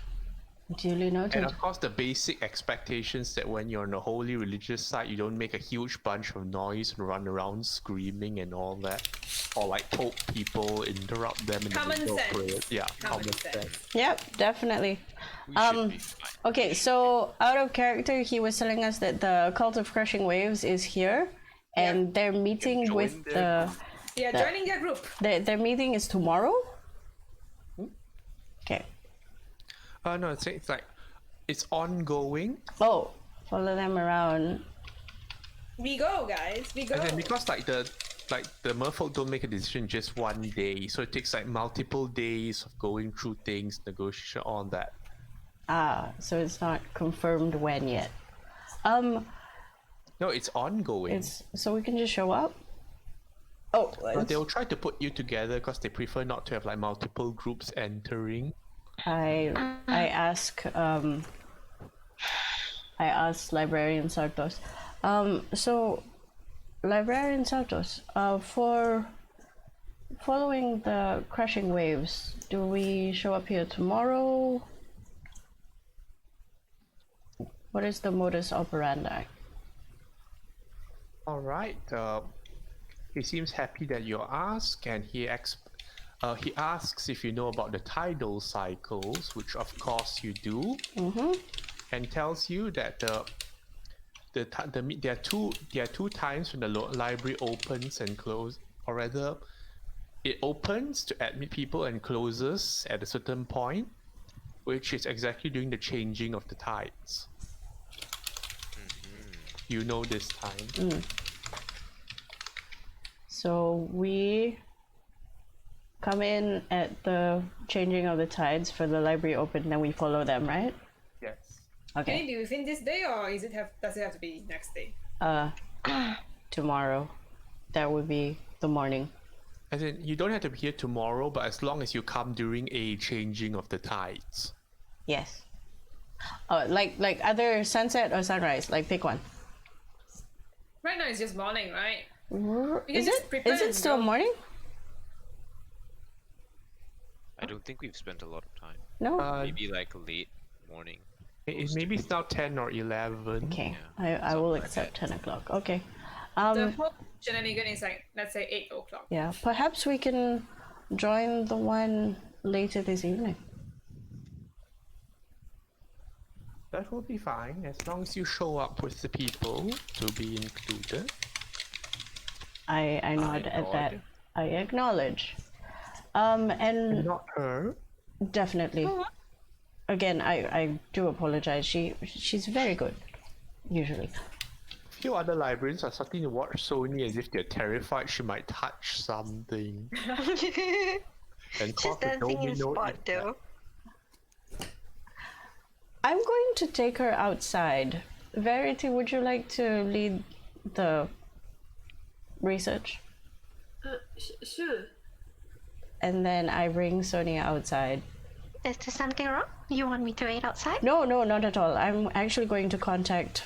Duly noted. And of course, the basic expectations that when you're on a holy religious site, you don't make a huge bunch of noise and run around screaming and all that, or like poke people, interrupt them in the Common middle of sense. prayer. Yeah, Common sense. Yep, definitely. We should be fine. Okay, so out of character, he was telling us that the Cult of Crushing Waves is here, and they're meeting join with their the. Yeah, joining their group. Their meeting is tomorrow. Okay. No, it's like it's ongoing. Oh, follow them around. We go, guys. We go. And then because like the merfolk don't make a decision just one day, so it takes like multiple days of going through things, negotiation, all that. Ah, so it's not confirmed when yet. No, it's ongoing. It's so we can just show up. Oh, But they'll try to put you together because they prefer not to have like multiple groups entering. I ask Librarian Sartos. So Librarian Sartos, for following the crushing waves, do we show up here tomorrow? What is the modus operandi? All right. He seems happy that you ask, and he asks if you know about the tidal cycles, which of course you do, and tells you that there are two times when the library opens and closes, or rather, it opens to admit people and closes at a certain point, which is exactly during the changing of the tides. You know this time. So we come in at the changing of the tides for the library open, then we follow them, right? Yes. Can Okay. it be within this day, or does it have to be next day? Tomorrow. That would be the morning. As in, you don't have to be here tomorrow, but as long as you come during a changing of the tides. Yes. Like either sunset or sunrise. Like pick one. Right now it's just morning, right? Is just it? prepare Is and it still go. morning? I don't think we've spent a lot of time. No. Maybe like late morning. Maybe it's now 10 or 11. Okay. Yeah, I will something like accept that. 10 o'clock. Okay. The whole shenanigan is like, let's say 8 o'clock. Yeah. Perhaps we can join the one later this evening. That will be fine, as long as you show up with the people to be included. I nod at that. nod. I acknowledge. And Not her. definitely. Again, I do apologize. She's very good, usually. A few other librarians are starting to watch Sony as if they're terrified she might touch something. And Just cause a dancing in domino spot effect. though. I'm going to take her outside. Verity, would you like to lead the research? Sure. And then I bring Sonia outside. Is there something wrong? You want me to wait outside? No, not at all. I'm actually going to contact,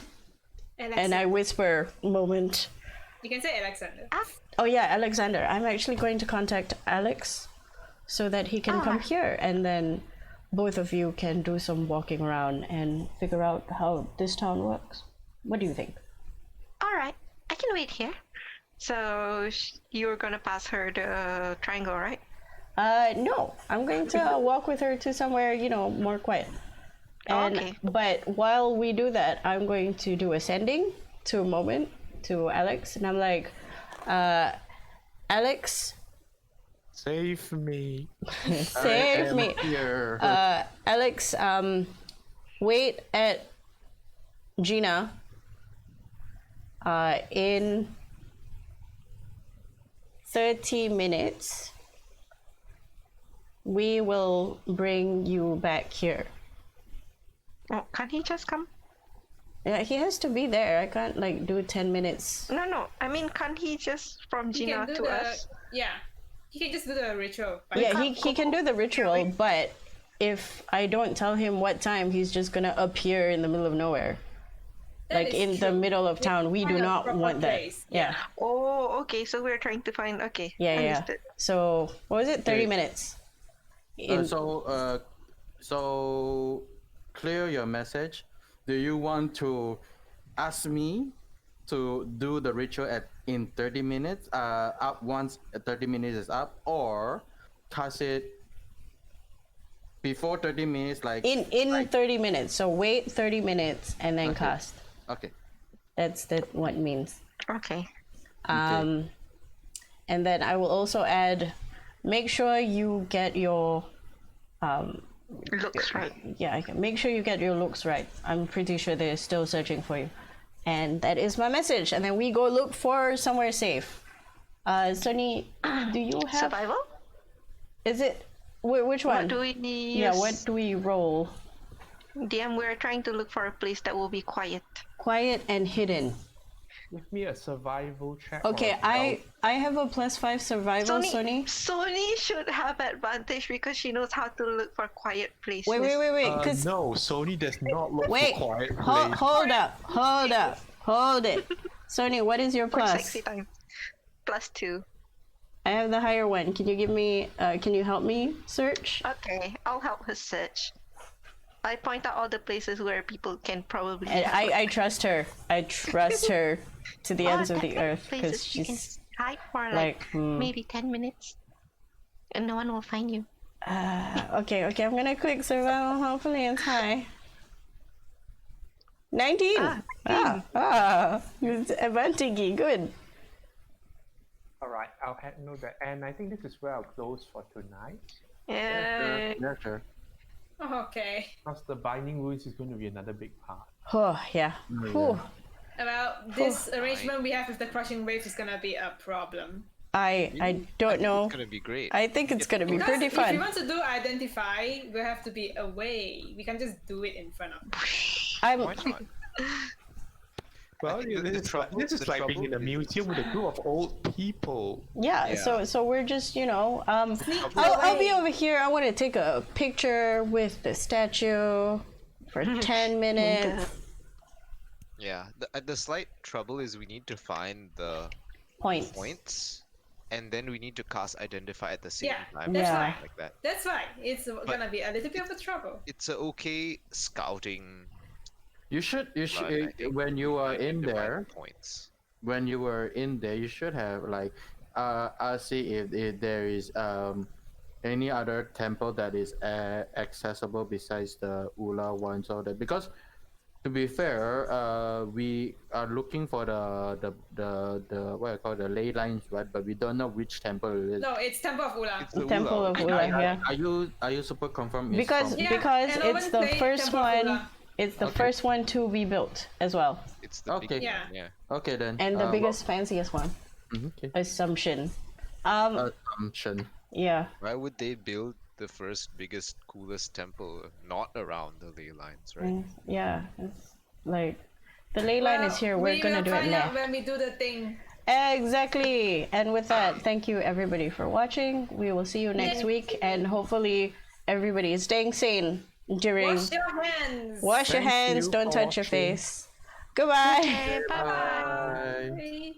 and I whisper moment. You can say Alexander. Oh yeah, Alexander. I'm actually going to contact Alex so that he can come here, and then both of you can do some walking around and figure out how this town works. What do you think? All right, I can wait here. So you're gonna pass her the triangle, right? No. I'm going to walk with her to somewhere, more quiet. And Okay. but while we do that, I'm going to do a sending to a moment to Alex, and I'm like, Alex, Save me. save me. Here. Alex, wait at Gina in 30 minutes. We will bring you back here. Oh, can't he just come? Yeah, he has to be there. I can't do 10 minutes. No. I mean, can't he just from He Gina can do to the us? he can just do the ritual. But Yeah, he can do the ritual, but if I don't tell him what time, he's just gonna appear in the middle of nowhere. that Like is in the true. middle of town. We do Find a not proper want that. place. Yeah. Oh, okay. So we're trying to find. Okay. Yeah. Understood. So what was it? 30 Okay. minutes. So clear your message? Do you want to ask me to do the ritual in 30 minutes? Up once 30 minutes is up, or cast it before 30 minutes, like In 30 minutes. So wait 30 minutes and then cast. Okay. That's what it means. Okay. And then I will also add, make sure you get your Looks right. make sure you get your looks right. I'm pretty sure they're still searching for you. And that is my message. And then we go look for somewhere safe. Sonny, do you have... Survival? Is it... Which one? What do we need? Yeah, what do we roll? DM, we're trying to look for a place that will be quiet. Quiet and hidden. Give me a survival check. Okay, or I have a +5 survival, Sonny. Sony should have advantage because she knows how to look for quiet places. Wait, because... no, Sony does not look Wait, for quiet hold it. Sony, what is your For plus? sexy time. +2. I have the higher one. Can you give me, can you help me search? Okay, I'll help her search. I point out all the places where people can probably... I trust her. I trust her to the ends of the definitely earth because places you can she's hide for like maybe 10 minutes. And no one will find you. okay. I'm gonna click survival. Hopefully it's high. 19. It's advantage. Good. Alright, I'll note that. And I think this is where I'll close for tonight. Yeah. Yeah, sure. Okay. Because the binding wounds is going to be another big part. Oh yeah. Whew. Well, this arrangement we have with the crushing wave is gonna be a problem. I don't know. It's gonna be great. I think it's gonna be Because pretty if fun. you want to do identify, we have to be away. We can't just do it in front of us. Why not? Well, think the this is like being in a trouble museum with a group of old people. Yeah. So we're just I'll be over here. I want to take a picture with the statue for 10 minutes. Yeah, the slight trouble is we need to find the points, and then we need to cast Identify at the same time. that's Yeah. right. Like that. That's why it's gonna be a little bit of a trouble. It's a okay scouting. You should run, I think, when you are to in identify there. the points. When you were in there, you should have like I'll see if there is any other temple that is accessible besides the Ula one, so that, because to be fair, we are looking for the what I call the ley lines, right? But we don't know which temple it is. No, it's Temple of Ula. It's the Temple of Ula, yeah. Are you super confirmed? it's Because from- Yeah, because and it's Owen the played first Temple of one. Ula. It's the Okay. first one to be built as well, It's the Okay. big Yeah. one, yeah. Okay then. and the biggest, fanciest one. Okay. Assumption. Assumption. Yeah. Why would they build the first, biggest, coolest temple not around the ley lines, right? Yeah. It's like the ley line is here. We're gonna do it find now. out when we do the thing. Exactly. And with that, thank you everybody for watching. We will see you next week, and hopefully everybody is staying sane during. Wash your hands. Wash your Thank hands. you Don't for touch your watching. face. Goodbye. Okay, bye-bye. Bye. Bye.